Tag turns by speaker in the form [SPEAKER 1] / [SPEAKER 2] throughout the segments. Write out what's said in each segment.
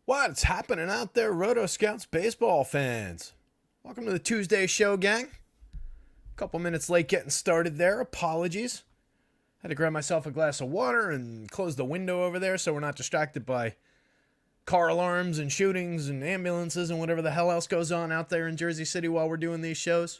[SPEAKER 1] What's happening out there, rotoscouts baseball fans? Welcome to the Tuesday show, gang. A couple minutes late getting started there. Apologies. Had to grab myself a glass of water and close the window over there so we're not distracted by car alarms and shootings and ambulances and whatever the hell else goes on out there in Jersey City while we're doing these shows.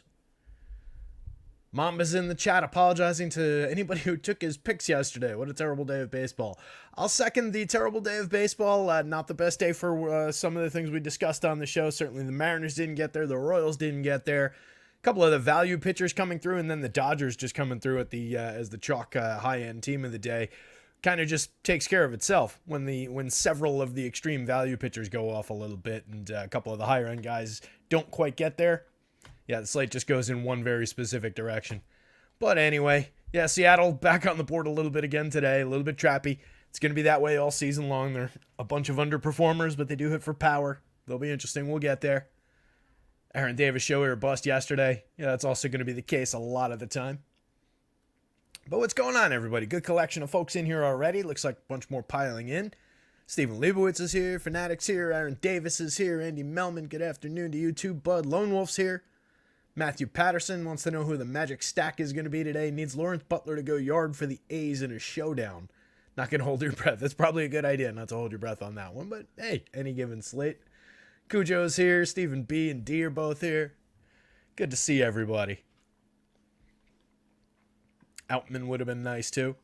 [SPEAKER 1] Mamba's in the chat apologizing to anybody who took his picks yesterday. What a terrible day of baseball. I'll second the terrible day of baseball. Not the best day for some of the things we discussed on the show. Certainly the Mariners didn't get there. The Royals didn't get there. A couple of the value pitchers coming through, and then the Dodgers just coming through at the as the chalk high-end team of the day. Kind of just takes care of itself when several of the extreme value pitchers go off a little bit and a couple of the higher-end guys don't quite get there. Yeah, the slate just goes in one very specific direction. But anyway, yeah, Seattle back on the board a little bit again today, a little bit trappy. It's going to be that way all season long. They're a bunch of underperformers, but they do hit for power. They'll be interesting. We'll get there. Aaron Davis show or bust yesterday. Yeah, that's also going to be the case a lot of the time. But what's going on, everybody? Good collection of folks in here already. Looks like a bunch more piling in. Stephen Leibowitz is here. Fanatics here. Aaron Davis is here. Andy Melman, good afternoon to you too. Bud Lone Wolf's here. Matthew Patterson wants to know who the magic stack is going to be today. Needs Lawrence Butler to go yard for the A's in a showdown. Not going to hold your breath. That's probably a good idea not to hold your breath on that one. But hey, any given slate. Cujo's here. Stephen B and D are both here. Good to see everybody. Outman would have been nice too.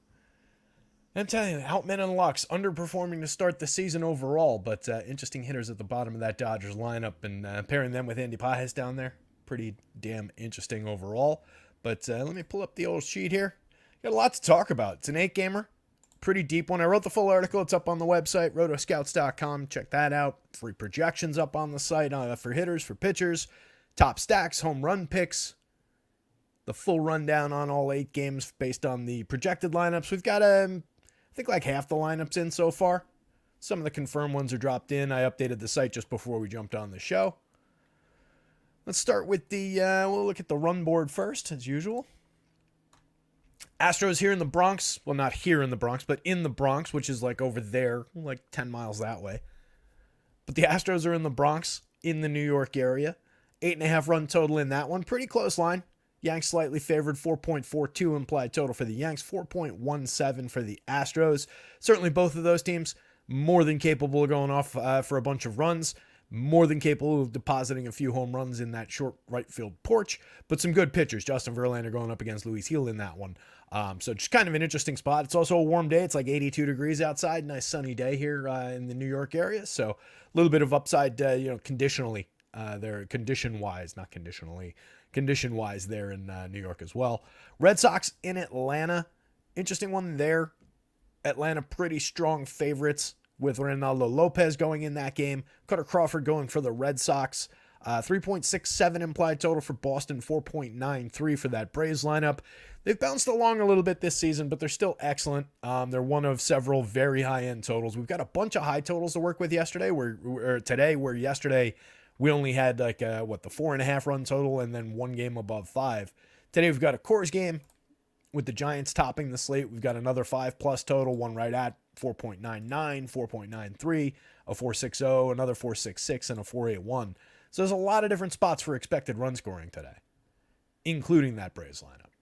[SPEAKER 1] I'm telling you, Outman and Lux underperforming to start the season overall. But interesting hitters at the bottom of that Dodgers lineup. And pairing them with Andy Pajes down there. Pretty damn interesting overall. But let me pull up the old sheet here. Got a lot to talk about. It's an 8-gamer. Pretty deep one. I wrote the full article. It's up on the website, rotoscouts.com. Check that out. Free projections up on the site for hitters, for pitchers, top stacks, home run picks. The full rundown on all 8 games based on the projected lineups. We've got, I think, like half the lineups in so far. Some of the confirmed ones are dropped in. I updated the site just before we jumped on the show. Let's start with we'll look at the run board first, as usual. Astros here in the Bronx. Well, not here in the Bronx, but in the Bronx, which is like over there, like 10 miles that way. But the Astros are in the Bronx, in the New York area. 8.5 run total in that one. Pretty close line. Yanks slightly favored, 4.42 implied total for the Yanks, 4.17 for the Astros. Certainly both of those teams more than capable of going off for a bunch of runs. More than capable of depositing a few home runs in that short right field porch, but some good pitchers. Justin Verlander going up against Luis Gil in that one. So just kind of an interesting spot. It's also a warm day. It's like 82 degrees outside. Nice sunny day here in the New York area. So a little bit of upside, conditionally there, condition-wise, not conditionally, condition-wise there in New York as well. Red Sox in Atlanta. Interesting one there. Atlanta pretty strong favorites, with Ronaldo Lopez going in that game. Cutter Crawford going for the Red Sox. 3.67 implied total for Boston, 4.93 for that Braves lineup. They've bounced along a little bit this season, but they're still excellent. They're one of several very high-end totals. We've got a bunch of high totals to work with yesterday, where yesterday we only had the 4.5 run total and then one game above 5. Today we've got a Coors game with the Giants topping the slate. We've got another 5+ total, one right at 4.99, 4.93, a 4.60, another 4.66, and a 4.81. So there's a lot of different spots for expected run scoring today, including that Braves lineup.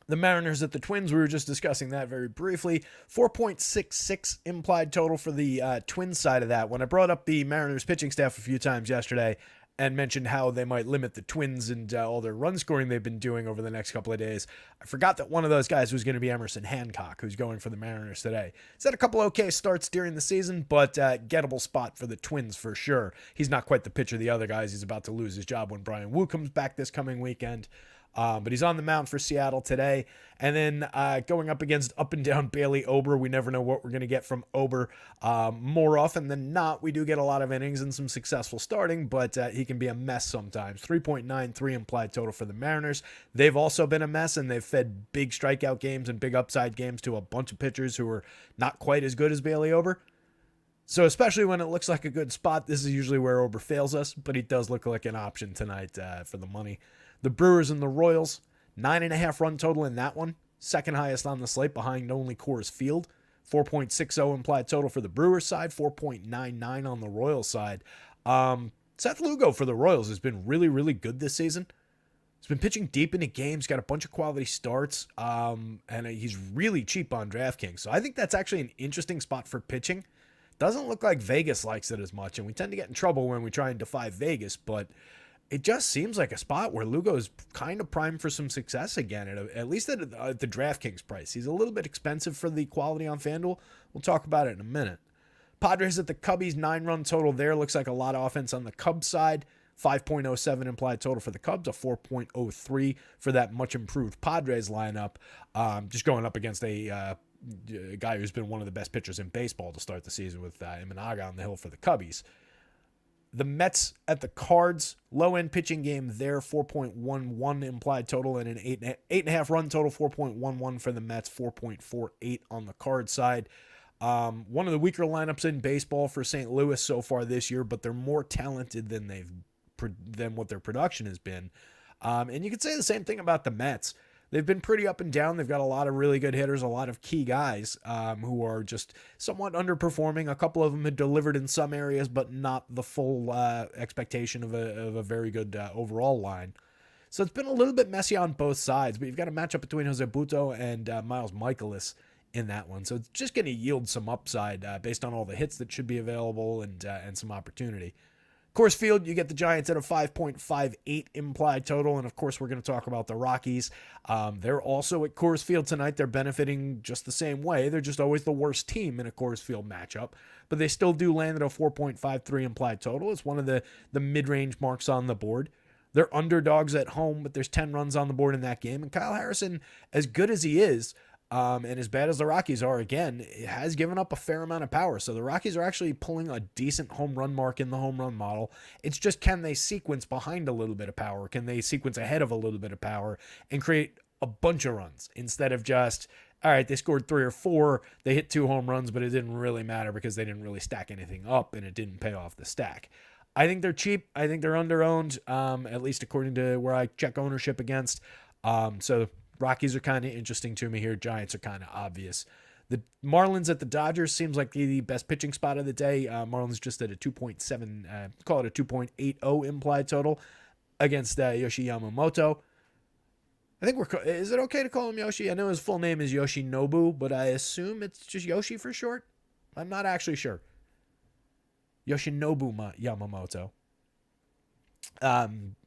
[SPEAKER 1] The Mariners at the Twins, we were just discussing that very briefly. 4.66 implied total for the Twins side of that. When I brought up the Mariners pitching staff a few times yesterday and mentioned how they might limit the Twins and all their run scoring they've been doing over the next couple of days, I forgot that one of those guys was going to be Emerson Hancock, who's going for the Mariners today. He's had a couple okay starts during the season, but gettable spot for the Twins for sure. He's not quite the pitcher the other guys. He's about to lose his job when Brian Wu comes back this coming weekend. But he's on the mound for Seattle today. And then going up against up and down Bailey Ober. We never know what we're going to get from Ober. More often than not, we do get a lot of innings and some successful starting, but he can be a mess sometimes. 3.93 implied total for the Mariners. They've also been a mess, and they've fed big strikeout games and big upside games to a bunch of pitchers who are not quite as good as Bailey Ober. So especially when it looks like a good spot, this is usually where Ober fails us, but he does look like an option tonight for the money. The Brewers and the Royals, 9.5 run total in that one. Second highest on the slate behind only Coors Field. 4.60 implied total for the Brewers side, 4.99 on the Royals side. Seth Lugo for the Royals has been really, really good this season. He's been pitching deep into games, got a bunch of quality starts, and he's really cheap on DraftKings. So I think that's actually an interesting spot for pitching. Doesn't look like Vegas likes it as much, and we tend to get in trouble when we try and defy Vegas, but it just seems like a spot where Lugo is kind of primed for some success again, at least at the DraftKings price. He's a little bit expensive for the quality on FanDuel. We'll talk about it in a minute. Padres at the Cubbies, 9-run total there. Looks like a lot of offense on the Cubs side. 5.07 implied total for the Cubs, a 4.03 for that much improved Padres lineup. Just going up against a guy who's been one of the best pitchers in baseball to start the season with Imanaga on the hill for the Cubbies. The Mets at the Cards, low-end pitching game there, 4.11 implied total and an 8.5 run total, 4.11 for the Mets, 4.48 on the Card side. One of the weaker lineups in baseball for St. Louis so far this year, but they're more talented than what their production has been. And you could say the same thing about the Mets. They've been pretty up and down. They've got a lot of really good hitters, a lot of key guys who are just somewhat underperforming. A couple of them had delivered in some areas, but not the full expectation of a very good overall line. So it's been a little bit messy on both sides, but you've got a matchup between Jose Butto and Miles Mikolas in that one. So it's just going to yield some upside based on all the hits that should be available and some opportunity. Coors Field, you get the Giants at a 5.58 implied total, and of course we're going to talk about the Rockies. They're also at Coors Field tonight. They're benefiting just the same way. They're just always the worst team in a Coors Field matchup, but they still do land at a 4.53 implied total. It's one of the mid-range marks on the board. They're underdogs at home, but there's 10 runs on the board in that game, and Kyle Harrison, as good as he is, and as bad as the Rockies are, again, has given up a fair amount of power. So the Rockies are actually pulling a decent home run mark in the home run model. It's just, can they sequence behind a little bit of power? Can they sequence ahead of a little bit of power and create a bunch of runs instead of just, all right, they scored 3 or 4, they hit 2 home runs, but it didn't really matter because they didn't really stack anything up and it didn't pay off the stack. I think they're cheap. I think they're underowned, at least according to where I check ownership against. So Rockies are kind of interesting to me here. Giants are kind of obvious. The Marlins at the Dodgers seems like the best pitching spot of the day. Marlins just at a 2.7, call it a 2.80 implied total against Yoshi Yamamoto. I think is it okay to call him Yoshi? I know his full name is Yoshinobu, but I assume it's just Yoshi for short. I'm not actually sure. Yoshinobu Yamamoto.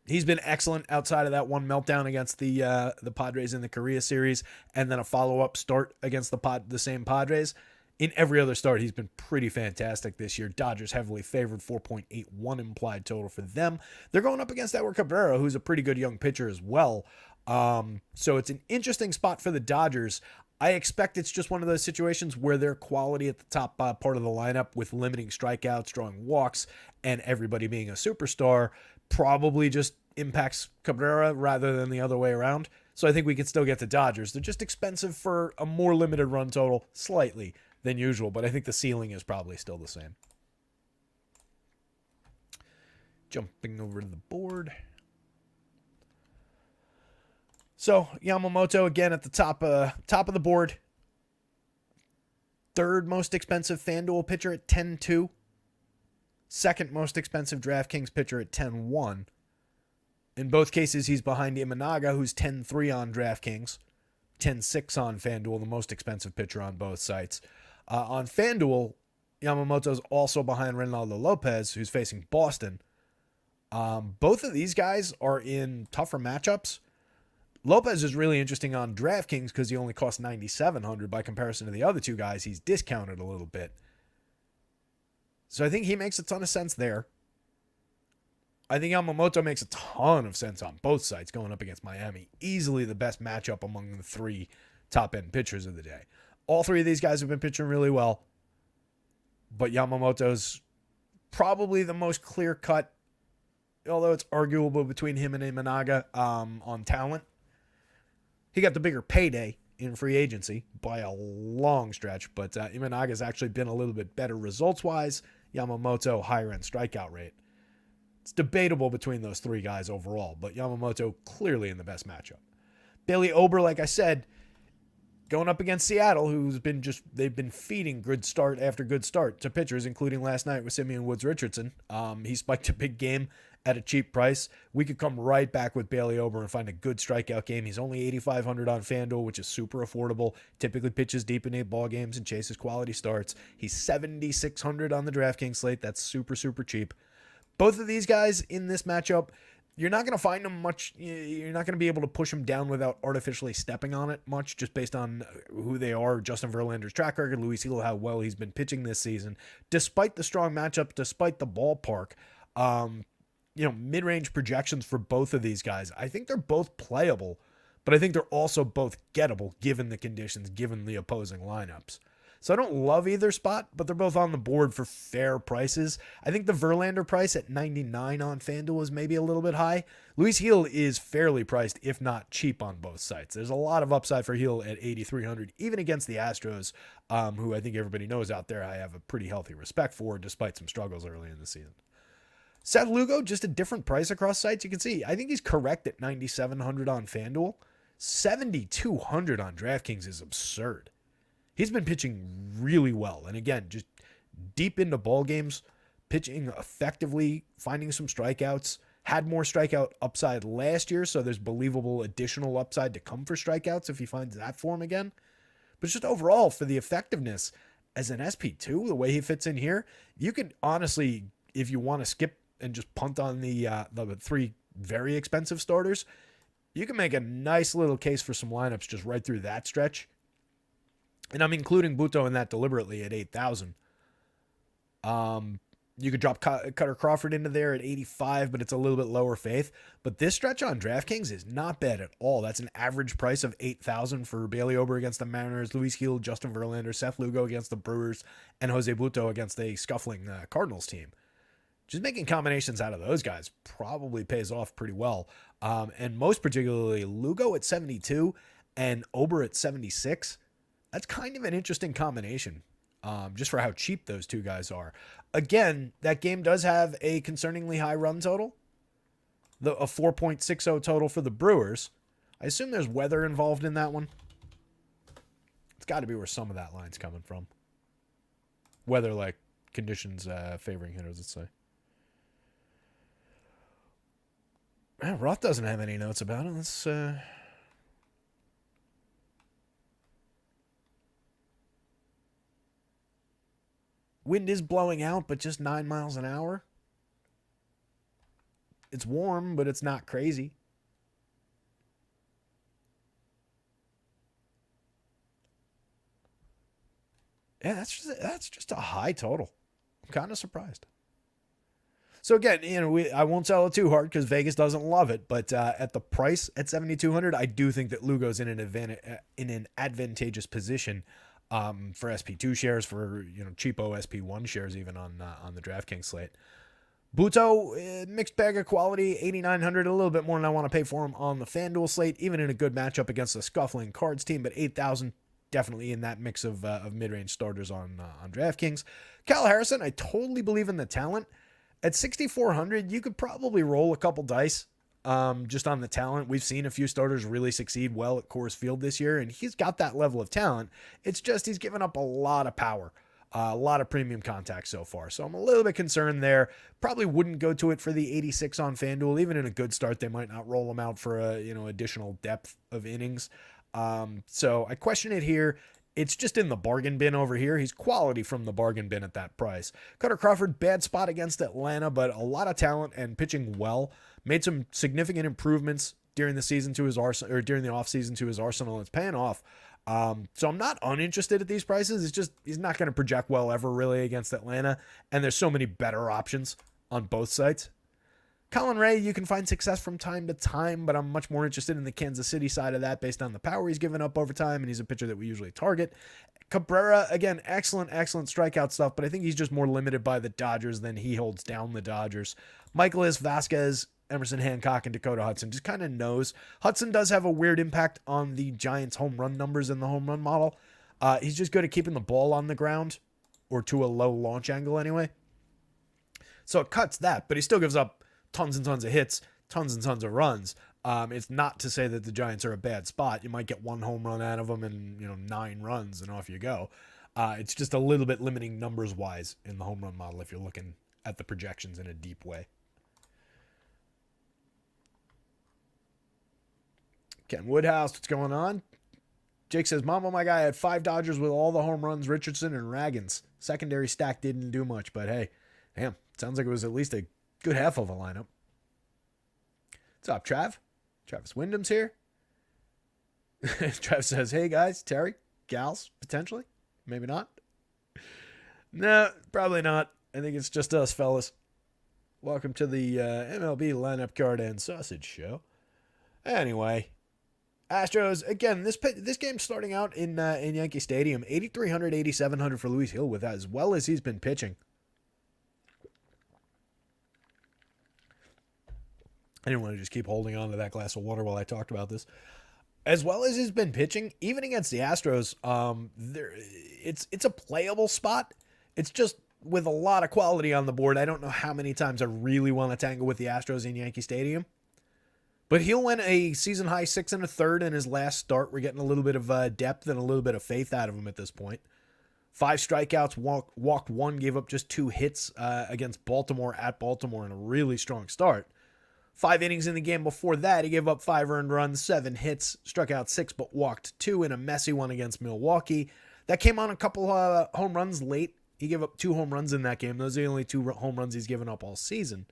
[SPEAKER 1] He's been excellent outside of that one meltdown against the Padres in the Korea series, and then a follow-up start against the same Padres. In every other start, he's been pretty fantastic this year. Dodgers heavily favored, 4.81 implied total for them. They're going up against Edward Cabrera, who's a pretty good young pitcher as well. So it's an interesting spot for the Dodgers. I expect it's just one of those situations where their quality at the top part of the lineup, with limiting strikeouts, drawing walks, and everybody being a superstar, probably just impacts Cabrera rather than the other way around. So I think we can still get the Dodgers. They're just expensive for a more limited run total, slightly, than usual, but I think the ceiling is probably still the same. Jumping over to the board. So Yamamoto again at the top of the board. Third most expensive FanDuel pitcher at 10.2. Second most expensive DraftKings pitcher at 10.1. In both cases, he's behind Imanaga, who's 10.3 on DraftKings, 10.6 on FanDuel, the most expensive pitcher on both sites. On FanDuel, Yamamoto's also behind Reynaldo Lopez, who's facing Boston. Both of these guys are in tougher matchups. Lopez is really interesting on DraftKings because he only costs $9,700 by comparison to the other two guys. He's discounted a little bit. So I think he makes a ton of sense there. I think Yamamoto makes a ton of sense on both sides going up against Miami. Easily the best matchup among the 3 top-end pitchers of the day. All 3 of these guys have been pitching really well, but Yamamoto's probably the most clear-cut, although it's arguable between him and Imanaga on talent. He got the bigger payday in free agency by a long stretch, but Imanaga's actually been a little bit better results-wise. Yamamoto, higher-end strikeout rate. It's debatable between those 3 guys overall, but Yamamoto clearly in the best matchup. Bailey Ober, like I said, Going up against Seattle, they've been feeding good start after good start to pitchers, including last night with Simeon Woods Richardson. He spiked a big game at a cheap price. We could come right back with Bailey Ober and find a good strikeout game. He's only 8,500 on FanDuel, which is super affordable. Typically pitches deep in 8 ball games and chases quality starts. He's 7,600 on the DraftKings slate. That's super, super cheap. Both of these guys in this matchup, you're not going to find them much. You're not going to be able to push them down without artificially stepping on it much, just based on who they are. Justin Verlander's track record, Luis Gil, how well he's been pitching this season, despite the strong matchup, despite the ballpark. Mid-range projections for both of these guys, I think they're both playable, but I think they're also both gettable given the conditions, given the opposing lineups. So I don't love either spot, but they're both on the board for fair prices. I think the Verlander price at 99 on FanDuel is maybe a little bit high. Luis Gil is fairly priced, if not cheap, on both sites. There's a lot of upside for Gil at 8,300, even against the Astros, who I think everybody knows out there I have a pretty healthy respect for, despite some struggles early in the season. Seth Lugo, just a different price across sites. You can see, I think he's correct at 9,700 on FanDuel. 7,200 on DraftKings is absurd. He's been pitching really well. And again, just deep into ball games, pitching effectively, finding some strikeouts. Had more strikeout upside last year, so there's believable additional upside to come for strikeouts if he finds that form again. But just overall, for the effectiveness as an SP2, the way he fits in here, you could honestly, if you want to skip and just punt on the 3 very expensive starters, you can make a nice little case for some lineups just right through that stretch. And I'm including Buto in that deliberately at 8,000. You could drop Cutter Crawford into there at 85, but it's a little bit lower faith. But this stretch on DraftKings is not bad at all. That's an average price of 8,000 for Bailey Ober against the Mariners, Luis Gil, Justin Verlander, Seth Lugo against the Brewers, and Jose Buto against a scuffling Cardinals team. Just making combinations out of those guys probably pays off pretty well. And most particularly, Lugo at 72 and Ober at 76. That's kind of an interesting combination, just for how cheap those two guys are. Again, that game does have a concerningly high run total, a 4.60 total for the Brewers. I assume there's weather involved in that one. It's got to be where some of that line's coming from. Weather, like conditions favoring hitters, let's say. Roth doesn't have any notes about it. Let's... Wind is blowing out, but just 9 miles an hour. It's warm, but it's not crazy. Yeah, that's just a high total. I'm kind of surprised. So again, I won't sell it too hard because Vegas doesn't love it, but at the price at 7,200, I do think that Lugo's in an advantageous position. For SP2 shares, for cheapo SP1 shares, even on the DraftKings slate. Buto, mixed bag of quality, 8,900, a little bit more than I want to pay for him on the FanDuel slate, even in a good matchup against a scuffling Cards team, but 8,000, definitely in that mix of mid-range starters on DraftKings. Kyle Harrison, I totally believe in the talent. At 6,400, you could probably roll a couple dice. Just on the talent. We've seen a few starters really succeed well at Coors Field this year, and he's got that level of talent. It's just he's given up a lot of power, a lot of premium contact so far. So I'm a little bit concerned there. Probably wouldn't go to it for the 86 on FanDuel. Even in a good start, they might not roll him out for additional depth of innings. So I question it here. It's just in the bargain bin over here. He's quality from the bargain bin at that price. Cutter Crawford, bad spot against Atlanta, but a lot of talent and pitching well. Made some significant improvements during the season to his arsenal, or during the offseason to his arsenal. It's paying off. So I'm not uninterested at these prices. It's just he's not going to project well ever really against Atlanta, and there's so many better options on both sites. Colin Ray, you can find success from time to time, but I'm much more interested in the Kansas City side of that based on the power he's given up over time, and he's a pitcher that we usually target. Cabrera, again, excellent strikeout stuff, but I think he's just more limited by the Dodgers than he holds down the Dodgers. Michaelis, Vasquez, Emerson Hancock, and Dakota Hudson just kind of knows. Hudson does have a weird impact on the Giants' home run numbers in the home run model. He's just good at keeping the ball on the ground, or to a low launch angle anyway. So it cuts that, but he still gives up tons and tons of hits, tons and tons of runs. It's not to say that the Giants are a bad spot. You might get one home run out of them and 9 runs and off you go. It's just a little bit limiting numbers wise in the home run model if you're looking at the projections in a deep way. Ken Woodhouse, what's going on? Jake says, Mama, my guy had 5 Dodgers with all the home runs, Richardson and Raggins. Secondary stack didn't do much, but hey, damn, sounds like it was at least a good half of a lineup. What's up, Trav? Travis Wyndham's here. Trav says, hey guys, Terry, gals, potentially. Maybe not. No, probably not. I think it's just us, fellas. Welcome to the MLB Lineup Card and Sausage Show. Anyway, Astros, again, this game's starting out in Yankee Stadium. 8,300, 8,700 for Luis Gil with that, as well as he's been pitching. I didn't want to just keep holding on to that glass of water while I talked about this. As well as he's been pitching, even against the Astros, it's a playable spot. It's just with a lot of quality on the board. I don't know how many times I really want to tangle with the Astros in Yankee Stadium. But he'll win a season high 6 1/3 in his last start. We're getting a little bit of depth and a little bit of faith out of him at this point. 5 strikeouts, walked 1, gave up just 2 hits against Baltimore at Baltimore in a really strong start. 5 innings in the game before that, he gave up 5 earned runs, 7 hits, struck out 6, but walked 2 in a messy one against Milwaukee. That came on a couple home runs late. He gave up 2 home runs in that game. Those are the only 2 home runs he's given up all season.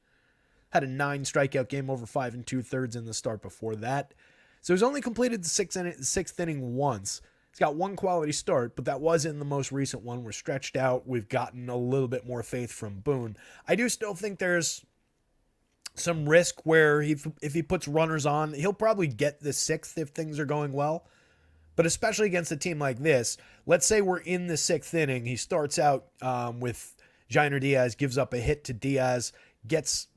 [SPEAKER 1] Had a 9 strikeout game over 5 2/3 in the start before that. So he's only completed the 6th inning once. He's got 1 quality start, but that was in the most recent one. We're stretched out. We've gotten a little bit more faith from Boone. I do still think there's some risk where if he puts runners on, he'll probably get the 6th if things are going well. But especially against a team like this, let's say we're in the 6th inning. He starts out with Jainer Diaz, gives up a hit to Diaz, gets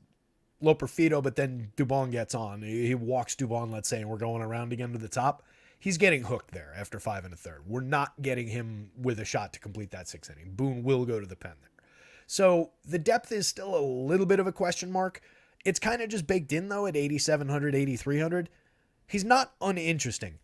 [SPEAKER 1] Loperfido, but then Dubon gets on. He walks Dubon, let's say, and we're going around again to the top. He's getting hooked there after 5 1/3. We're not getting him with a shot to complete that 6th inning. Boone will go to the pen there. So the depth is still a little bit of a question mark. It's kind of just baked in, though, at 8,700, 8,300. He's not uninteresting.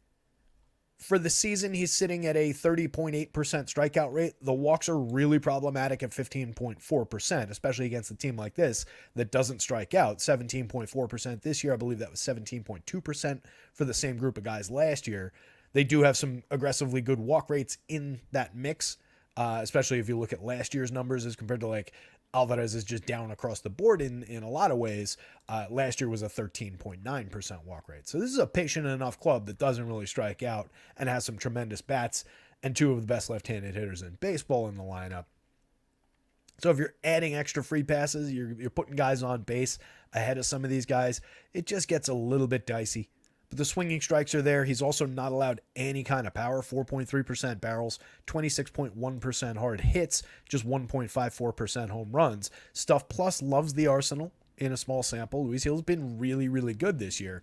[SPEAKER 1] For the season, he's sitting at a 30.8% strikeout rate. The walks are really problematic at 15.4%, especially against a team like this that doesn't strike out. 17.4% this year. I believe that was 17.2% for the same group of guys last year. They do have some aggressively good walk rates in that mix, especially if you look at last year's numbers as compared to like Alvarez is just down across the board in a lot of ways. Last year was a 13.9% walk rate. So this is a patient enough club that doesn't really strike out and has some tremendous bats and 2 of the best left-handed hitters in baseball in the lineup. So if you're adding extra free passes, you're putting guys on base ahead of some of these guys, it just gets a little bit dicey. But the swinging strikes are there. He's also not allowed any kind of power, 4.3% barrels, 26.1% hard hits, just 1.54% home runs. Stuff Plus loves the arsenal in a small sample. Luis Gil's been really, really good this year.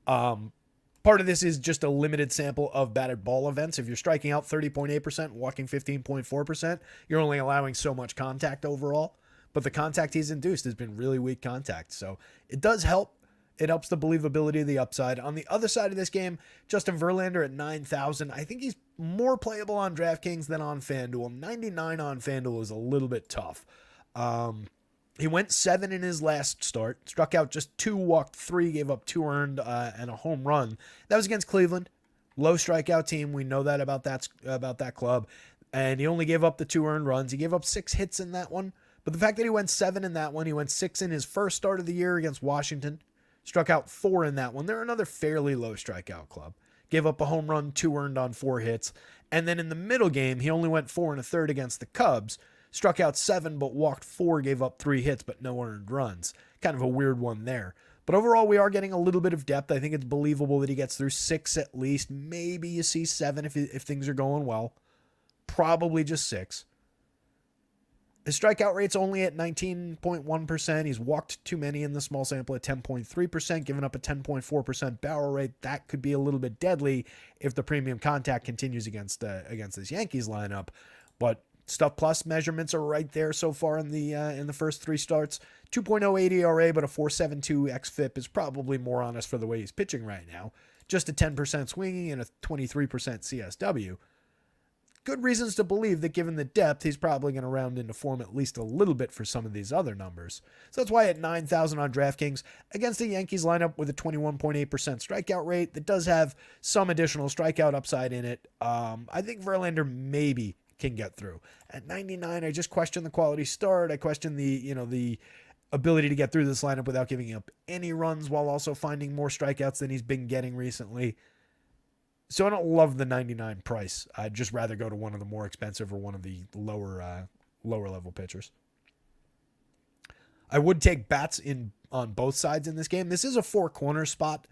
[SPEAKER 1] Part of this is just a limited sample of batted ball events. If you're striking out 30.8%, walking 15.4%, you're only allowing so much contact overall. But the contact he's induced has been really weak contact. So it does help. It helps the believability of the upside. On the other side of this game, Justin Verlander at 9,000. I think he's more playable on DraftKings than on FanDuel. 99 on FanDuel is a little bit tough. He went 7 in his last start, struck out just 2, walked 3, gave up 2 earned, and a home run. That was against Cleveland. Low strikeout team. We know that about that club. And he only gave up the 2 earned runs. He gave up 6 hits in that one. But the fact that he went 7 in that one, he went 6 in his first start of the year against Washington. Struck out 4 in that one. They're another fairly low strikeout club. Gave up a home run, 2 earned on 4 hits. And then in the middle game, he only went 4 1/3 against the Cubs. Struck out 7, but walked 4, gave up 3 hits, but no earned runs. Kind of a weird one there. But overall, we are getting a little bit of depth. I think it's believable that he gets through 6 at least. Maybe you see 7 if things are going well. Probably just 6. His strikeout rate's only at 19.1%. He's walked too many in the small sample at 10.3%, giving up a 10.4% barrel rate. That could be a little bit deadly if the premium contact continues against this Yankees lineup. But Stuff Plus measurements are right there so far in the first 3 starts. 2.08 ERA, but a 4.72 xFIP is probably more honest for the way he's pitching right now. Just a 10% swinging and a 23% CSW. Good reasons to believe that given the depth, he's probably going to round into form at least a little bit for some of these other numbers. So that's why at 9,000 on DraftKings, against the Yankees lineup with a 21.8% strikeout rate that does have some additional strikeout upside in it, I think Verlander maybe can get through. At 99, I just question the quality start. I question the ability to get through this lineup without giving up any runs while also finding more strikeouts than he's been getting recently. So I don't love the 99 price. I'd just rather go to one of the more expensive or one of the lower level pitchers. I would take bats on both sides in this game. This is a 4-corner spot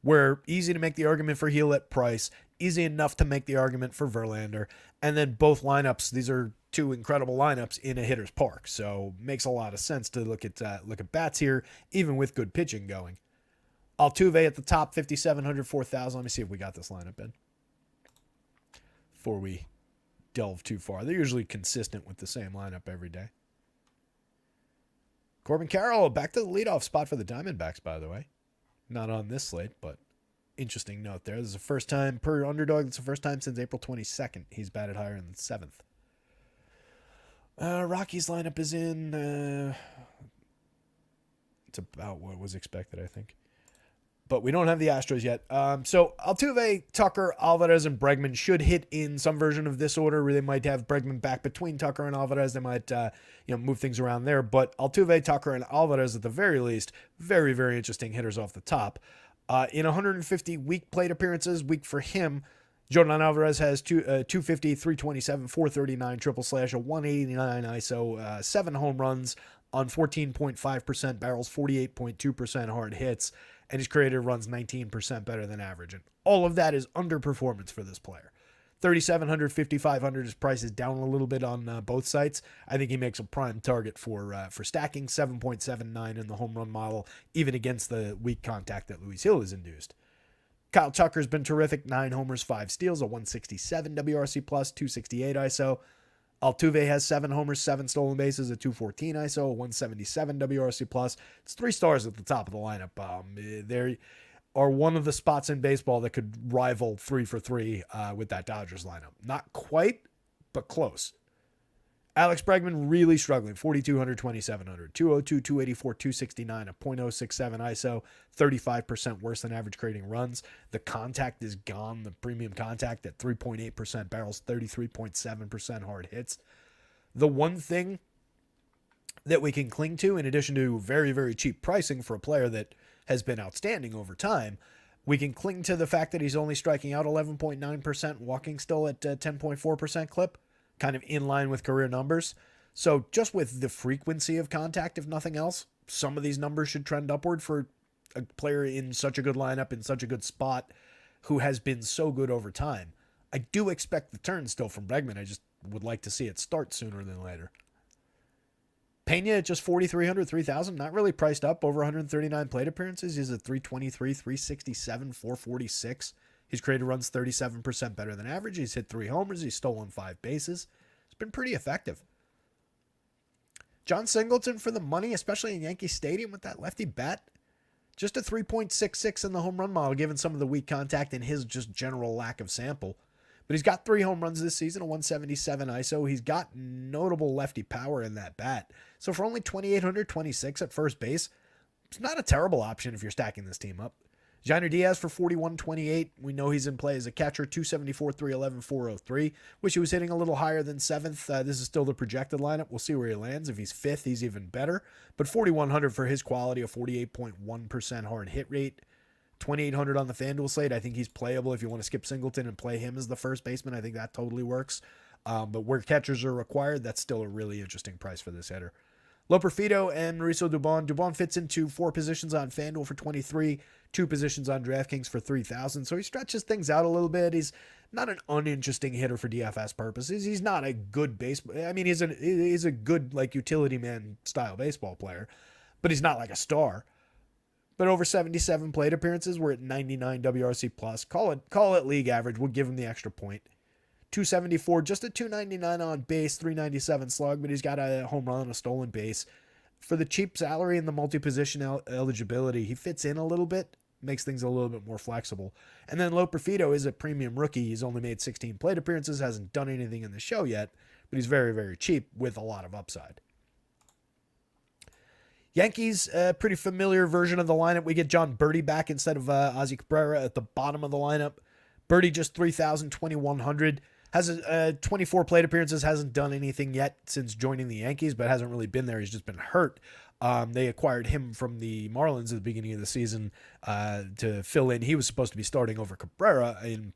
[SPEAKER 1] where easy to make the argument for Heel at price, easy enough to make the argument for Verlander, and then both lineups. These are 2 incredible lineups in a hitter's park, so makes a lot of sense to look at bats here, even with good pitching going. Altuve at the top, 5,700, 4,000. Let me see if we got this lineup in before we delve too far. They're usually consistent with the same lineup every day. Corbin Carroll back to the leadoff spot for the Diamondbacks, by the way. Not on this slate, but interesting note there. This is the first time per underdog. It's the first time since April 22nd he's batted higher than 7th. Rockies lineup is in. It's about what was expected, I think. But we don't have the Astros yet. So Altuve, Tucker, Alvarez, and Bregman should hit in some version of this order where they might have Bregman back between Tucker and Alvarez. They might move things around there. But Altuve, Tucker, and Alvarez at the very least, very, very interesting hitters off the top. In 150 week plate appearances, week for him, Jordan Alvarez has 250, 327, 439 triple slash, a 189 ISO, 7 home runs on 14.5% barrels, 48.2% hard hits. And his creative runs 19% better than average. And all of that is underperformance for this player. 3,700, 5,500, his price is down a little bit on both sites. I think he makes a prime target for stacking, 7.79 in the home run model, even against the weak contact that Luis Hill has induced. Kyle Tucker's been terrific, 9 homers, 5 steals, a 167 WRC+, 268 ISO. Altuve has 7 homers, 7 stolen bases, a 214 ISO, a 177 WRC+. It's 3 stars at the top of the lineup. There are one of the spots in baseball that could rival 3 for 3 with that Dodgers lineup. Not quite, but close. Alex Bregman really struggling, 4,200, 2,700, 202, 284, 269, a .067 ISO, 35% worse than average creating runs. The contact is gone, the premium contact at 3.8% barrels, 33.7% hard hits. The one thing that we can cling to, in addition to very, very cheap pricing for a player that has been outstanding over time, we can cling to the fact that he's only striking out 11.9%, walking still at 10.4% clip. Kind of in line with career numbers. So just with the frequency of contact, if nothing else, some of these numbers should trend upward for a player in such a good lineup, in such a good spot, who has been so good over time. I do expect the turn still from Bregman. I just would like to see it start sooner than later. Pena at just 4,300, 3,000, not really priced up, over 139 plate appearances. He's at 323, 367, 446. His created runs 37% better than average. He's hit 3 homers. He's stolen 5 bases. It's been pretty effective. John Singleton for the money, especially in Yankee Stadium with that lefty bat. Just a 3.66 in the home run model, given some of the weak contact and his just general lack of sample. But he's got 3 home runs this season, a 177 ISO. He's got notable lefty power in that bat. So for only 2,826 at first base, it's not a terrible option if you're stacking this team up. Jainer Diaz for 41.28. We know he's in play as a catcher, 274, 311, 403. Wish he was hitting a little higher than 7th. This is still the projected lineup. We'll see where he lands. If he's 5th, he's even better. But 4,100 for his quality, a 48.1% hard hit rate. 2,800 on the FanDuel slate. I think he's playable if you want to skip Singleton and play him as the first baseman. I think that totally works. But where catchers are required, that's still a really interesting price for this hitter. Loperfido and Mauricio Dubon. Dubon fits into 4 positions on FanDuel for 23, 2 positions on DraftKings for 3,000. So he stretches things out a little bit. He's not an uninteresting hitter for DFS purposes. He's not a good baseball. I mean, he's a good like utility man style baseball player, but he's not like a star. But over 77 plate appearances, we're at 99 WRC plus. Call it league average. We'll give him the extra point. 274, just a 299 on base, 397 slug, but he's got a home run and a stolen base. For the cheap salary and the multi-position eligibility, he fits in a little bit, makes things a little bit more flexible. And then Loperfido is a premium rookie. He's only made 16 plate appearances, hasn't done anything in the show yet, but he's very, very cheap with a lot of upside. Yankees, a pretty familiar version of the lineup. We get John Birdie back instead of Ozzie Cabrera at the bottom of the lineup. Birdie just 3,000, 2,100. Has 24 plate appearances, hasn't done anything yet since joining the Yankees, but hasn't really been there. He's just been hurt. They acquired him from the Marlins at the beginning of the season to fill in. He was supposed to be starting over Cabrera in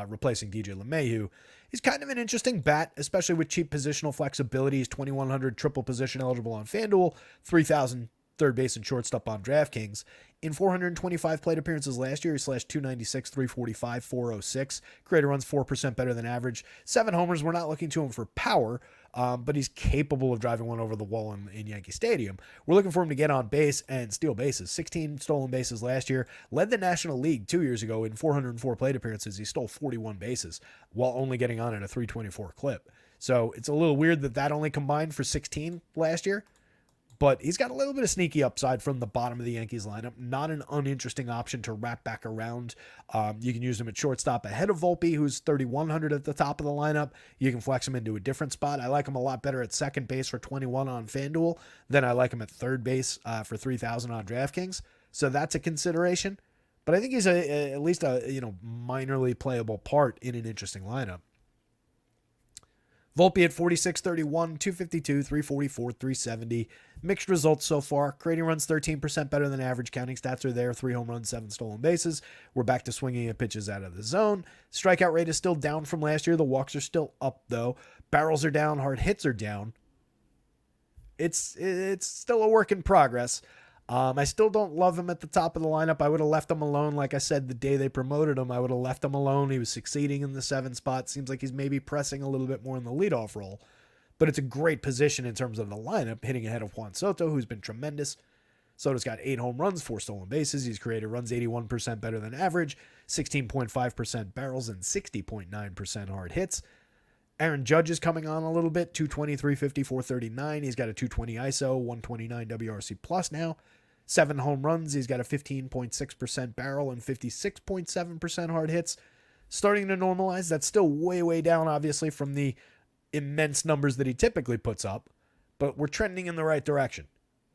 [SPEAKER 1] replacing DJ LeMahieu. He's kind of an interesting bat, especially with cheap positional flexibility. He's 2,100 triple position eligible on FanDuel, 3,000 third base and shortstop on DraftKings. In 425 plate appearances last year, he slashed 296, 345, 406. Creator runs 4% better than average. 7 homers. We're not looking to him for power, but he's capable of driving one over the wall in Yankee Stadium. We're looking for him to get on base and steal bases. 16 stolen bases last year. Led the National League 2 years ago in 404 plate appearances. He stole 41 bases while only getting on at a 324 clip. So it's a little weird that only combined for 16 last year. But he's got a little bit of sneaky upside from the bottom of the Yankees lineup. Not an uninteresting option to wrap back around. You can use him at shortstop ahead of Volpe, who's 3,100 at the top of the lineup. You can flex him into a different spot. I like him a lot better at second base for 21 on FanDuel than I like him at third base for 3,000 on DraftKings. So that's a consideration. But I think he's at least a minorly playable part in an interesting lineup. Volpe at 46, 31, 252, 344, 370. Mixed results so far. Creating runs 13% better than average. Counting stats are there. 3 home runs, 7 stolen bases. We're back to swinging at pitches out of the zone. Strikeout rate is still down from last year. The walks are still up, though. Barrels are down. Hard hits are down. It's still a work in progress. I still don't love him at the top of the lineup. I would have left him alone. Like I said, the day they promoted him, I would have left him alone. He was succeeding in the 7 spot. Seems like he's maybe pressing a little bit more in the leadoff role. But it's a great position in terms of the lineup, hitting ahead of Juan Soto, who's been tremendous. Soto's got 8 home runs, 4 stolen bases. He's created runs 81% better than average, 16.5% barrels, and 60.9% hard hits. Aaron Judge is coming on a little bit, 220, 350, 439. He's got a 220 ISO, 129 WRC plus now. 7 home runs. He's got a 15.6% barrel and 56.7% hard hits. Starting to normalize. That's still way, way down, obviously, from the immense numbers that he typically puts up. But we're trending in the right direction.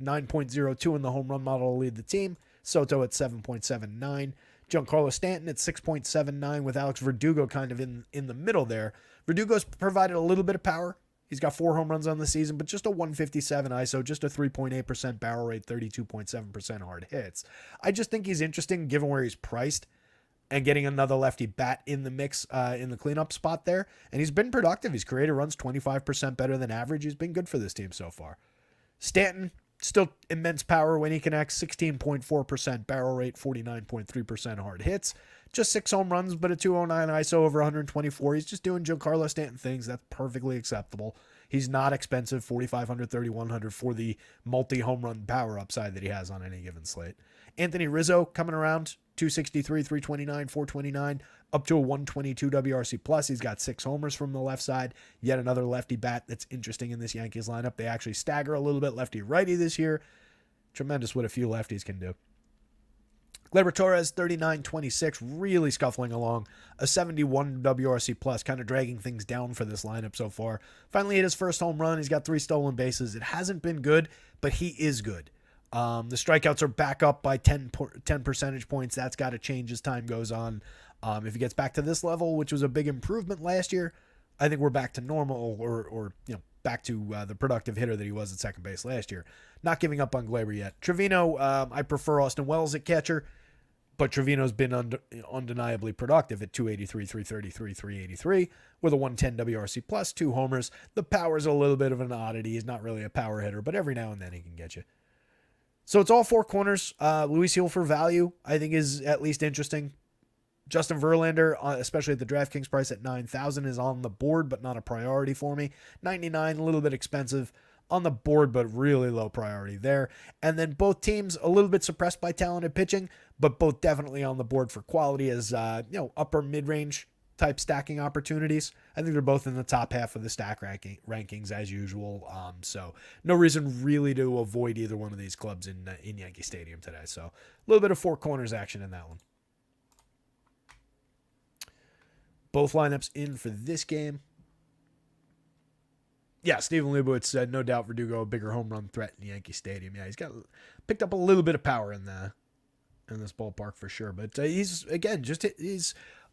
[SPEAKER 1] 9.02 in the home run model to lead the team. Soto at 7.79. Giancarlo Stanton at 6.79 with Alex Verdugo kind of in the middle there. Verdugo's provided a little bit of power. He's got 4 home runs on the season, but just a 157 ISO, just a 3.8% barrel rate, 32.7% hard hits. I just think he's interesting given where he's priced and getting another lefty bat in the mix in the cleanup spot there. And he's been productive. He's created runs 25% better than average. He's been good for this team so far. Stanton, still immense power when he connects, 16.4% barrel rate, 49.3% hard hits. Just 6 home runs, but a 209 ISO over 124. He's just doing Giancarlo Stanton things. That's perfectly acceptable. He's not expensive, 4,500, 3,100 for the multi-home run power upside that he has on any given slate. Anthony Rizzo coming around, 263, 329, 429, up to a 122 WRC plus. He's got 6 homers from the left side. Yet another lefty bat that's interesting in this Yankees lineup. They actually stagger a little bit lefty-righty this year. Tremendous what a few lefties can do. Gleyber Torres, 39-26, really scuffling along. A 71 WRC plus, kind of dragging things down for this lineup so far. Finally hit his first home run. He's got 3 stolen bases. It hasn't been good, but he is good. The strikeouts are back up by 10 percentage points. That's got to change as time goes on. If he gets back to this level, which was a big improvement last year, I think we're back to normal or back to the productive hitter that he was at second base last year. Not giving up on Gleyber yet. Trevino, I prefer Austin Wells at catcher, but Trevino's been undeniably productive at 283, 333, 383 with a 110 WRC plus, 2 homers. The power's a little bit of an oddity. He's not really a power hitter, but every now and then he can get you. So it's all 4 corners. Luis Hill for value, I think, is at least interesting. Justin Verlander, especially at the DraftKings price at 9,000, is on the board, but not a priority for me. 99, a little bit expensive on the board, but really low priority there. And then both teams a little bit suppressed by talented pitching, but both definitely on the board for quality as upper mid-range type stacking opportunities. I think they're both in the top half of the stack rankings as usual. So no reason really to avoid either one of these clubs in Yankee Stadium today. So a little bit of four corners action in that one. Both lineups in for this game. Yeah, Steven Leibowitz said, no doubt Verdugo a bigger home run threat in Yankee Stadium. Yeah, he's picked up a little bit of power in this ballpark for sure. But he's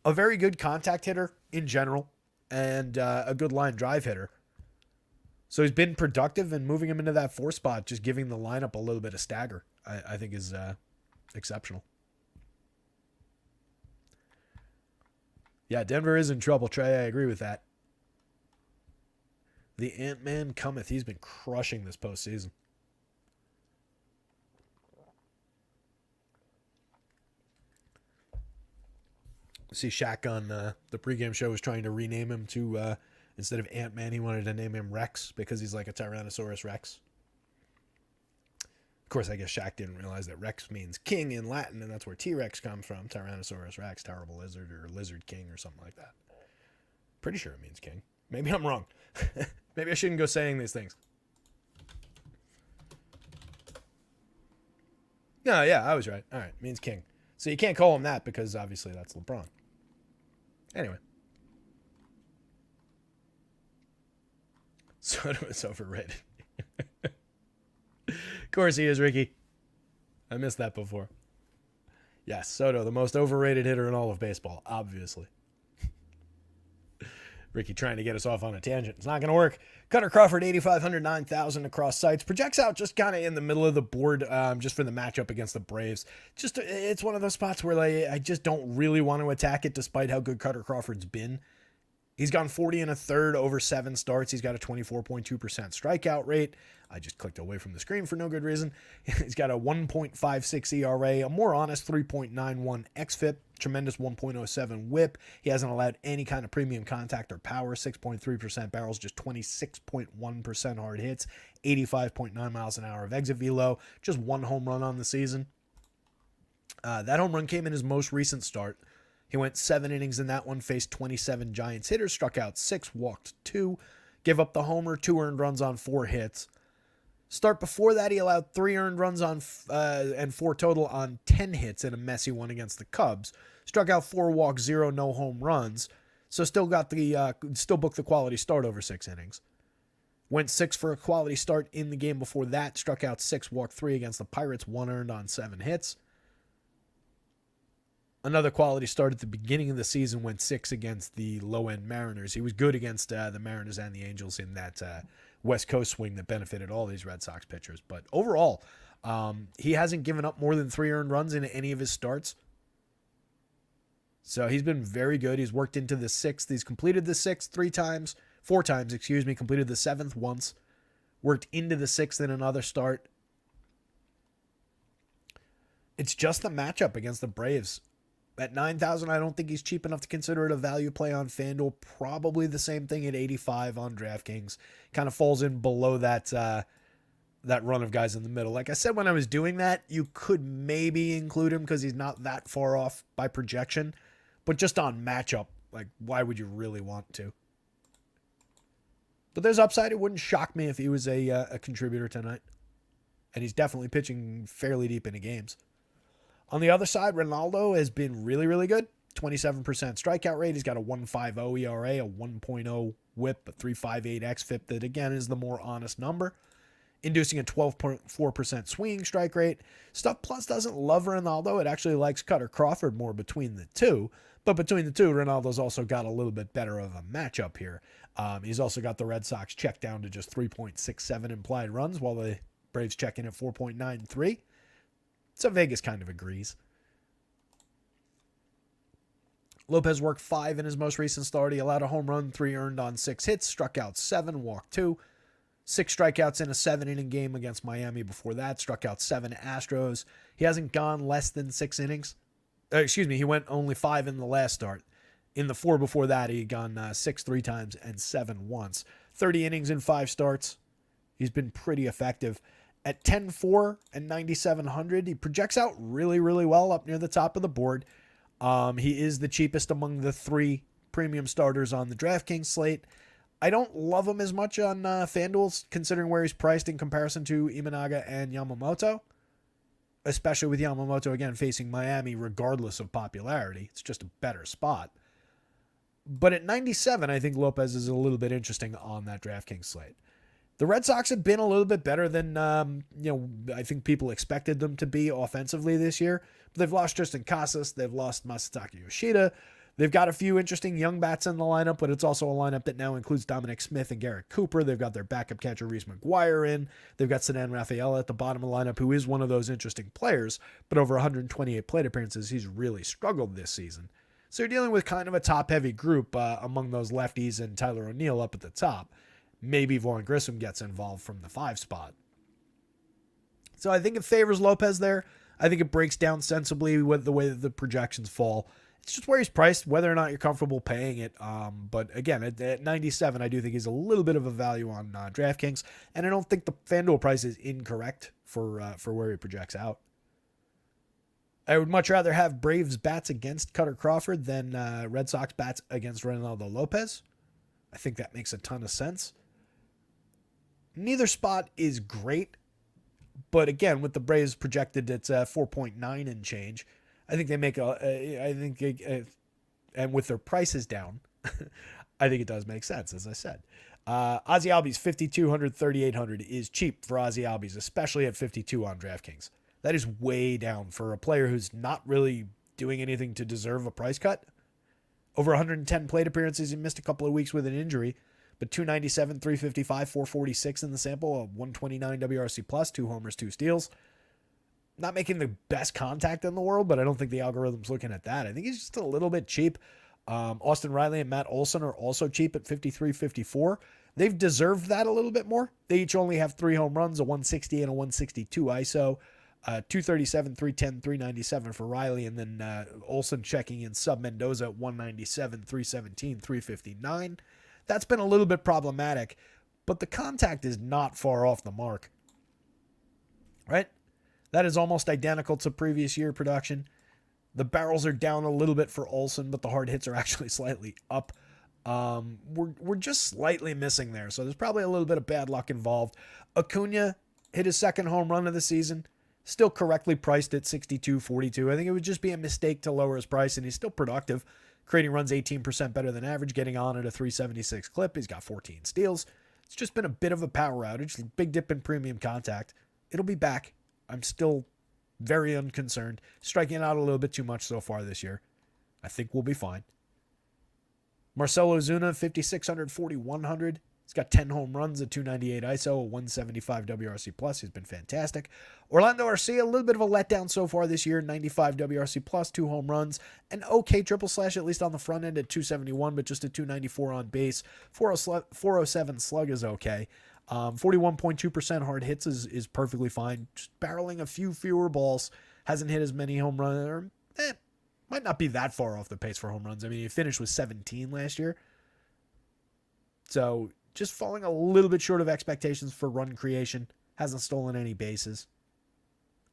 [SPEAKER 1] a very good contact hitter in general and a good line drive hitter. So he's been productive, and moving him into that 4 spot, just giving the lineup a little bit of stagger, I think is exceptional. Yeah, Denver is in trouble, Trey. I agree with that. The Ant-Man cometh. He's been crushing this postseason. See, Shaq on the pregame show was trying to rename him to, instead of Ant-Man, he wanted to name him Rex because he's like a Tyrannosaurus Rex. Of course, I guess Shaq didn't realize that Rex means king in Latin, and that's where T-Rex comes from. Tyrannosaurus Rex, terrible lizard, or lizard king, or something like that. Pretty sure it means king. Maybe I'm wrong. Maybe I shouldn't go saying these things. No, yeah, I was right. All right, means king. So you can't call him that because obviously that's LeBron. Anyway. Soto is overrated. Of course he is, Ricky. I missed that before. Yes, Soto, the most overrated hitter in all of baseball, obviously. Ricky trying to get us off on a tangent. It's not going to work. Cutter Crawford, 8,500, 9,000 across sites. Projects out just kind of in the middle of the board just for the matchup against the Braves. Just it's one of those spots where I just don't really want to attack it despite how good Cutter Crawford's been. He's gone 40 1/3 over 7 starts. He's got a 24.2% strikeout rate. I just clicked away from the screen for no good reason. He's got a 1.56 ERA, a more honest 3.91 xFIP, tremendous 1.07 whip. He hasn't allowed any kind of premium contact or power, 6.3% barrels, just 26.1% hard hits, 85.9 miles an hour of exit velo, just 1 home run on the season. That home run came in his most recent start. He went 7 innings in that one, faced 27 Giants hitters, struck out 6, walked 2, gave up the homer, 2 earned runs on 4 hits. Start before that, he allowed 3 earned runs on and 4 total on 10 hits in a messy one against the Cubs. Struck out 4, walked 0, no home runs. So still booked the quality start over 6 innings. Went 6 for a quality start in the game before that. Struck out 6, walked 3 against the Pirates, 1 earned on 7 hits. Another quality start at the beginning of the season, went 6 against the low-end Mariners. He was good against the Mariners and the Angels in that West Coast swing that benefited all these Red Sox pitchers. But overall, he hasn't given up more than 3 earned runs in any of his starts. So he's been very good. He's worked into the 6th. He's completed the 6th 4 times, completed the 7th once. Worked into the 6th in another start. It's just the matchup against the Braves. At 9,000, I don't think he's cheap enough to consider it a value play on FanDuel. Probably the same thing at 85 on DraftKings. Kind of falls in below that run of guys in the middle. Like I said, when I was doing that, you could maybe include him because he's not that far off by projection. But just on matchup, like, why would you really want to? But there's upside. It wouldn't shock me if he was a contributor tonight. And he's definitely pitching fairly deep into games. On the other side, Ronaldo has been really, really good. 27% strikeout rate. He's got a 1.50 ERA, a 1.0 whip, a 3.58 xFIP that, again, is the more honest number. Inducing a 12.4% swinging strike rate. Stuff Plus doesn't love Ronaldo. It actually likes Cutter Crawford more between the two. But between the two, Ronaldo's also got a little bit better of a matchup here. He's also got the Red Sox checked down to just 3.67 implied runs, while the Braves check in at 4.93. So Vegas kind of agrees. Lopez worked 5 in his most recent start. He allowed a home run, 3 earned on 6 hits, struck out 7, walked 2. 6 strikeouts in a 7-inning game against Miami before that. Struck out 7 Astros. He hasn't gone less than 6 innings. He went only 5 in the last start. In the 4 before that, he had gone 6 3 times and 7 once. 30 innings in 5 starts. He's been pretty effective. At 10.4 and 9,700, he projects out really, really well up near the top of the board. He is the cheapest among the 3 premium starters on the DraftKings slate. I don't love him as much on FanDuel, considering where he's priced in comparison to Imanaga and Yamamoto, especially with Yamamoto, again, facing Miami regardless of popularity. It's just a better spot. But at 97, I think Lopez is a little bit interesting on that DraftKings slate. The Red Sox have been a little bit better than I think people expected them to be offensively this year. But they've lost Tristan Casas. They've lost Masataka Yoshida. They've got a few interesting young bats in the lineup, but it's also a lineup that now includes Dominic Smith and Garrett Cooper. They've got their backup catcher, Reese McGuire, in. They've got Sedan Rafaela at the bottom of the lineup, who is one of those interesting players, but over 128 plate appearances, he's really struggled this season. So you're dealing with kind of a top-heavy group among those lefties and Tyler O'Neill up at the top. Maybe Vaughn Grissom gets involved from the 5 spot. So I think it favors Lopez there. I think it breaks down sensibly with the way that the projections fall. It's just where he's priced, whether or not you're comfortable paying it. But again, at 97, I do think he's a little bit of a value on DraftKings, and I don't think the FanDuel price is incorrect for where he projects out. I would much rather have Braves bats against Cutter Crawford than Red Sox bats against Reynaldo Lopez. I think that makes a ton of sense. Neither spot is great, but again, with the Braves projected at 4.9 and change, I think they make and with their prices down, I think it does make sense, as I said. Ozzie Albies, 5,200, 3,800 is cheap for Ozzie Albies, especially at 52 on DraftKings. That is way down for a player who's not really doing anything to deserve a price cut. Over 110 plate appearances, he missed a couple of weeks with an injury, but 297, 355, 446 in the sample, a 129 WRC plus, 2 homers, 2 steals. Not making the best contact in the world, but I don't think the algorithm's looking at that. I think he's just a little bit cheap. Austin Riley and Matt Olson are also cheap at 53, 54. They've deserved that a little bit more. They each only have 3 home runs, a 160 and a 162 ISO, 237, 310, 397 for Riley, and then Olson checking in sub Mendoza at 197, 317, 359. That's been a little bit problematic, but the contact is not far off the mark, right? That is almost identical to previous year production. The barrels are down a little bit for Olson, but the hard hits are actually slightly up. We're just slightly missing there, so there's probably a little bit of bad luck involved. Acuna hit his second home run of the season, still correctly priced at 62.42. I think it would just be a mistake to lower his price, and he's still productive, creating runs 18% better than average, getting on at a 376 clip. He's got 14 steals. It's just been a bit of a power outage, big dip in premium contact. It'll be back. I'm still very unconcerned. Striking out a little bit too much so far this year. I think we'll be fine. Marcell Ozuna, 5,600, 4,100. He's got 10 home runs, a 298 ISO, a 175 WRC plus. He's been fantastic. Orlando Arcia, a little bit of a letdown so far this year. 95 WRC plus, 2 home runs, an okay triple slash at least on the front end at 271, but just a 294 on base. 407 slug is okay. 41.2% hard hits is perfectly fine. Just barreling a few fewer balls. Hasn't hit as many home runs. Might not be that far off the pace for home runs. I mean, he finished with 17 last year. So just falling a little bit short of expectations for run creation. Hasn't stolen any bases.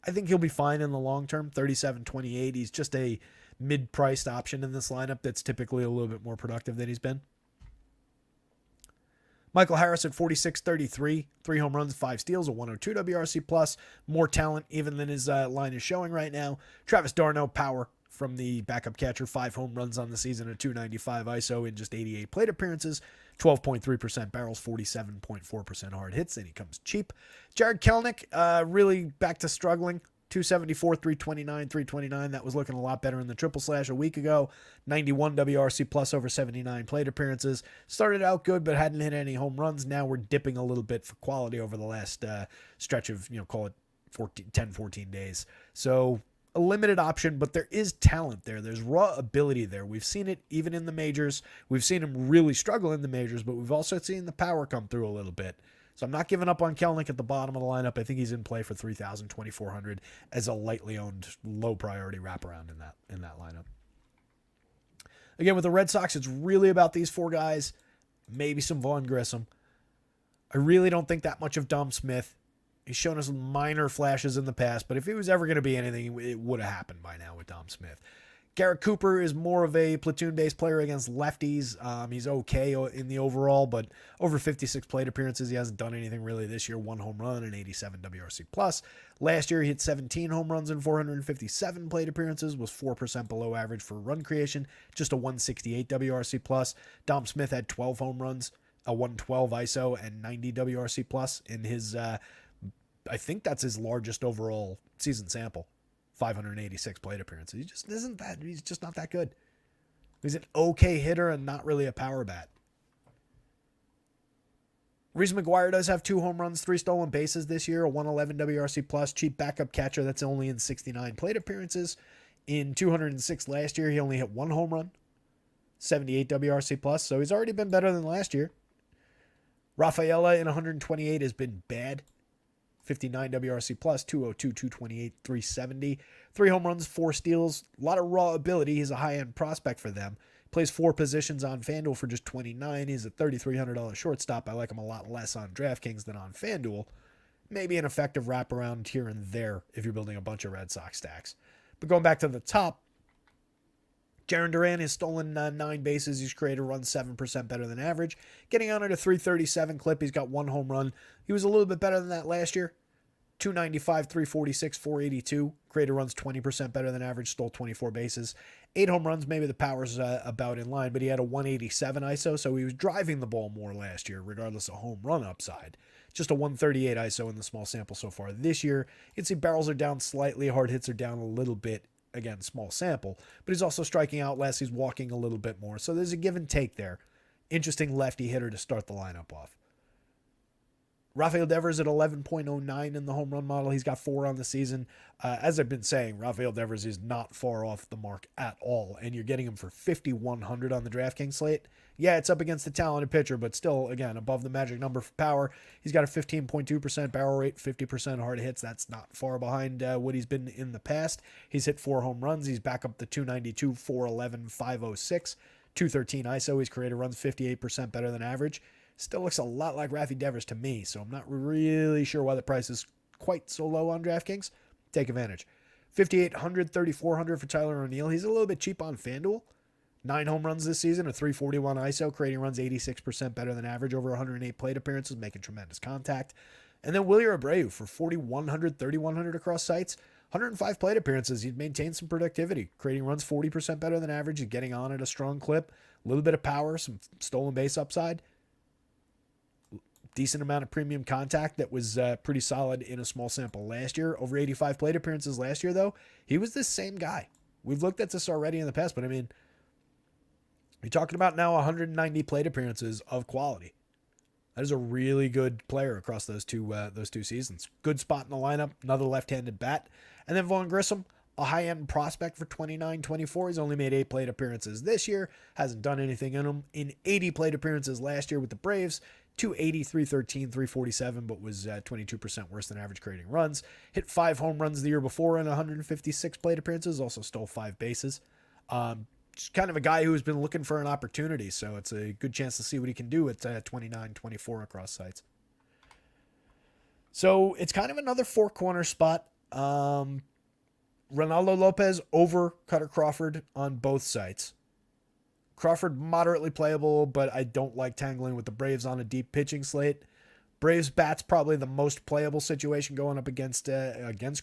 [SPEAKER 1] I think he'll be fine in the long term. 37.28. He's just a mid-priced option in this lineup that's typically a little bit more productive than he's been. Michael Harris at 46.33, 3 home runs, 5 steals, a 102 WRC plus, more talent even than his line is showing right now. Travis d'Arnaud, power from the backup catcher, 5 home runs on the season, a 295 ISO in just 88 plate appearances, 12.3% barrels, 47.4% hard hits, and he comes cheap. Jared Kelenic, really back to struggling. 274, 329, 329. That was looking a lot better in the triple slash a week ago. 91 WRC plus over 79 plate appearances. Started out good, but hadn't hit any home runs. Now we're dipping a little bit for quality over the last stretch of, call it 10, 14 days. So a limited option, but there is talent there. There's raw ability there. We've seen it even in the majors. We've seen him really struggle in the majors, but we've also seen the power come through a little bit. So I'm not giving up on Kelenic at the bottom of the lineup. I think he's in play for 3,000, 2,400 as a lightly owned, low priority wraparound in that lineup. Again, with the Red Sox, it's really about these 4 guys, maybe some Vaughn Grissom. I really don't think that much of Dom Smith. He's shown us minor flashes in the past, but if he was ever going to be anything, it would have happened by now with Dom Smith. Garrett Cooper is more of a platoon-based player against lefties. He's okay in the overall, but over 56 plate appearances, he hasn't done anything really this year. 1 home run and 87 WRC plus. Last year, he hit 17 home runs and 457 plate appearances, was 4% below average for run creation, just a 168 WRC plus. Dom Smith had 12 home runs, a 112 ISO, and 90 WRC plus in his. I think that's his largest overall season sample. 586 plate appearances. He just isn't that. He's just not that good. He's an okay hitter and not really a power bat. Reese McGuire does have 2 home runs, 3 stolen bases this year, a 111 WRC plus, cheap backup catcher that's only in 69 plate appearances. In 206 last year, he only hit 1 home run, 78 WRC plus, so he's already been better than last year. Rafaela in 128 has been bad. 59 WRC plus, 202, 228, 370. 3 home runs, 4 steals. A lot of raw ability. He's a high-end prospect for them. Plays 4 positions on FanDuel for just $29. He's a $3,300 shortstop. I like him a lot less on DraftKings than on FanDuel. Maybe an effective wraparound here and there if you're building a bunch of Red Sox stacks. But going back to the top, Jarren Duran has stolen 9 bases. He's created runs 7% better than average. Getting on at a 337 clip. He's got 1 home run. He was a little bit better than that last year. 295, 346, 482. Created runs 20% better than average. Stole 24 bases. 8 home runs. Maybe the power's about in line, but he had a 187 ISO, so he was driving the ball more last year, regardless of home run upside. Just a 138 ISO in the small sample so far this year. You can see barrels are down slightly. Hard hits are down a little bit. Again, small sample, but he's also striking out less. He's walking a little bit more. So there's a give and take there. Interesting lefty hitter to start the lineup off. Rafael Devers at 11.09 in the home run model. He's got 4 on the season. As I've been saying, Rafael Devers is not far off the mark at all, and you're getting him for 5,100 on the DraftKings slate. Yeah, it's up against a talented pitcher, but still, again, above the magic number for power. He's got a 15.2% barrel rate, 50% hard hits. That's not far behind what he's been in the past. He's hit 4 home runs. He's back up to 292, 411, 506, 213 ISO. He's created runs 58% better than average. Still looks a lot like Rafi Devers to me, so I'm not really sure why the price is quite so low on DraftKings. Take advantage. 5,800, 3,400 for Tyler O'Neill. He's a little bit cheap on FanDuel. 9 home runs this season, a 341 ISO, creating runs 86% better than average, over 108 plate appearances, making tremendous contact. And then Wilyer Abreu for 4,100, 3,100 across sites. 105 plate appearances. He's maintained some productivity, creating runs 40% better than average. He's getting on at a strong clip. A little bit of power, some stolen base upside. Decent amount of premium contact that was pretty solid in a small sample last year. Over 85 plate appearances last year, though. He was the same guy. We've looked at this already in the past, but I mean, you're talking about now 190 plate appearances of quality. That is a really good player across those two seasons. Good spot in the lineup. Another left-handed bat. And then Vaughn Grissom, a high-end prospect for 29-24. He's only made 8 plate appearances this year. Hasn't done anything in them. In 80 plate appearances last year with the Braves, 280, 313, 347, but was 22% worse than average creating runs. Hit 5 home runs the year before in 156 plate appearances. Also stole 5 bases. Just kind of a guy who's been looking for an opportunity, so it's a good chance to see what he can do at 29-24 across sites. So it's kind of another 4-corner spot. Ronaldo Lopez over Cutter Crawford on both sites. Crawford moderately playable, but I don't like tangling with the Braves on a deep pitching slate. Braves bat's probably the most playable situation going up against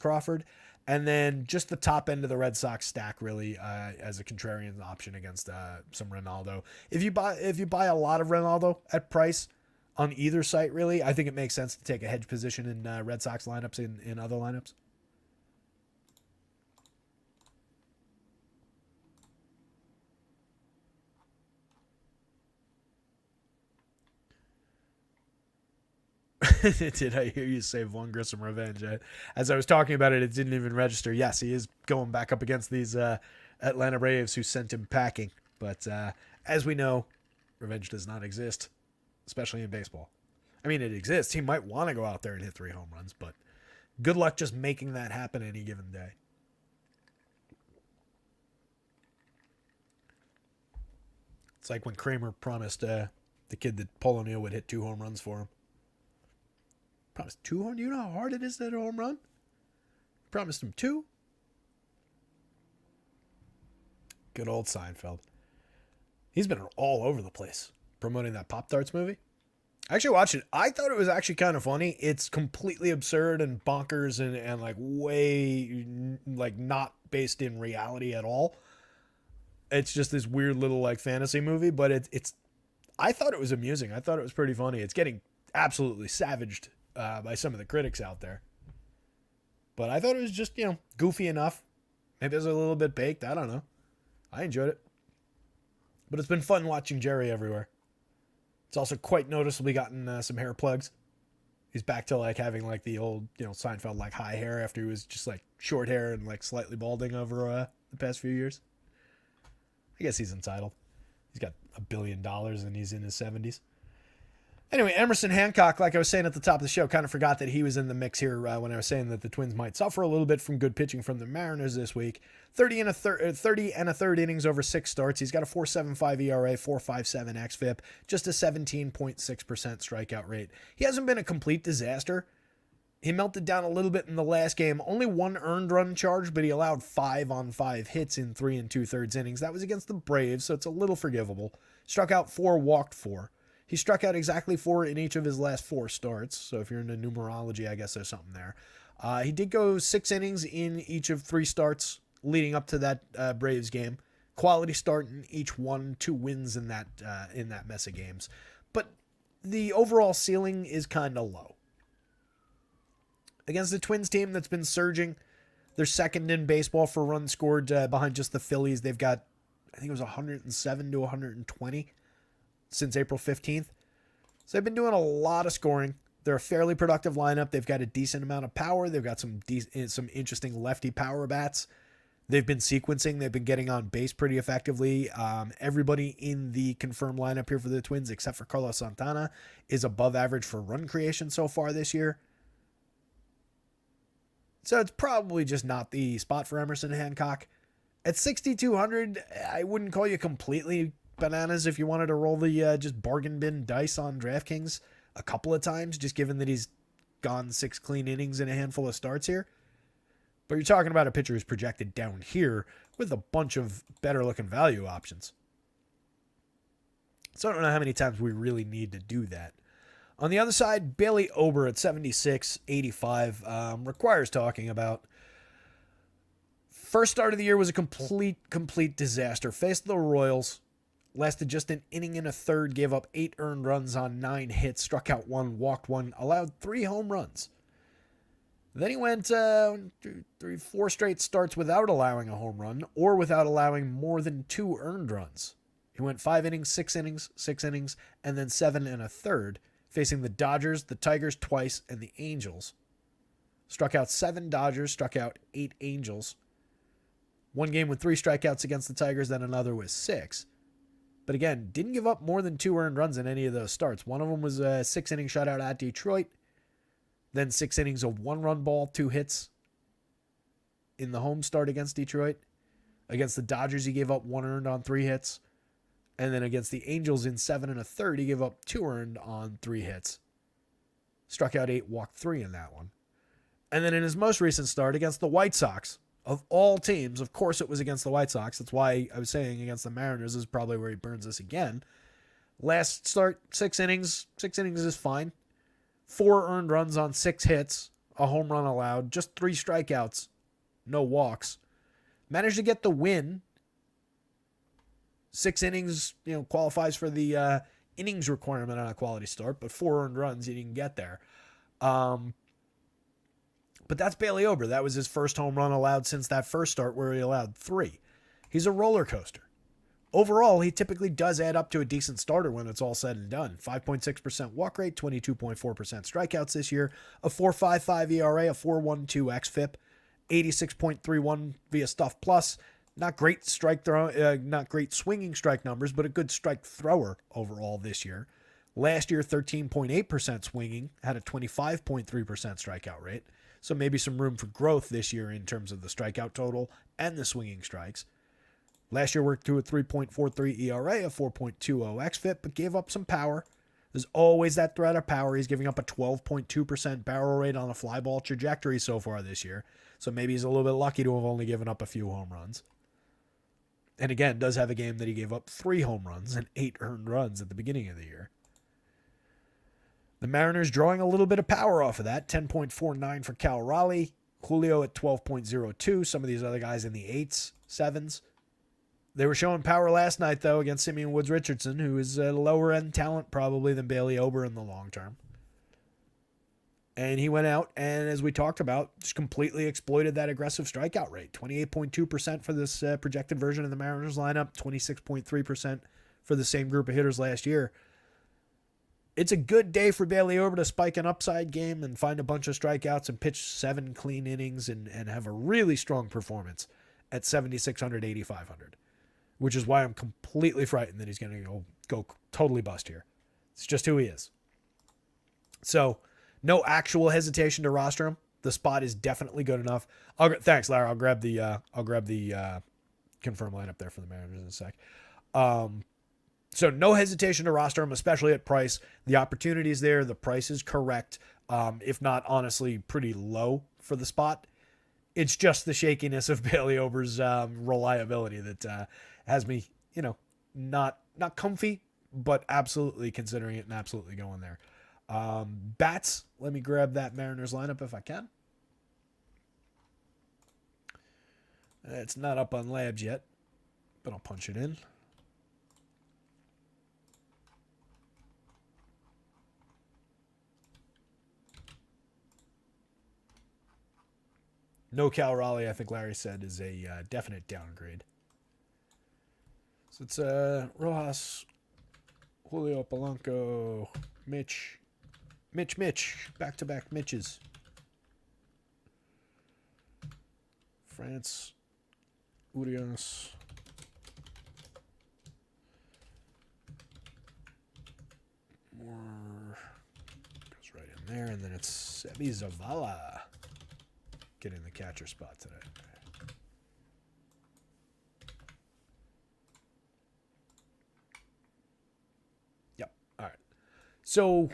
[SPEAKER 1] Crawford. And then just the top end of the Red Sox stack really as a contrarian option against some Ronaldo. If you buy a lot of Ronaldo at price on either site, really, I think it makes sense to take a hedge position in Red Sox lineups in other lineups. Did I hear you say Vaughn Grissom revenge? As I was talking about it, it didn't even register. Yes, he is going back up against these Atlanta Braves who sent him packing. But as we know, revenge does not exist, especially in baseball. I mean, it exists. He might want to go out there and hit 3 home runs, but good luck just making that happen any given day. It's like when Kramer promised the kid that Paul O'Neill would hit 2 home runs for him. Promised 2 home. You know how hard it is to hit a home run? Promised him 2. Good old Seinfeld. He's been all over the place promoting that Pop-Tarts movie. I actually watched it. I thought it was actually kind of funny. It's completely absurd and bonkers and like way like not based in reality at all. It's just this weird little like fantasy movie, but it's I thought it was amusing. I thought it was pretty funny. It's getting absolutely savaged by some of the critics out there. But I thought it was just, goofy enough. Maybe it was a little bit baked. I don't know. I enjoyed it. But it's been fun watching Jerry everywhere. It's also quite noticeably gotten some hair plugs. He's back to like having like the old, Seinfeld like high hair after he was just like short hair and like slightly balding over the past few years. I guess he's entitled. He's got $1 billion and he's in his 70s. Anyway, Emerson Hancock, like I was saying at the top of the show, kind of forgot that he was in the mix here when I was saying that the Twins might suffer a little bit from good pitching from the Mariners this week. 30 and a third innings over 6 starts. He's got a 4.75 ERA, 4.57 xFIP, just a 17.6% strikeout rate. He hasn't been a complete disaster. He melted down a little bit in the last game. Only 1 earned run charge, but he allowed 5 on 5 hits in 3 2/3 innings. That was against the Braves, so it's a little forgivable. Struck out 4, walked 4. He struck out exactly 4 in each of his last 4 starts. So if you're into numerology, I guess there's something there. He did go 6 innings in each of 3 starts leading up to that Braves game. Quality start in each one, 2 wins in that mess of games. But the overall ceiling is kind of low. Against the Twins team that's been surging, they're second in baseball for runs scored behind just the Phillies. They've got, I think it was 107 to 120. Since April 15th. So they've been doing a lot of scoring. They're a fairly productive lineup. They've got a decent amount of power. They've got some interesting lefty power bats. They've been sequencing. They've been getting on base pretty effectively. Everybody in the confirmed lineup here for the Twins, except for Carlos Santana, is above average for run creation so far this year. So it's probably just not the spot for Emerson Hancock. At 6,200, I wouldn't call you completely bananas if you wanted to roll the just bargain bin dice on DraftKings a couple of times, just given that he's gone 6 clean innings in a handful of starts here. But you're talking about a pitcher who's projected down here with a bunch of better looking value options. So I don't know how many times we really need to do that. On the other side, Bailey Ober at 76.85 requires talking about. First start of the year was a complete disaster. Faced the Royals. Lasted just an inning and a third, gave up 8 earned runs on 9 hits, struck out 1, walked 1, allowed 3 home runs. Then he went 4 straight starts without allowing a home run or without allowing more than 2 earned runs. He went 5 innings, 6 innings, 6 innings, and then 7 and a third, facing the Dodgers, the Tigers twice, and the Angels. Struck out 7 Dodgers, struck out 8 Angels. One game with 3 strikeouts against the Tigers, then another with 6. But again, didn't give up more than 2 earned runs in any of those starts. One of them was a 6-inning shutout at Detroit. Then 6 innings of 1-run ball, 2 hits in the home start against Detroit. Against the Dodgers, he gave up 1 earned on 3 hits. And then against the Angels in 7 and a third, he gave up 2 earned on 3 hits. Struck out 8, walked 3 in that one. And then in his most recent start against the White Sox, of all teams, of course it was against the White Sox. That's why I was saying against the Mariners is probably where he burns us again. Last start, 6 innings. 6 innings is fine. 4 earned runs on 6 hits. A home run allowed. Just 3 strikeouts. No walks. Managed to get the win. 6 innings, qualifies for the innings requirement on a quality start, but 4 earned runs, you didn't get there. But that's Bailey Ober. That was his first home run allowed since that first start where he allowed 3. He's a roller coaster. Overall, he typically does add up to a decent starter when it's all said and done. 5.6% walk rate, 22.4% strikeouts this year, a 4.55 ERA, a 4.12 xFIP, 86.31 via Stuff Plus. Not great not great swinging strike numbers, but a good strike thrower overall this year. Last year, 13.8% swinging, had a 25.3% strikeout rate. So maybe some room for growth this year in terms of the strikeout total and the swinging strikes. Last year worked to a 3.43 ERA, a 4.20 xFIP, but gave up some power. There's always that threat of power. He's giving up a 12.2% barrel rate on a fly ball trajectory so far this year. So maybe he's a little bit lucky to have only given up a few home runs. And again, does have a game that he gave up 3 home runs and 8 earned runs at the beginning of the year. The Mariners drawing a little bit of power off of that. 10.49 for Cal Raleigh. Julio at 12.02. Some of these other guys in the 8s, 7s. They were showing power last night, though, against Simeon Woods Richardson, who is a lower-end talent probably than Bailey Ober in the long term. And he went out and, as we talked about, just completely exploited that aggressive strikeout rate. 28.2% for this projected version of the Mariners lineup. 26.3% for the same group of hitters last year. It's a good day for Bailey Ober to spike an upside game and find a bunch of strikeouts and pitch 7 clean innings and have a really strong performance at 7,600, 8,500, which is why I'm completely frightened that he's going to go totally bust here. It's just who he is. So no actual hesitation to roster him. The spot is definitely good enough. Thanks, Larry. I'll grab the confirm lineup there for the Mariners in a sec. So no hesitation to roster him, especially at price. The opportunity is there. The price is correct. If not, honestly, pretty low for the spot. It's just the shakiness of Bailey Ober's reliability that has me, not comfy, but absolutely considering it and absolutely going there. Bats, let me grab that Mariners lineup if I can. It's not up on Labs yet, but I'll punch it in. No Cal Raleigh, I think Larry said, is a definite downgrade. So it's Rojas, Julio Polanco, Mitch, back-to-back Mitches. France, Urias. More goes right in there, and then it's Sebi Zavala getting the catcher spot today. Yep. All right. So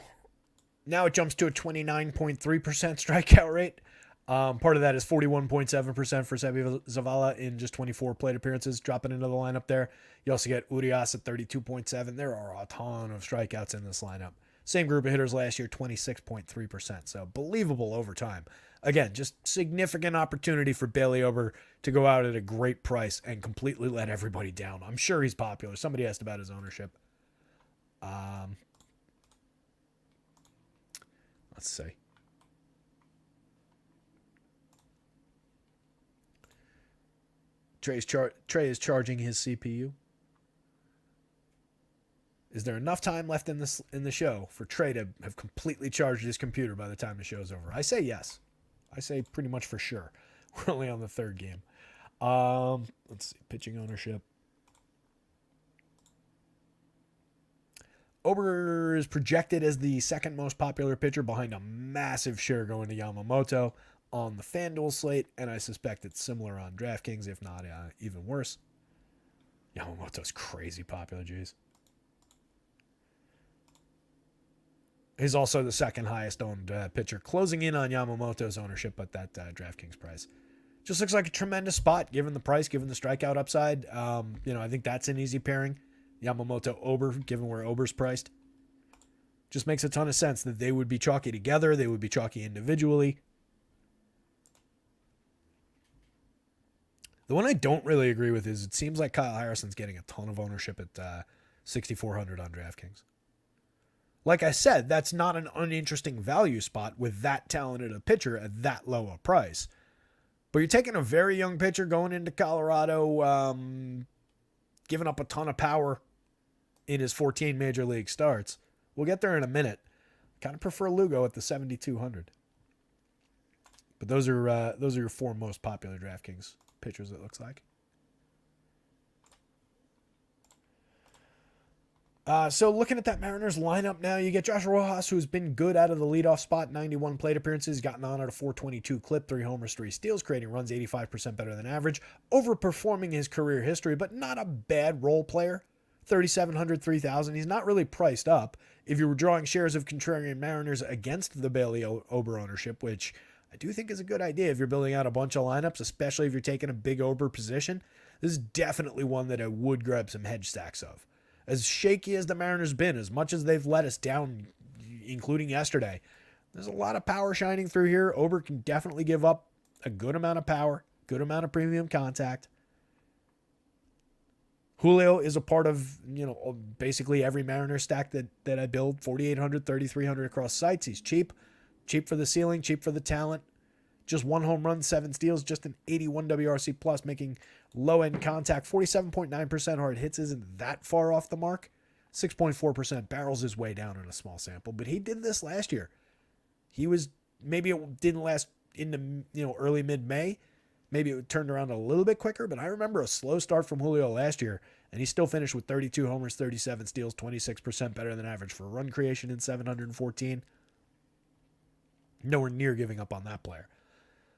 [SPEAKER 1] now it jumps to a 29.3% strikeout rate. Part of that is 41.7% for Sebi Zavala in just 24 plate appearances, dropping into the lineup there. You also get Urias at 32.7. There are a ton of strikeouts in this lineup. Same group of hitters last year, 26.3%. So believable over time. Again, just significant opportunity for Bailey Ober to go out at a great price and completely let everybody down. I'm sure he's popular. Somebody asked about his ownership. Let's see. Trey is charging his CPU. Is there enough time left in the show for Trey to have completely charged his computer by the time the show's over? I say yes. I say pretty much for sure. We're only on the 3rd game. Let's see. Pitching ownership. Ober is projected as the 2nd most popular pitcher behind a massive share going to Yamamoto on the FanDuel slate, and I suspect it's similar on DraftKings, if not even worse. Yamamoto's crazy popular, geez. He's also the 2nd highest owned pitcher, closing in on Yamamoto's ownership at that DraftKings price. Just looks like a tremendous spot, given the price, given the strikeout upside. I think that's an easy pairing. Yamamoto, Ober, given where Ober's priced. Just makes a ton of sense that they would be chalky together. They would be chalky individually. The one I don't really agree with is it seems like Kyle Harrison's getting a ton of ownership at 6,400 on DraftKings. Like I said, that's not an uninteresting value spot with that talented a pitcher at that low a price. But you're taking a very young pitcher going into Colorado, giving up a ton of power in his 14 major league starts. We'll get there in a minute. Kind of prefer Lugo at the 7,200. But those are your 4 most popular DraftKings pitchers, it looks like. So looking at that Mariners lineup now, you get Josh Rojas, who's been good out of the leadoff spot, 91 plate appearances, gotten on at a 422 clip, 3 homers, 3 steals, creating runs 85% better than average, overperforming his career history, but not a bad role player. 3,700, 3,000. He's not really priced up. If you were drawing shares of contrarian Mariners against the Bailey Ober ownership, which I do think is a good idea if you're building out a bunch of lineups, especially if you're taking a big over position. This is definitely one that I would grab some hedge stacks of. As shaky as the Mariners been, as much as they've let us down, including yesterday, there's a lot of power shining through here. Ober can definitely give up a good amount of power, good amount of premium contact. Julio is a part of, basically every Mariner stack that I build. 4,800, 3,300 across sites. He's cheap. Cheap for the ceiling, cheap for the talent. Just 1 home run, 7 steals, just an 81 WRC plus, making low-end contact. 47.9% hard hits isn't that far off the mark. 6.4% barrels is way down in a small sample, but he did this last year. Maybe it didn't last into, early mid-May. Maybe it turned around a little bit quicker, but I remember a slow start from Julio last year, and he still finished with 32 homers, 37 steals, 26% better than average for run creation in 714. Nowhere near giving up on that player.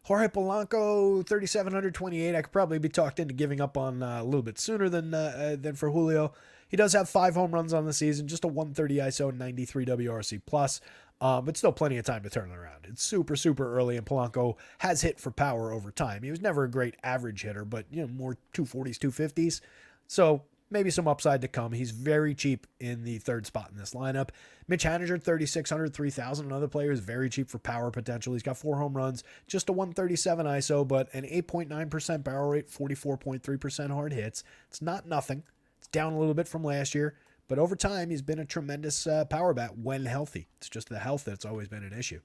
[SPEAKER 1] Jorge Polanco, 3,728. I could probably be talked into giving up on a little bit sooner than for Julio. He does have 5 home runs on the season, just a 130 ISO and 93 WRC plus, but still plenty of time to turn it around. It's super, super early, and Polanco has hit for power over time. He was never a great average hitter, but more 240s, 250s. So maybe some upside to come. He's very cheap in the third spot in this lineup. Mitch Haniger, 3,600, 3,000. Another player is very cheap for power potential. He's got 4 home runs, just a 137 ISO, but an 8.9% barrel rate, 44.3% hard hits. It's not nothing. It's down a little bit from last year, but over time, he's been a tremendous power bat when healthy. It's just the health that's always been an issue.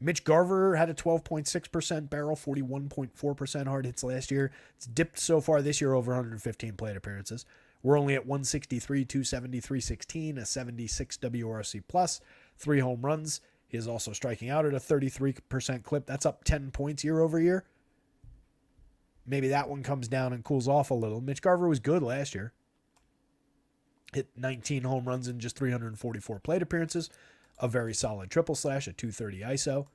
[SPEAKER 1] Mitch Garver had a 12.6% barrel, 41.4% hard hits last year. It's dipped so far this year over 115 plate appearances. We're only at 163, 270, 316, a 76 WRC plus, 3 home runs. He is also striking out at a 33% clip. That's up 10 points year over year. Maybe that one comes down and cools off a little. Mitch Garver was good last year. Hit 19 home runs in just 344 plate appearances. A very solid triple slash, a 230 ISO.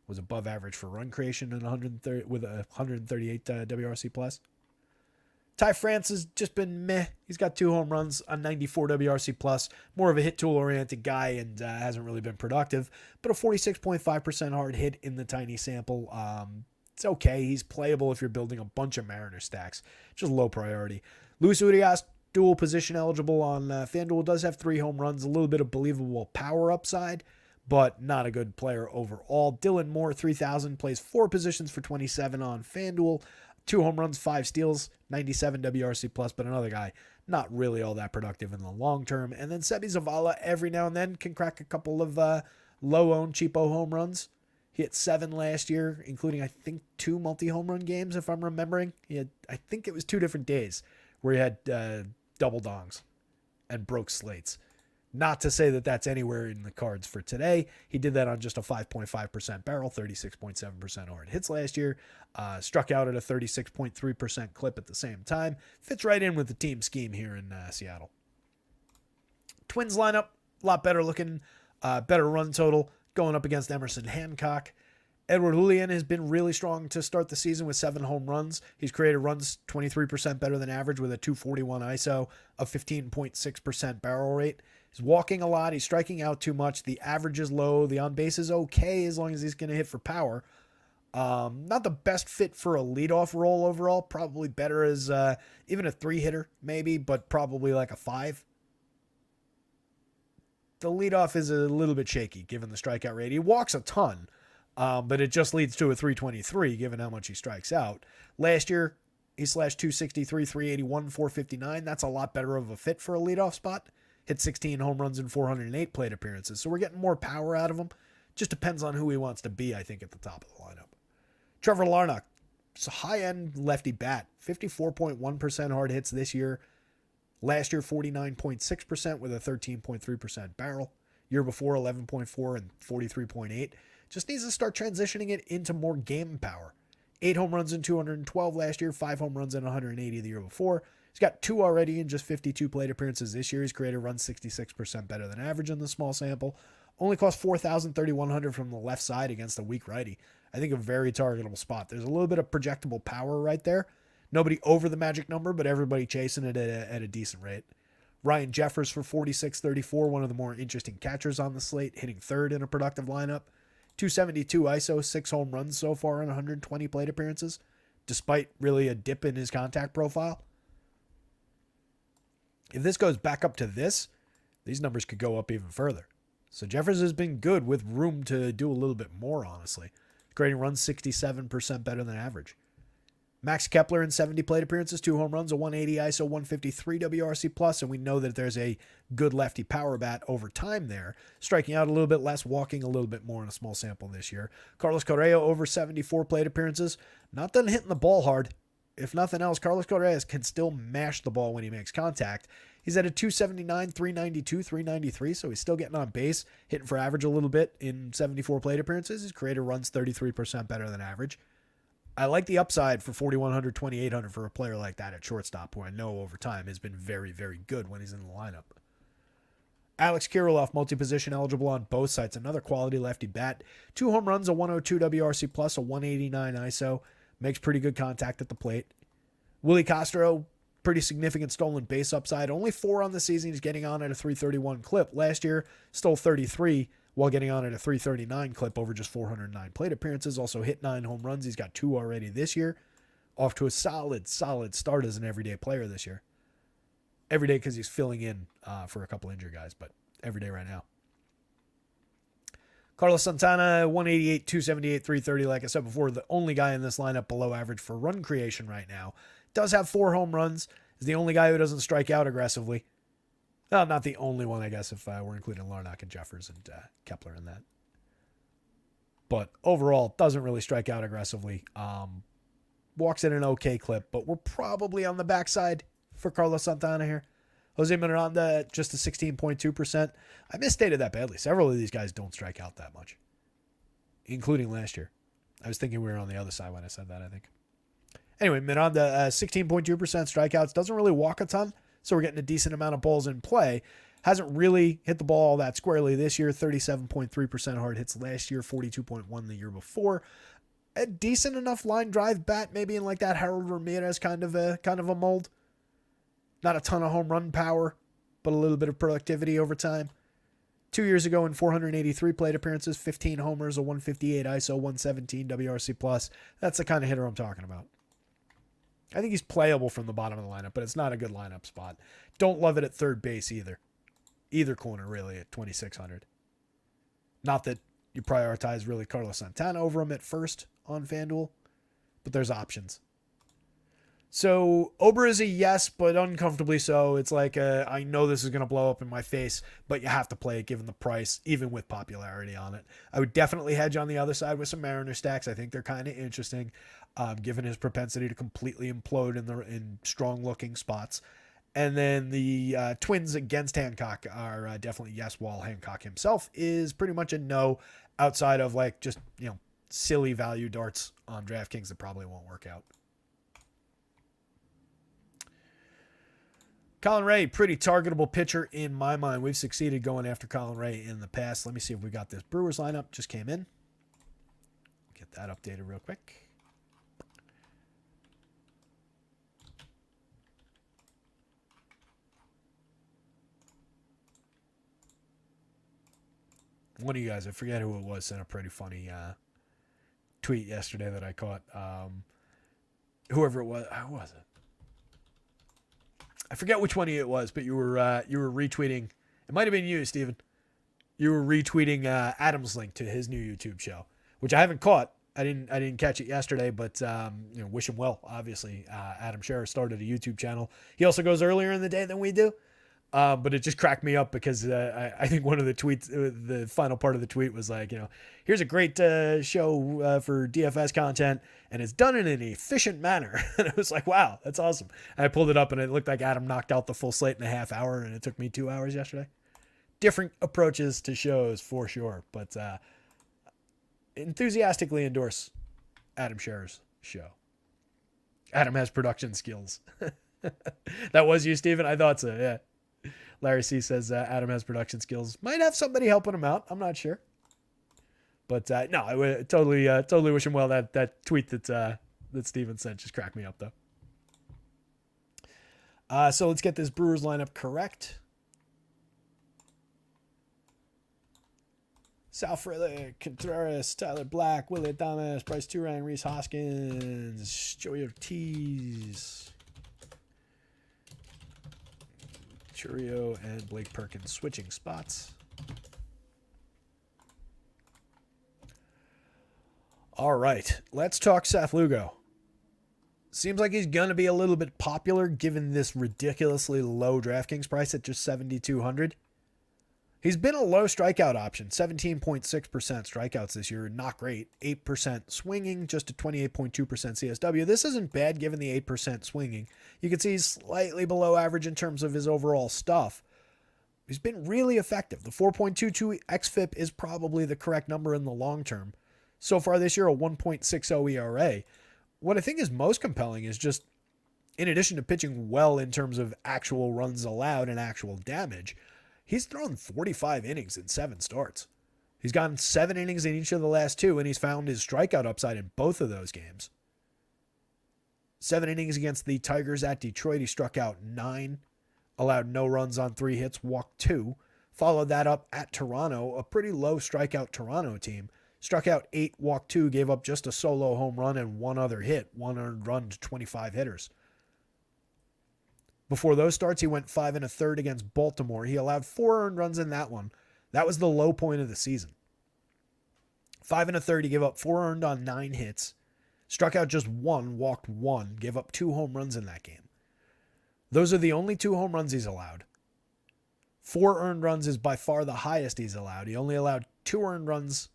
[SPEAKER 1] Was above average for run creation and 130 with a 138 WRC plus. Ty France has just been meh. He's got 2 home runs, a 94 WRC plus. More of a hit tool oriented guy and hasn't really been productive. But a 46.5% hard hit in the tiny sample. It's okay. He's playable if you're building a bunch of Mariner stacks. Just low priority. Luis Urias, dual position eligible on FanDuel, does have 3 home runs, a little bit of believable power upside, but not a good player overall. Dylan Moore, 3,000, plays 4 positions for 27 on FanDuel. 2 home runs, 5 steals, 97 WRC plus, but another guy not really all that productive in the long term. And then Sebi Zavala every now and then can crack a couple of low-owned, cheapo home runs. He hit 7 last year, including, I think, 2 multi-home run games, if I'm remembering. I think it was 2 different days where he had double dongs and broke slates. Not to say that that's anywhere in the cards for today. He did that on just a 5.5% barrel, 36.7% hard hits last year. Struck out at a 36.3% clip at the same time. Fits right in with the team scheme here in Seattle. Twins lineup, a lot better looking, better run total, going up against Emerson Hancock. Edward Julian has been really strong to start the season with 7 home runs. He's created runs 23% better than average with a 241 ISO, a 15.6% barrel rate. He's walking a lot. He's striking out too much. The average is low. The on base is okay as long as he's going to hit for power. Not the best fit for a leadoff role overall. Probably better as even a 3-hitter maybe, but probably like a 5. The leadoff is a little bit shaky given the strikeout rate. He walks a ton. But it just leads to a 323 given how much he strikes out. Last year, he slashed 263, 381, 459. That's a lot better of a fit for a leadoff spot. Hit 16 home runs in 408 plate appearances. So we're getting more power out of him. Just depends on who he wants to be, I think, at the top of the lineup. Trevor Larnach, it's a high-end lefty bat. 54.1% hard hits this year. Last year, 49.6% with a 13.3% barrel. Year before, 11.4 and 43.8. Just needs to start transitioning it into more game power. 8 home runs in 212 last year, 5 home runs in 180 the year before. He's got 2 already in just 52 plate appearances this year. He's created runs 66% better than average in the small sample. Only cost 4,000, 3,100 from the left side against a weak righty. I think a very targetable spot. There's a little bit of projectable power right there. Nobody over the magic number, but everybody chasing it at a decent rate. Ryan Jeffers for 46-34, one of the more interesting catchers on the slate, hitting 3rd in a productive lineup. 272 ISO, 6 home runs so far in 120 plate appearances, despite really a dip in his contact profile. If this goes back up to this, these numbers could go up even further. So Jeffers has been good with room to do a little bit more, honestly. Grading runs 67% better than average. Max Kepler in 70 plate appearances, 2 home runs, a 180 ISO, 153 WRC+, and we know that there's a good lefty power bat over time there, striking out a little bit less, walking a little bit more in a small sample this year. Carlos Correa over 74 plate appearances, not done hitting the ball hard. If nothing else, Carlos Correa can still mash the ball when he makes contact. He's at a 279, 392, 393, so he's still getting on base, hitting for average a little bit in 74 plate appearances. His creator runs 33% better than average. I like the upside for 4,100, 2,800 for a player like that at shortstop, who I know over time has been very, very good when he's in the lineup. Alex Kirilloff, multi-position eligible on both sides. Another quality lefty bat. 2 home runs, a 102 WRC+, a 189 ISO. Makes pretty good contact at the plate. Willie Castro, pretty significant stolen base upside. Only 4 on the season. He's getting on at a 331 clip. Last year, stole 33 while getting on at a 339 clip over just 409 plate appearances. Also hit 9 home runs. He's got 2 already this year. Off to a solid start as an everyday player this year. Every day because he's filling in for a couple injured guys, but every day right now. Carlos Santana, 188, 278, 330. Like I said before, the only guy in this lineup below average for run creation right now. Does have 4 home runs. Is the only guy who doesn't strike out aggressively. Well, not the only one, I guess, if we're including Larnach and Jeffers and Kepler in that. But overall, doesn't really strike out aggressively. Walks at an okay clip, but we're probably on the backside for Carlos Santana here. Jose Miranda, just a 16.2%. I misstated that badly. Several of these guys don't strike out that much, including last year. I was thinking we were on the other side when I said that, I think. Anyway, Miranda, 16.2% strikeouts. Doesn't really walk a ton, so we're getting a decent amount of balls in play. Hasn't really hit the ball all that squarely this year. 37.3% hard hits last year, 42.1% the year before. A decent enough line drive bat, maybe in like that Harold Ramirez kind of a mold. Not a ton of home run power, but a little bit of productivity over time. 2 years ago in 483 plate appearances, 15 homers, a 158 ISO, 117 WRC+. That's the kind of hitter I'm talking about. I think he's playable from the bottom of the lineup, but it's not a good lineup spot. Don't love it at third base either. Either corner, really, at 2,600. Not that you prioritize really Carlos Santana over him at first on FanDuel, but there's options. So Ober is a yes, but uncomfortably so. It's like, I know this is going to blow up in my face, but you have to play it given the price, even with popularity on it. I would definitely hedge on the other side with some Mariner stacks. I think they're kind of interesting, given his propensity to completely implode in strong-looking spots. And then the Twins against Hancock are definitely yes, while Hancock himself is pretty much a no, outside of like just, silly value darts on DraftKings that probably won't work out. Colin Ray, pretty targetable pitcher in my mind. We've succeeded going after Colin Ray in the past. Let me see if we got this. Brewers lineup just came in. Get that updated real quick. One of you guys, I forget who it was, sent a pretty funny tweet yesterday that I caught. Whoever it was, who was it? I forget which one of you it was, but you were retweeting. It might have been you, Steven. You were retweeting Adam's link to his new YouTube show, which I haven't caught. I didn't catch it yesterday, but wish him well. Obviously, Adam Scherer started a YouTube channel. He also goes earlier in the day than we do, but it just cracked me up because I think one of the tweets, the final part of the tweet was like, here's a great show for DFS content, and it's done in an efficient manner. And it was like, wow, that's awesome. And I pulled it up, and it looked like Adam knocked out the full slate in a half hour, and it took me 2 hours yesterday. Different approaches to shows for sure, but enthusiastically endorse Adam Scherer's show. Adam has production skills. That was you, Steven? I thought so, yeah. Larry C says Adam has production skills. Might have somebody helping him out. I'm not sure. But no, I would totally wish him well. That tweet that Steven sent just cracked me up, though. So let's get this Brewers lineup correct. Sal Frelick, Contreras, Tyler Black, Willie Adames, Bryce Turang, Reese Hoskins, Joey Ortiz, Churio, and Blake Perkins switching spots. All right, let's talk Seth Lugo. Seems like he's going to be a little bit popular given this ridiculously low DraftKings price at just $7,200. He's been a low strikeout option, 17.6% strikeouts this year, not great. 8% swinging, just a 28.2% CSW. This isn't bad given the 8% swinging. You can see he's slightly below average in terms of his overall stuff. He's been really effective. The 4.22 xFIP is probably the correct number in the long term. So far this year, a 1.60 ERA. What I think is most compelling is just, in addition to pitching well in terms of actual runs allowed and actual damage, he's thrown 45 innings in 7 starts. He's gotten 7 innings in each of the last 2, and he's found his strikeout upside in both of those games. 7 innings against the Tigers at Detroit, he struck out 9, allowed no runs on 3 hits, walked 2. Followed that up at Toronto, a pretty low strikeout Toronto team. Struck out 8, walked 2, gave up just a solo home run and 1 other hit, 1 earned run to 25 hitters. Before those starts, he went 5 1/3 against Baltimore. He allowed 4 earned runs in that one. That was the low point of the season. 5 1/3, he gave up 4 earned on 9 hits. Struck out just 1, walked 1, gave up 2 home runs in that game. Those are the only 2 home runs he's allowed. 4 earned runs is by far the highest he's allowed. He only allowed 2 earned runs.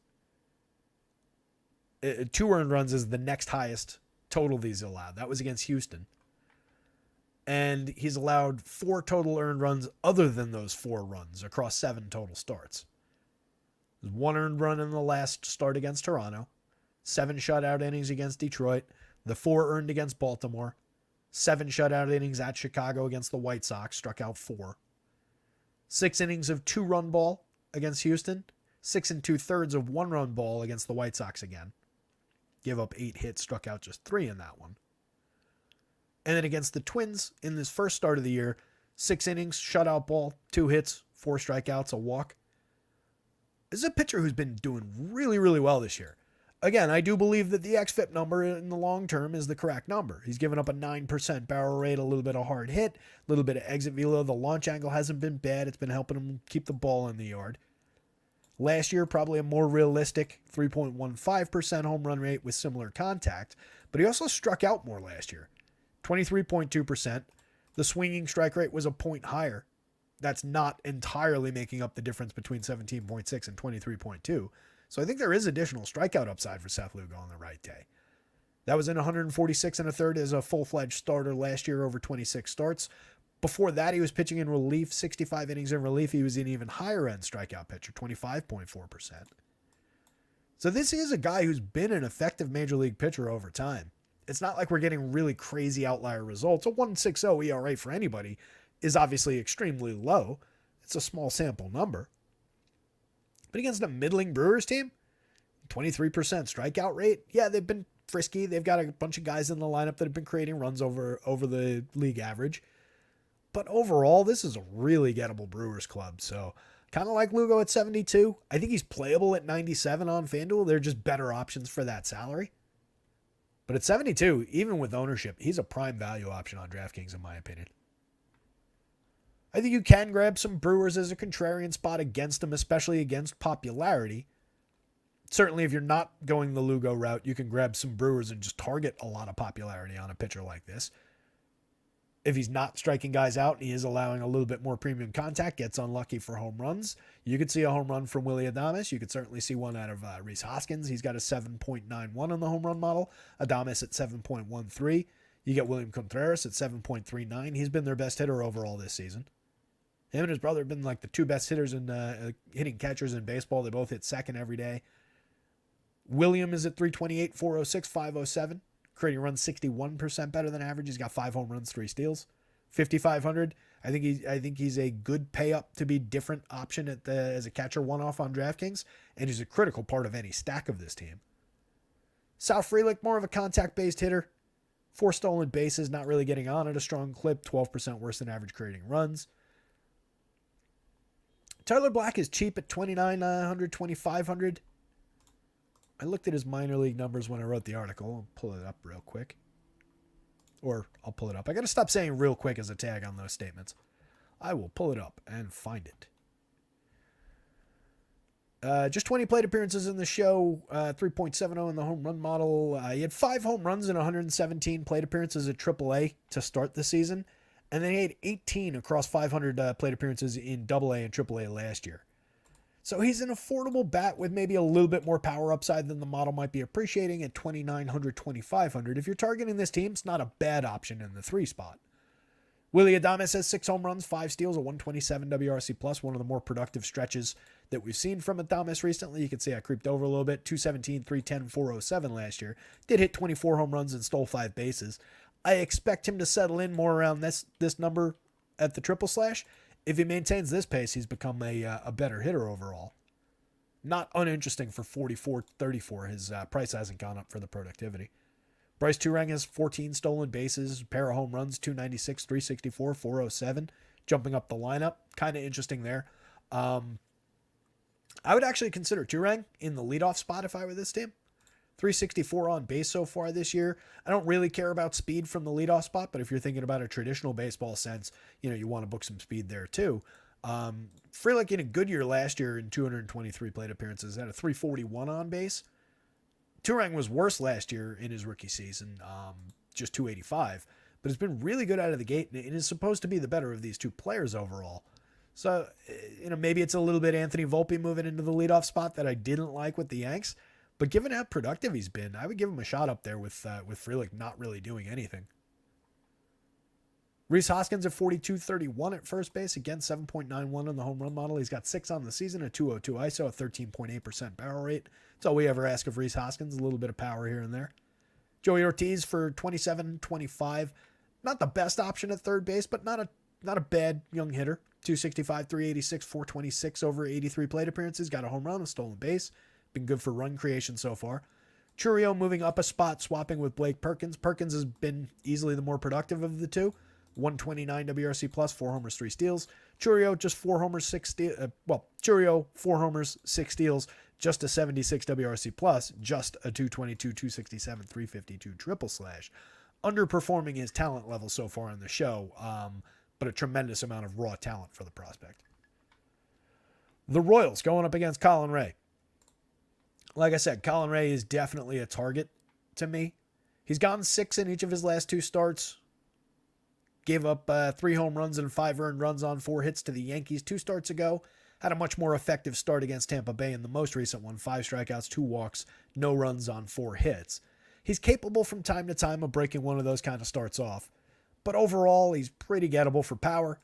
[SPEAKER 1] 2 earned runs is the next highest total he's allowed. That was against Houston. And he's allowed 4 total earned runs other than those 4 runs across 7 total starts. There's 1 earned run in the last start against Toronto, 7 shutout innings against Detroit, the 4 earned against Baltimore, 7 shutout innings at Chicago against the White Sox, struck out 4. 6 innings of 2-run ball against Houston, 6 2/3 of 1-run ball against the White Sox again. Gave up 8 hits, struck out just 3 in that one. And then against the Twins in this first start of the year, 6 innings, shutout ball, 2 hits, 4 strikeouts, a walk. This is a pitcher who's been doing really, really well this year. Again, I do believe that the xFIP number in the long term is the correct number. He's given up a 9% barrel rate, a little bit of hard hit, a little bit of exit velo. The launch angle hasn't been bad. It's been helping him keep the ball in the yard. Last year, probably a more realistic 3.15% home run rate with similar contact, but he also struck out more last year. 23.2%. The swinging strike rate was a point higher. That's not entirely making up the difference between 17.6 and 23.2. So I think there is additional strikeout upside for Seth Lugo on the right day. That was in 146 1/3 as a full-fledged starter last year over 26 starts. Before that, he was pitching in relief, 65 innings in relief. He was an even higher-end strikeout pitcher, 25.4%. So this is a guy who's been an effective major league pitcher over time. It's not like we're getting really crazy outlier results. A 1.60 ERA for anybody is obviously extremely low. It's a small sample number. But against a middling Brewers team, 23% strikeout rate. Yeah, they've been frisky. They've got a bunch of guys in the lineup that have been creating runs over the league average. But overall, this is a really gettable Brewers club. So kind of like Lugo at 72. I think he's playable at 97 on FanDuel. They're just better options for that salary. But at 72, even with ownership, he's a prime value option on DraftKings, in my opinion. I think you can grab some Brewers as a contrarian spot against them, especially against popularity. Certainly, if you're not going the Lugo route, you can grab some Brewers and just target a lot of popularity on a pitcher like this. If he's not striking guys out and he is allowing a little bit more premium contact, gets unlucky for home runs, you could see a home run from Willie Adames. You could certainly see one out of Reese Hoskins. He's got a 7.91 on the home run model. Adames at 7.13. You get William Contreras at 7.39. He's been their best hitter overall this season. Him and his brother have been like the 2 best hitters in hitting catchers in baseball. They both hit second every day. William is at 328, 406, 507. Creating runs 61% better than average. He's got 5 home runs, 3 steals. 5,500. I think he's a good pay up to be different option as a catcher one-off on DraftKings, and he's a critical part of any stack of this team. Sal Frelick, more of a contact-based hitter. 4 stolen bases, not really getting on at a strong clip. 12% worse than average creating runs. Tyler Black is cheap at 2,900, 2,500. I looked at his minor league numbers when I wrote the article. I'll pull it up real quick. Or I'll pull it up. I got to stop saying real quick as a tag on those statements. I will pull it up and find it. Just 20 plate appearances in the show, 3.70 in the home run model. He had 5 home runs and 117 plate appearances at AAA to start the season. And then he had 18 across 500 plate appearances in AA and AAA last year. So he's an affordable bat with maybe a little bit more power upside than the model might be appreciating at 2,900, 2,500. If you're targeting this team, it's not a bad option in the 3 spot. Willy Adames has 6 home runs, 5 steals, a 127 WRC plus, one of the more productive stretches that we've seen from Adames recently. You can see I creeped over a little bit, 217, 310, 407 last year. Did hit 24 home runs and stole 5 bases. I expect him to settle in more around this number at the triple slash. If he maintains this pace, he's become a better hitter overall. Not uninteresting for 44-34. His price hasn't gone up for the productivity. Bryce Turang has 14 stolen bases, pair of home runs, 296, 364, 407, jumping up the lineup. Kind of interesting there. I would actually consider Turang in the leadoff spot if I were this team. 364 on base so far this year. I don't really care about speed from the leadoff spot, but if you're thinking about a traditional baseball sense, you want to book some speed there too. Frelick in a good year last year in 223 plate appearances had a 341 on base. Turang was worse last year in his rookie season, just 285, but it's been really good out of the gate, and it is supposed to be the better of these two players overall. So, maybe it's a little bit Anthony Volpe moving into the leadoff spot that I didn't like with the Yanks, but given how productive he's been, I would give him a shot up there with Frelick not really doing anything. Rhys Hoskins at 42.31 at first base. Again, 7.91 on the home run model. He's got 6 on the season, a 202 ISO, a 13.8% barrel rate. That's all we ever ask of Rhys Hoskins, a little bit of power here and there. Joey Ortiz for 27.25. Not the best option at third base, but not a bad young hitter. 265, 386, 426 over 83 plate appearances. Got a home run, a stolen base. Been good for run creation so far. Churio moving up a spot, swapping with Blake Perkins. Perkins has been easily the more productive of the two. 129 WRC plus, 4 homers, 3 steals. Churio just 4 homers, 6 steals. Churio 4 homers, 6 steals, just a 76 WRC plus, just a 222, 267, 352 triple slash. Underperforming his talent level so far in the show, but a tremendous amount of raw talent for the prospect. The Royals going up against Colin Ray. Like I said, Colin Ray is definitely a target to me. He's gotten 6 in each of his last 2 starts. Gave up 3 home runs and 5 earned runs on 4 hits to the Yankees 2 starts ago. Had a much more effective start against Tampa Bay in the most recent one. 5 strikeouts, 2 walks, no runs on 4 hits. He's capable from time to time of breaking one of those kind of starts off. But overall, he's pretty gettable for power.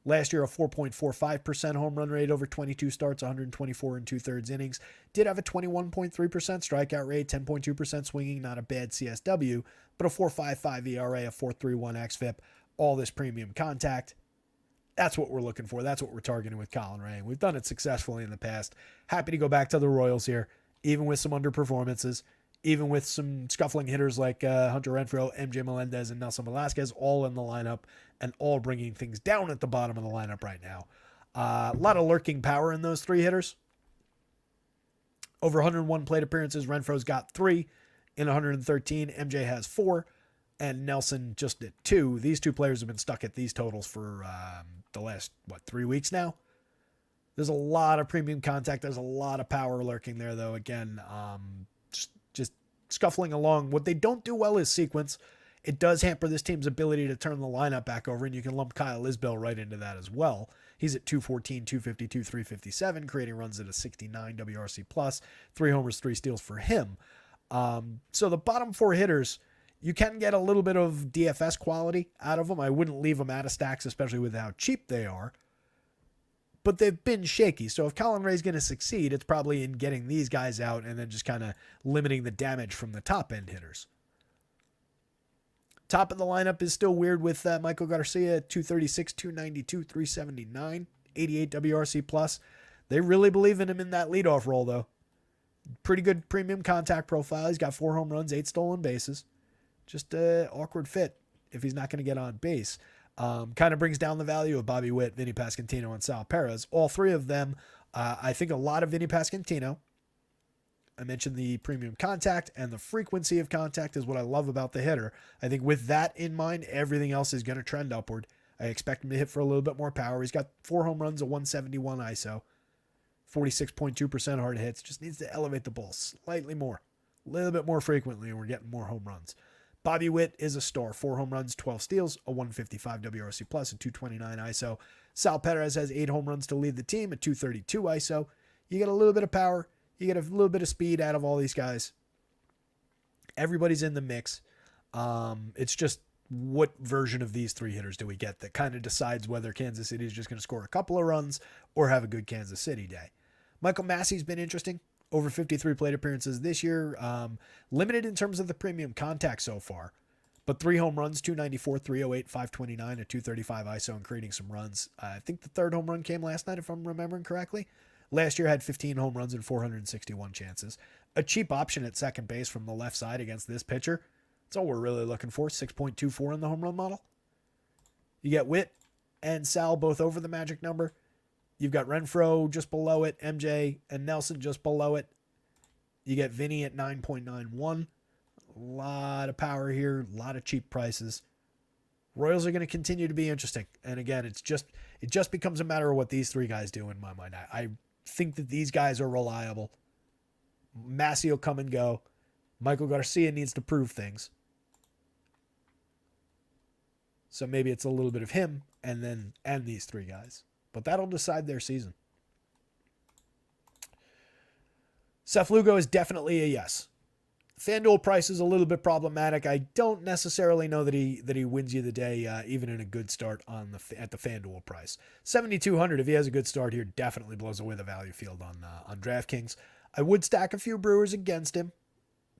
[SPEAKER 1] Last year, a 4.45% home run rate over 22 starts, 124 and 2/3 innings. Did have a 21.3% strikeout rate, 10.2% swinging, not a bad CSW, but a 4.55 ERA, a 4.31 xFIP, all this premium contact. That's what we're looking for. That's what we're targeting with Colin Ray. We've done it successfully in the past. Happy to go back to the Royals here, even with some underperformances, even with some scuffling hitters like Hunter Renfroe, MJ Melendez, and Nelson Velasquez all in the lineup and all bringing things down at the bottom of the lineup right now. A lot of lurking power in those 3 hitters. Over 101 plate appearances, Renfroe's got 3 in 113. MJ has 4, and Nelson just at 2. These 2 players have been stuck at these totals for the last, 3 weeks now? There's a lot of premium contact. There's a lot of power lurking there, though. Again, just scuffling along. What they don't do well is sequence. It does hamper this team's ability to turn the lineup back over, and you can lump Kyle Isbell right into that as well. He's at 214, 252, 357, creating runs at a 69 WRC plus, 3 homers, 3 steals for him. So the bottom 4 hitters, you can get a little bit of DFS quality out of them. I wouldn't leave them out of stacks, especially with how cheap they are. But they've been shaky. So if Colin Ray's going to succeed, it's probably in getting these guys out and then just kind of limiting the damage from the top end hitters. Top of the lineup is still weird with Michael Garcia at 236, 292, 379, 88 WRC plus. They really believe in him in that leadoff role, though. Pretty good premium contact profile. He's got 4 home runs, 8 stolen bases. Just an awkward fit if he's not going to get on base. Kind of brings down the value of Bobby Witt, Vinny Pasquantino, and Sal Perez. All three of them, I think a lot of Vinny Pasquantino. I mentioned the premium contact and the frequency of contact is what I love about the hitter. I think with that in mind, everything else is going to trend upward. I expect him to hit for a little bit more power. He's got 4 home runs, a 171 ISO, 46.2% hard hits. Just needs to elevate the ball slightly more, a little bit more frequently, and we're getting more home runs. Bobby Witt is a star. 4 home runs, 12 steals, a 155 WRC plus, a 229 ISO. Sal Perez has 8 home runs to lead the team, a 232 ISO. You get a little bit of power. You get a little bit of speed out of all these guys. Everybody's in the mix. It's just what version of these 3 hitters do we get that kind of decides whether Kansas City is just going to score a couple of runs or have a good Kansas City day. Michael Massey's been interesting. Over 53 plate appearances this year. Limited in terms of the premium contact so far. But 3 home runs, 294, 308, 529, a 235 ISO, and creating some runs. I think the 3rd home run came last night, if I'm remembering correctly. Last year had 15 home runs and 461 chances. A cheap option at second base from the left side against this pitcher. That's all we're really looking for. 6.24 in the home run model. You get Witt and Sal both over the magic number. You've got Renfroe just below it. MJ and Nelson just below it. You get Vinny at 9.91. A lot of power here. A lot of cheap prices. Royals are going to continue to be interesting. And again, it just becomes a matter of what these 3 guys do in my mind. I think that these guys are reliable. Massey will come and go. Michael Garcia needs to prove things. So maybe it's a little bit of him and these 3 guys. But that'll decide their season. Seth Lugo is definitely a yes. FanDuel price is a little bit problematic. I don't necessarily know that he wins you the day, even in a good start at the FanDuel price. 7,200 if he has a good start here definitely blows away the value field on DraftKings. I would stack a few Brewers against him,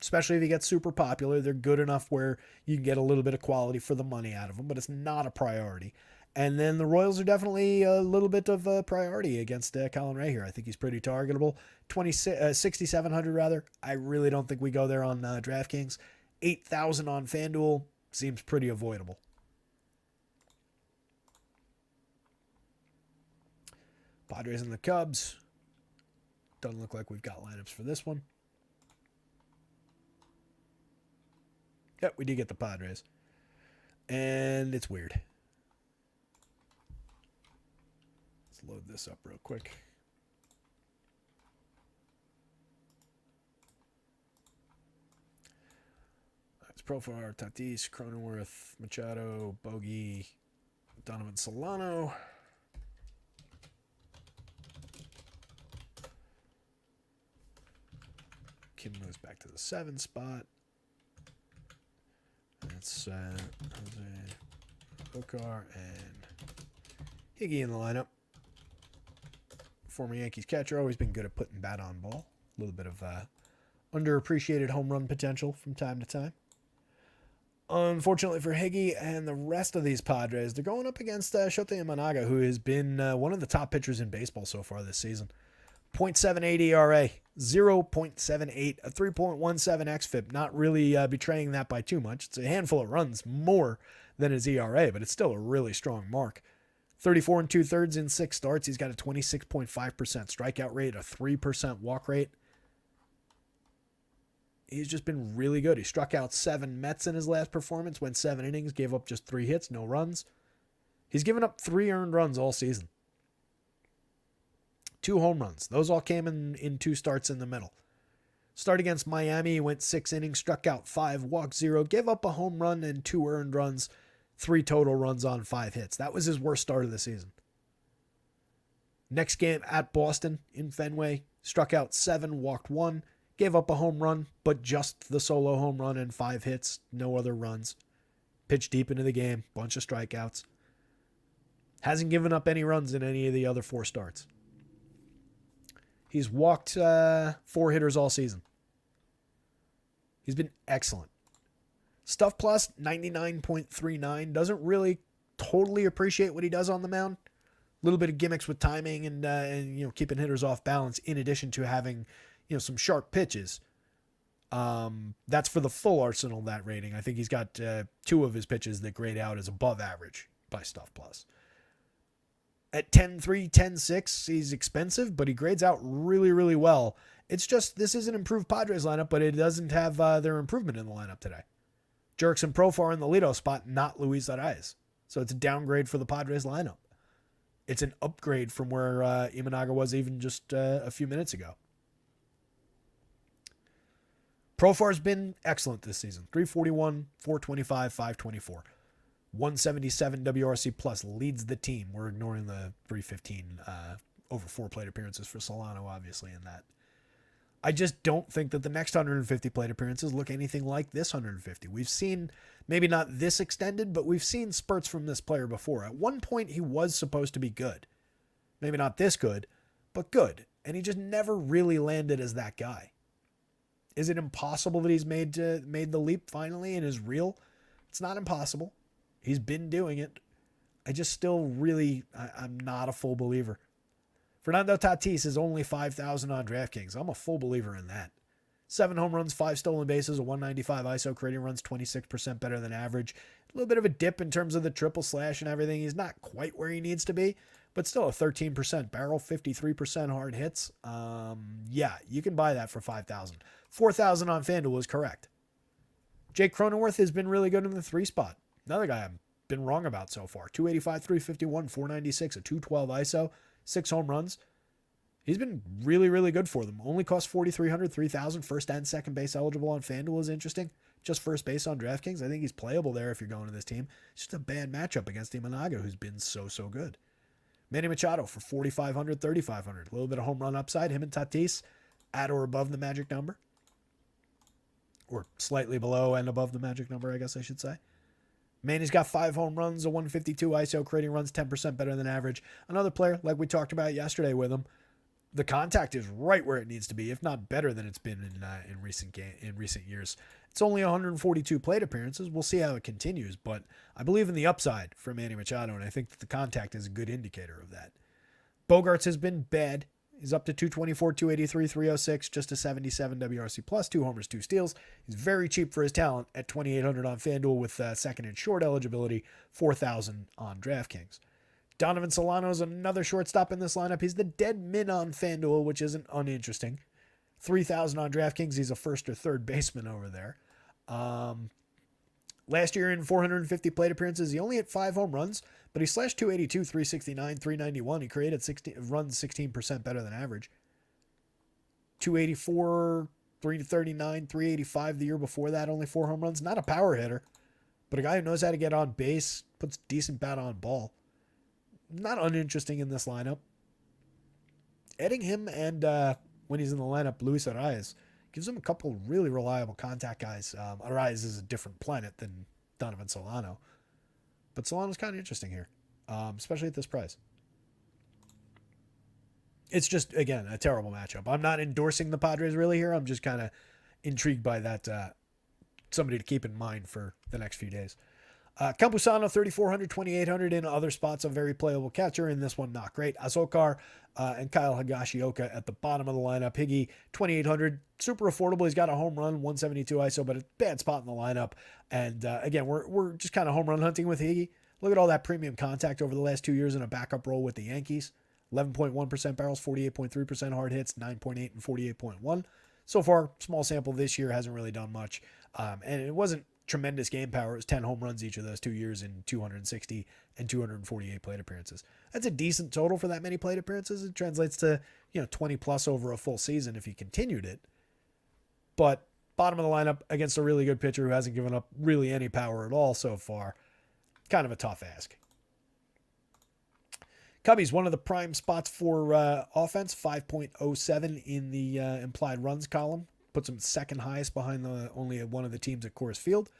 [SPEAKER 1] especially if he gets super popular. They're good enough where you can get a little bit of quality for the money out of them, but it's not a priority. And then the Royals are definitely a little bit of a priority against Colin Ray here. I think he's pretty targetable. 6,700 rather. I really don't think we go there on DraftKings. 8,000 on FanDuel seems pretty avoidable. Padres and the Cubs. Doesn't look like we've got lineups for this one. Yep, we did get the Padres. And it's weird. Load this up real quick. That's Profar, Tatis, Cronenworth, Machado, Bogey, Donovan Solano. Kim moves back to the 7 spot. That's Jose Bokar and Higgy in the lineup. Former Yankees catcher, always been good at putting bat on ball. A little bit of underappreciated home run potential from time to time. Unfortunately for Higgy and the rest of these Padres, they're going up against Shota Imanaga, who has been one of the top pitchers in baseball so far this season. 0.78 ERA, 0.78, a 3.17 xFIP. Not really betraying that by too much. It's a handful of runs more than his ERA, but it's still a really strong mark. 34 2/3 in 6 starts. He's got a 26.5% strikeout rate, a 3% walk rate. He's just been really good. He struck out 7 Mets in his last performance, went 7 innings, gave up just 3 hits, no runs. He's given up 3 earned runs all season. 2 home runs. Those all came in 2 starts in the middle. Start against Miami, he went 6 innings, struck out 5, walked 0, gave up a home run and 2 earned runs. 3 total runs on 5 hits. That was his worst start of the season. Next game at Boston in Fenway, struck out 7, walked 1, gave up a home run, but just the solo home run and 5 hits, no other runs. Pitched deep into the game, bunch of strikeouts. Hasn't given up any runs in any of the other 4 starts. He's walked 4 hitters all season. He's been excellent. Stuff plus 99.39. Doesn't really totally appreciate what he does on the mound. A little bit of gimmicks with timing and keeping hitters off balance in addition to having some sharp pitches. That's for the full arsenal, that rating. I think he's got 2 of his pitches that grade out as above average. by Stuff Plus. At 10-3, 10-6, he's expensive, but he grades out really, really well. It's just, this is an improved Padres lineup, but it doesn't have their improvement in the lineup today. Jurickson Profar in the leadoff spot, not Luis Arraez. So it's a downgrade for the Padres lineup. It's an upgrade from where Imanaga was even just a few minutes ago. Profar's been excellent this season. 341, 425, 524. 177 WRC plus leads the team. We're ignoring the 315 over 4 plate appearances for Solano, obviously, in that. I just don't think that the next 150 plate appearances look anything like this 150. We've seen, maybe not this extended, but we've seen spurts from this player before. At one point, he was supposed to be good. Maybe not this good, but good. And he just never really landed as that guy. Is it impossible that he's made the leap finally and is real? It's not impossible. He's been doing it. I just still really, I'm not a full believer. Fernando Tatis is only 5,000 on DraftKings. I'm a full believer in that. 7 home runs, 5 stolen bases, a 195 ISO, creating runs 26% better than average. A little bit of a dip in terms of the triple slash and everything. He's not quite where he needs to be, but still a 13% barrel, 53% hard hits. Yeah, you can buy that for 5,000. 4,000 on FanDuel is correct. Jake Cronenworth has been really good in the 3 spot. Another guy I've been wrong about so far. 285, 351, 496, a 212 ISO, 6 home runs. He's been really, really good for them. Only cost 4,300, 3,000. First and second base eligible on FanDuel is interesting. Just first base on DraftKings. I think he's playable there if you're going to this team. It's just a bad matchup against Imanaga, who's been so good. Manny Machado for 4,500, 3,500. A little bit of home run upside. Him and Tatis at or above the magic number. Or slightly below and above the magic number, I guess I should say. Manny's got 5 home runs, a 152 ISO, creating runs 10% better than average. Another player, like we talked about yesterday with him, the contact is right where it needs to be, if not better than it's been in recent years. It's only 142 plate appearances. We'll see how it continues, but I believe in the upside for Manny Machado, and I think that the contact is a good indicator of that. Bogarts has been bad. He's up to 224, 283, 306, just a 77 WRC plus, 2 homers, 2 steals. He's very cheap for his talent at 2,800 on FanDuel with second and short eligibility, 4,000 on DraftKings. Donovan Solano is another shortstop in this lineup. He's the dead min on FanDuel, which isn't uninteresting. 3,000 on DraftKings. He's a first or third baseman over there. Last year in 450 plate appearances, he only hit 5 home runs, but he slashed 282, 369, 391. He created runs 16% better than average. 284, 339, 385 the year before that, only 4 home runs. Not a power hitter, but a guy who knows how to get on base, puts decent bat on ball. Not uninteresting in this lineup. Adding him and when he's in the lineup, Luis Arraez, gives him a couple really reliable contact guys. Arraez is a different planet than Donovan Solano. But Solano's kind of interesting here, especially at this price. It's just, again, a terrible matchup. I'm not endorsing the Padres really here. I'm just kind of intrigued by that. Somebody to keep in mind for the next few days. Campusano, 3,400, 2,800 in other spots, a very playable catcher. In this one, not great. Azokar and Kyle Higashioka at the bottom of the lineup. Higgy, 2,800, super affordable. He's got a home run, 172 ISO, but a bad spot in the lineup. And again, we're just kind of home run hunting with Higgy. Look at all that premium contact over the last 2 years in a backup role with the Yankees. 11.1% barrels, 48.3% hard hits, 9.8 and 48.1. So far, small sample this year, hasn't really done much. And it wasn't tremendous game power. It was 10 home runs each of those 2 years in 260 and 248 plate appearances. That's a decent total for that many plate appearances. It translates to, 20 plus over a full season if he continued it. But bottom of the lineup against a really good pitcher who hasn't given up really any power at all so far. Kind of a tough ask. Cubbies, one of the prime spots for offense, 5.07 in the implied runs column. Puts them second highest behind only one of the teams at Coors Field.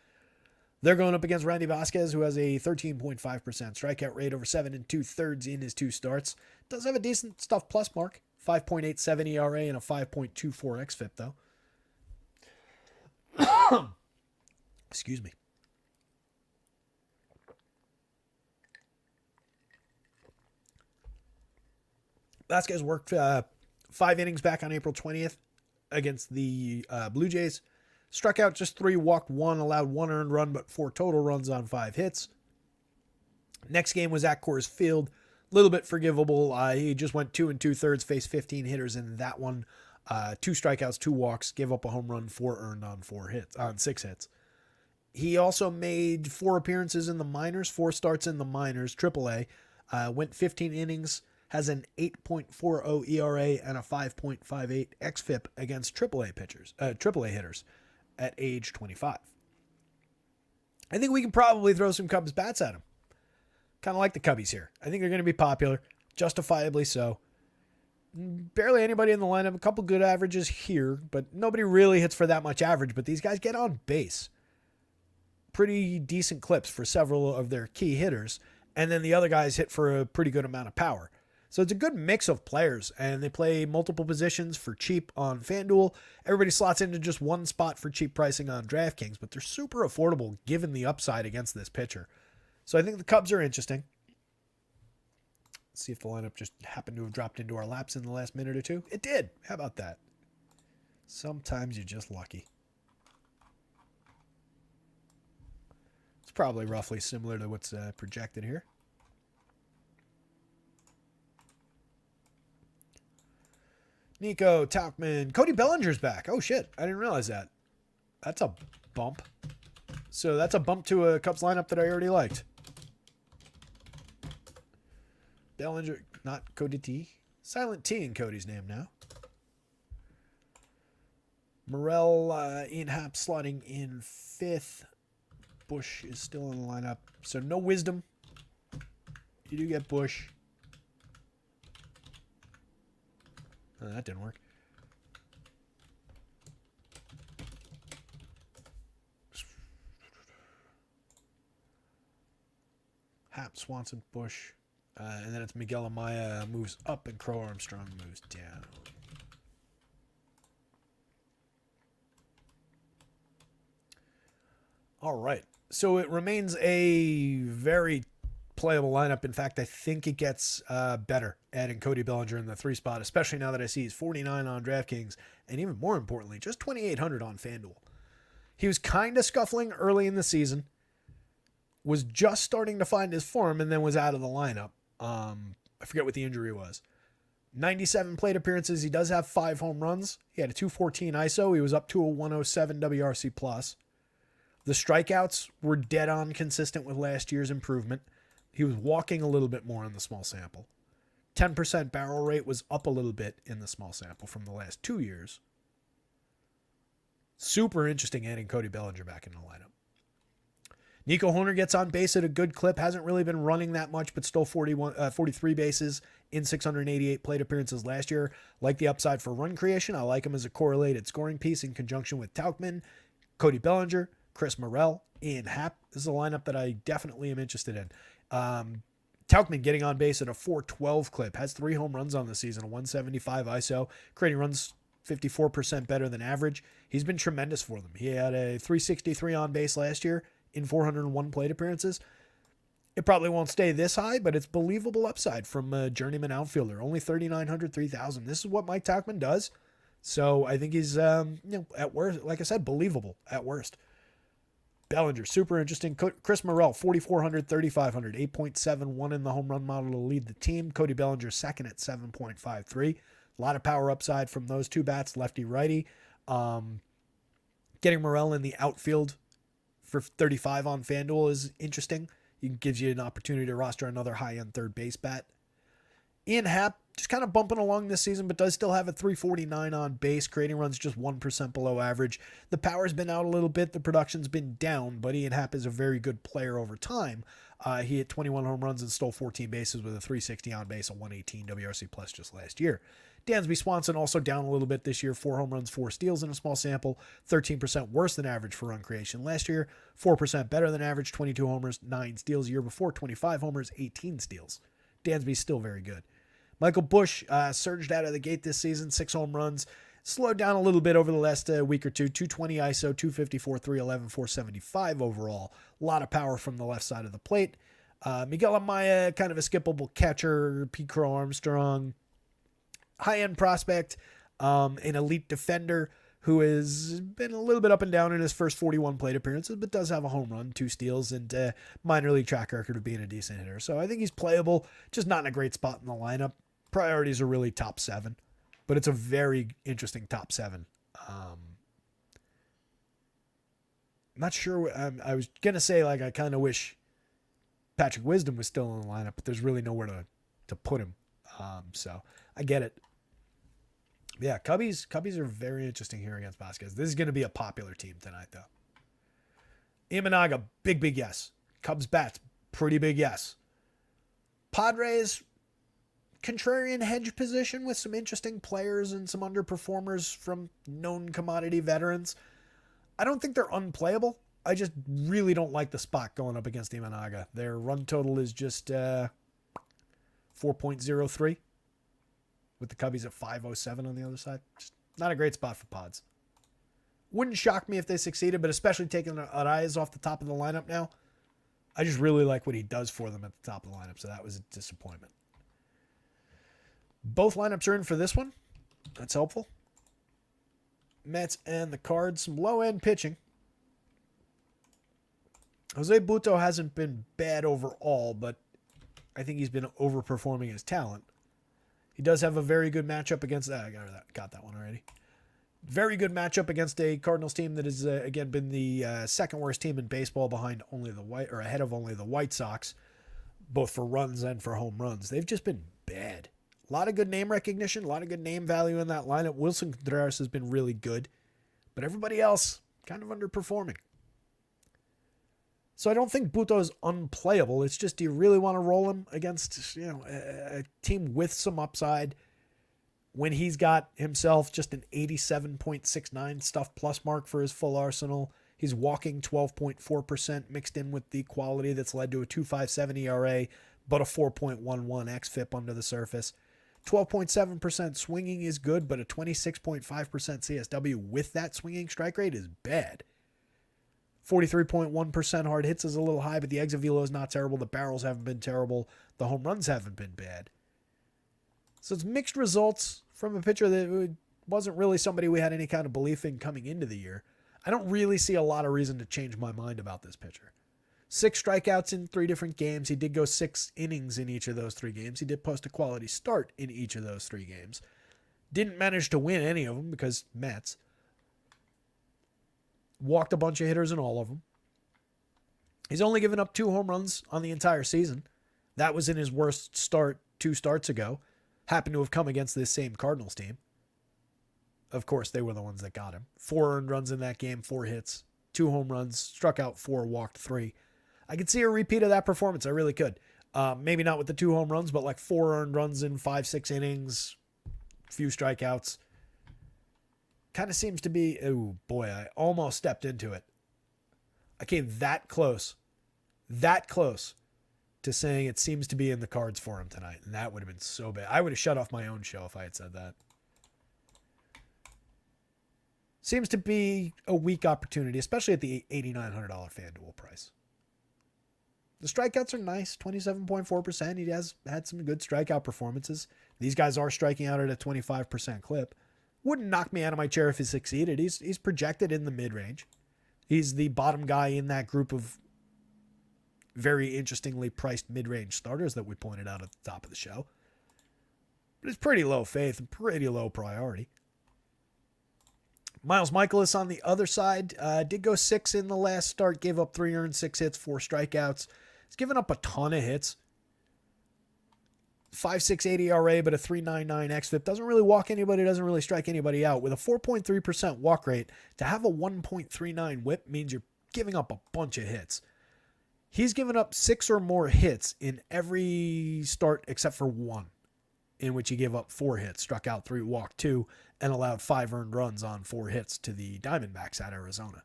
[SPEAKER 1] They're going up against Randy Vasquez, who has a 13.5% strikeout rate over 7 2/3 in his 2 starts. Does have a decent stuff plus mark, 5.87 ERA and a 5.24 xFIP though. Excuse me. Vasquez worked 5 innings back on April 20th. Against the Blue Jays. Struck out just 3, walked 1, allowed 1 earned run, but 4 total runs on 5 hits. Next game was at Coors Field. A little bit forgivable. He just went 2 2/3, faced 15 hitters in that one. 2 strikeouts, 2 walks, gave up a home run, 4 earned on 6 hits. He also made 4 appearances in the minors, 4 starts in the minors, AAA. Went 15 innings, has an 8.40 ERA and a 5.58 xFIP against AAA hitters at age 25. I think we can probably throw some Cubs bats at him. Kind of like the Cubbies here. I think they're going to be popular, justifiably so. Barely anybody in the lineup, a couple good averages here, but nobody really hits for that much average, but these guys get on base. Pretty decent clips for several of their key hitters, and then the other guys hit for a pretty good amount of power. So it's a good mix of players, and they play multiple positions for cheap on FanDuel. Everybody slots into just one spot for cheap pricing on DraftKings, but they're super affordable given the upside against this pitcher. So I think the Cubs are interesting. Let's see if the lineup just happened to have dropped into our laps in the last minute or two. It did. How about that? Sometimes you're just lucky. It's probably roughly similar to what's projected here. Nico, Tauchman, Cody Bellinger's back. Oh shit, I didn't realize that. That's a bump. So that's a bump to a Cubs lineup that I already liked. Bellinger, not Cody T. Silent T in Cody's name now. Morel, Ian Happ slotting in 5th. Bush is still in the lineup. So no Wisdom. You do get Bush. Oh, that didn't work. Happ, Swanson, Bush. And then it's Miguel Amaya moves up and Crow Armstrong moves down. All right. So it remains a very playable lineup. In fact, I think it gets better adding Cody Bellinger in the 3 spot, especially now that I see he's 49 on DraftKings and even more importantly, just 2,800 on FanDuel. He was kind of scuffling early in the season, was just starting to find his form, and then was out of the lineup. I forget what the injury was. 97 plate appearances. He does have 5 home runs. He had a 214 ISO. He was up to a 107 WRC plus. The strikeouts were dead on consistent with last year's improvement. He was walking a little bit more in the small sample. 10% barrel rate was up a little bit in the small sample from the last 2 years. Super interesting adding Cody Bellinger back in the lineup. Nico Hoerner gets on base at a good clip. Hasn't really been running that much, but still 43 bases in 688 plate appearances last year. Like the upside for run creation. I like him as a correlated scoring piece in conjunction with Tauchman, Cody Bellinger, Chris Morel, Ian Happ. This is a lineup that I definitely am interested in. Tauchman getting on base at a 412 clip. Has 3 home runs on the season, a 175 ISO. Creating runs 54% better than average. He's been tremendous for them. He had a 363 on base last year in 401 plate appearances. It probably won't stay this high, but it's believable upside from a journeyman outfielder. Only 3,900, 3,000. This is what Mike Tauchman does. So I think he's, at worst, like I said, believable at worst. Bellinger, super interesting. Chris Morel, 4,400, 3,500, 8.71 in the home run model to lead the team. Cody Bellinger, second at 7.53. A lot of power upside from those 2 bats, lefty-righty. Getting Morel in the outfield for 35 on FanDuel is interesting. It gives you an opportunity to roster another high-end third base bat. Ian Happ, just kind of bumping along this season, but does still have a 349 on base. Creating runs just 1% below average. The power's been out a little bit. The production's been down, but Ian Happ is a very good player over time. He hit 21 home runs and stole 14 bases with a 360 on base, a 118 WRC plus just last year. Dansby Swanson also down a little bit this year. 4 home runs, 4 steals in a small sample. 13% worse than average for run creation last year. 4% better than average. 22 homers, 9 steals. Year before, 25 homers, 18 steals. Dansby's still very good. Michael Bush surged out of the gate this season. 6 home runs. Slowed down a little bit over the last week or two. 220 ISO, 254, 311, 475 overall. A lot of power from the left side of the plate. Miguel Amaya, kind of a skippable catcher. P. Crow Armstrong. High-end prospect, an elite defender who has been a little bit up and down in his first 41 plate appearances, but does have a home run, 2 steals, and minor league track record of being a decent hitter. So I think he's playable, just not in a great spot in the lineup. Priorities are really top 7, but it's a very interesting top 7. Not sure. I was going to say, like, I kind of wish Patrick Wisdom was still in the lineup, but there's really nowhere to put him. So I get it. Yeah, Cubbies are very interesting here against Vasquez. This is going to be a popular team tonight, though. Imanaga, big yes. Cubs bats, pretty big yes. Padres, contrarian hedge position with some interesting players and some underperformers from known commodity veterans. I don't think they're unplayable. I just really don't like the spot going up against Imanaga. Their run total is just 4.03 with the Cubbies at 507 on the other side. Just not a great spot for Pods. Wouldn't shock me if they succeeded, but especially taking Arraez off the top of the lineup now, I just really like what he does for them at the top of the lineup, so that was a disappointment. Both lineups are in for this one. That's helpful. Mets and the Cards, some low-end pitching. Jose Butto hasn't been bad overall, but I think he's been overperforming his talent. He does have a very good matchup against... I got that one already. Very good matchup against a Cardinals team that has, again, been the second worst team in baseball ahead of only the White Sox, both for runs and for home runs. They've just been bad. A lot of good name recognition, a lot of good name value in that lineup. Wilson Contreras has been really good, but everybody else kind of underperforming. So I don't think Butto is unplayable. It's just, do you really want to roll him against, a team with some upside when he's got himself just an 87.69 stuff plus mark for his full arsenal? He's walking 12.4% mixed in with the quality that's led to a 2.57 ERA, but a 4.11 xFIP under the surface. 12.7% swinging is good, but a 26.5% CSW with that swinging strike rate is bad. 43.1% hard hits is a little high, but the exit velo is not terrible. The barrels haven't been terrible. The home runs haven't been bad. So it's mixed results from a pitcher that wasn't really somebody we had any kind of belief in coming into the year. I don't really see a lot of reason to change my mind about this pitcher. 6 strikeouts in 3 different games. He did go 6 innings in each of those 3 games. He did post a quality start in each of those 3 games. Didn't manage to win any of them because Mets. Walked a bunch of hitters in all of them. He's only given up 2 home runs on the entire season. That was in his worst start 2 starts ago. Happened to have come against this same Cardinals team. Of course, they were the ones that got him. 4 earned runs in that game, 4 hits, 2 home runs, struck out 4, walked 3. I could see a repeat of that performance. I really could. Maybe not with the 2 home runs, but like 4 earned runs in 5-6 innings, few strikeouts. Kind of seems to be, oh boy, I almost stepped into it. I came that close to saying it seems to be in the cards for him tonight. And that would have been so bad. I would have shut off my own show if I had said that. Seems to be a weak opportunity, especially at the $8,900 FanDuel price. The strikeouts are nice, 27.4%. He has had some good strikeout performances. These guys are striking out at a 25% clip. Wouldn't knock me out of my chair if he succeeded. He's projected in the mid-range. He's the bottom guy in that group of very interestingly priced mid-range starters that we pointed out at the top of the show. But it's pretty low faith and pretty low priority. Miles Michaelis on the other side did go 6 in the last start, gave up 3 earned, 6 hits, 4 strikeouts. He's given up a ton of hits. 5.68 ERA, but a 3.99 xFIP. Doesn't really walk anybody, doesn't really strike anybody out. With a 4.3% walk rate, to have a 1.39 whip means you're giving up a bunch of hits. He's given up 6 or more hits in every start except for 1, in which he gave up 4 hits, struck out 3, walked 2, and allowed 5 earned runs on 4 hits to the Diamondbacks at Arizona.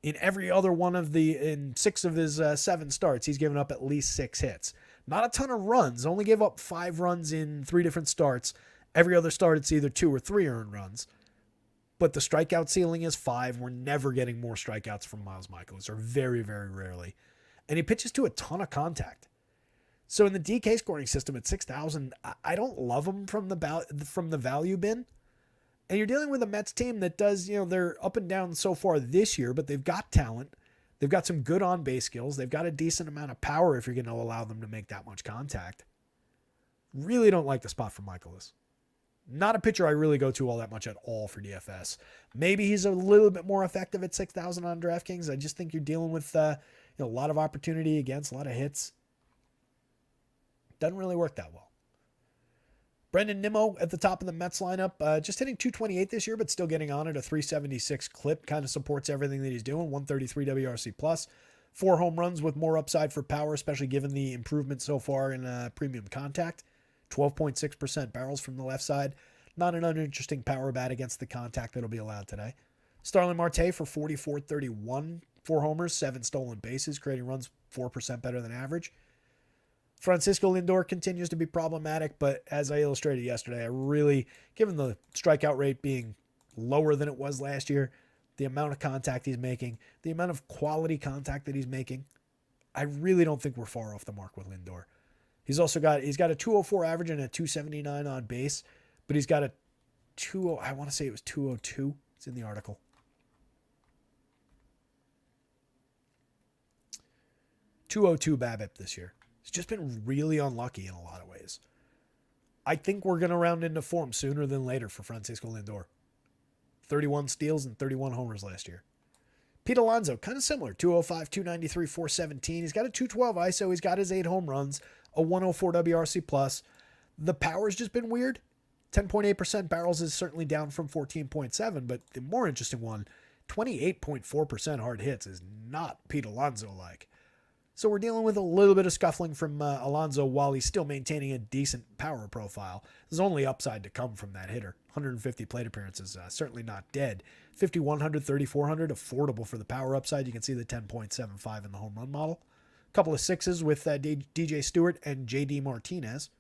[SPEAKER 1] In every other one in 6 of his 7 starts, he's given up at least 6 hits. Not a ton of runs, only gave up 5 runs in 3 different starts. Every other start, it's either 2 or 3 earned runs. But the strikeout ceiling is 5. We're never getting more strikeouts from Miles Michaelis, or very, very rarely. And he pitches to a ton of contact. So in the DK scoring system at 6,000, I don't love him from the value bin. And you're dealing with a Mets team that does, they're up and down so far this year, but they've got talent. They've got some good on-base skills. They've got a decent amount of power if you're going to allow them to make that much contact. Really don't like the spot for Michaelis. Not a pitcher I really go to all that much at all for DFS. Maybe he's a little bit more effective at 6,000 on DraftKings. I just think you're dealing with a lot of opportunity against, a lot of hits. Doesn't really work that well. Brendan Nimmo at the top of the Mets lineup, just hitting 228 this year, but still getting on at a 376 clip. Kind of supports everything that he's doing. 133 WRC plus. 4 home runs with more upside for power, especially given the improvement so far in premium contact. 12.6% barrels from the left side. Not an uninteresting power bat against the contact that'll be allowed today. Starling Marte for 44.31. 4 homers, 7 stolen bases, creating runs 4% better than average. Francisco Lindor continues to be problematic, but as I illustrated yesterday, I really, given the strikeout rate being lower than it was last year, the amount of contact he's making, the amount of quality contact that he's making, I really don't think we're far off the mark with Lindor. He's got a 204 average and a 279 on base, but he's got a 202. It's in the article. 202 BABIP this year. He's just been really unlucky in a lot of ways. I think we're going to round into form sooner than later for Francisco Lindor. 31 steals and 31 homers last year. Pete Alonso, kind of similar. 205, 293, 417. He's got a 212 ISO. He's got his 8 home runs, a 104 WRC plus. The power's just been weird. 10.8% barrels is certainly down from 14.7, but the more interesting one, 28.4% hard hits is not Pete Alonso-like. So we're dealing with a little bit of scuffling from Alonso while he's still maintaining a decent power profile. There's only upside to come from that hitter. 150 plate appearances, certainly not dead. 5,100, 3,400, affordable for the power upside. You can see the 10.75 in the home run model. A couple of 6s with DJ Stewart and JD Martinez.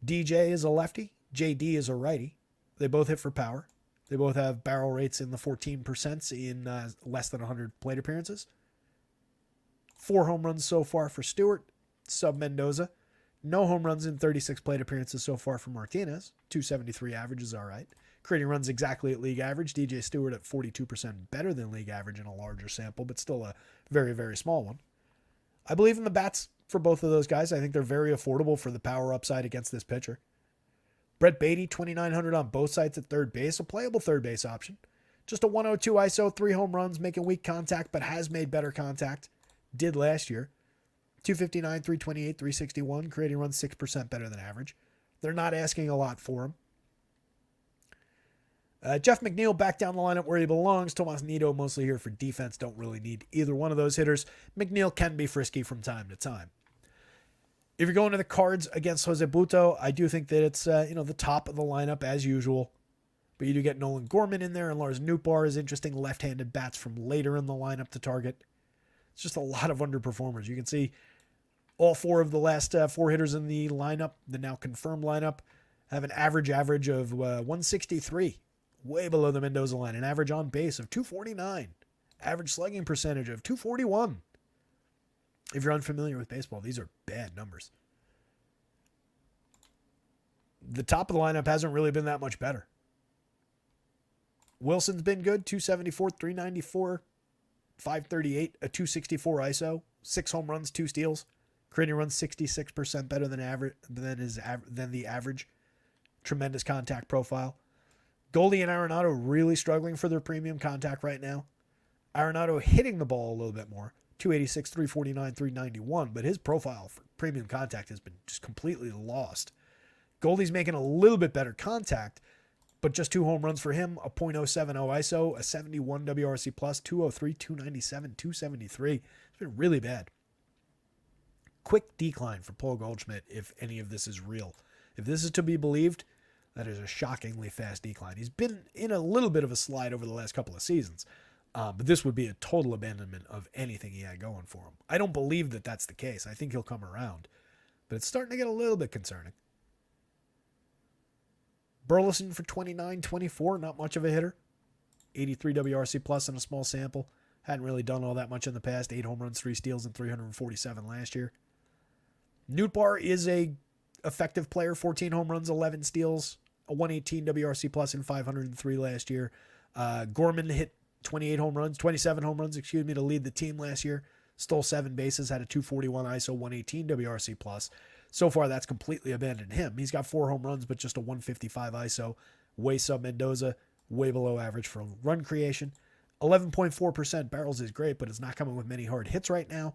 [SPEAKER 1] DJ is a lefty. JD is a righty. They both hit for power. They both have barrel rates in the 14% in less than 100 plate appearances. 4 home runs so far for Stewart, sub Mendoza. No home runs in 36 plate appearances so far for Martinez. 273 average is all right. Creating runs exactly at league average. DJ Stewart at 42% better than league average in a larger sample, but still a very, very small one. I believe in the bats for both of those guys. I think they're very affordable for the power upside against this pitcher. Brett Beatty, 2,900 on both sides at third base, a playable third base option. Just a 102 ISO, 3 home runs, making weak contact, but has made better contact. Did last year. 259, 328, 361, creating runs 6% better than average. They're not asking a lot for him. Jeff McNeil back down the lineup where he belongs. Tomas Nido mostly here for defense. Don't really need either one of those hitters. McNeil can be frisky from time to time. If you're going to the Cards against Jose Butto, I do think that it's the top of the lineup as usual. But you do get Nolan Gorman in there, and Lars Nootbaar is interesting left-handed bats from later in the lineup to target. It's just a lot of underperformers. You can see all 4 of the last 4 hitters in the lineup, the now confirmed lineup, have an average of 163, way below the Mendoza line. An average on base of 249, average slugging percentage of 241. If you're unfamiliar with baseball, these are bad numbers. The top of the lineup hasn't really been that much better. Wilson's been good, 274, 394, 538, a 264 ISO, 6 home runs, 2 steals, creating runs 66% better than the average. Tremendous contact profile. Goldie and Arenado really struggling for their premium contact right now. Arenado hitting the ball a little bit more. 286, 349, 391, but his profile for premium contact has been just completely lost. Goldie's making a little bit better contact, but just 2 home runs for him, a .070 ISO, a 71 WRC plus, 203, 297, 273. It's been really bad. Quick decline for Paul Goldschmidt if any of this is real. If this is to be believed, that is a shockingly fast decline. He's been in a little bit of a slide over the last couple of seasons. But this would be a total abandonment of anything he had going for him. I don't believe that that's the case. I think he'll come around. But it's starting to get a little bit concerning. Burleson for 29-24, not much of a hitter. 83 WRC plus in a small sample. Hadn't really done all that much in the past. 8 home runs, 3 steals, and 347 last year. Nootbaar is a effective player. 14 home runs, 11 steals, a 118 WRC plus in 503 last year. Gorman hit 27 home runs, to lead the team last year. Stole 7 bases, had a 241 ISO, 118 WRC plus. So far, that's completely abandoned him. He's got 4 home runs, but just a 155 ISO, way sub Mendoza, way below average for run creation. 11.4% barrels is great, but it's not coming with many hard hits right now.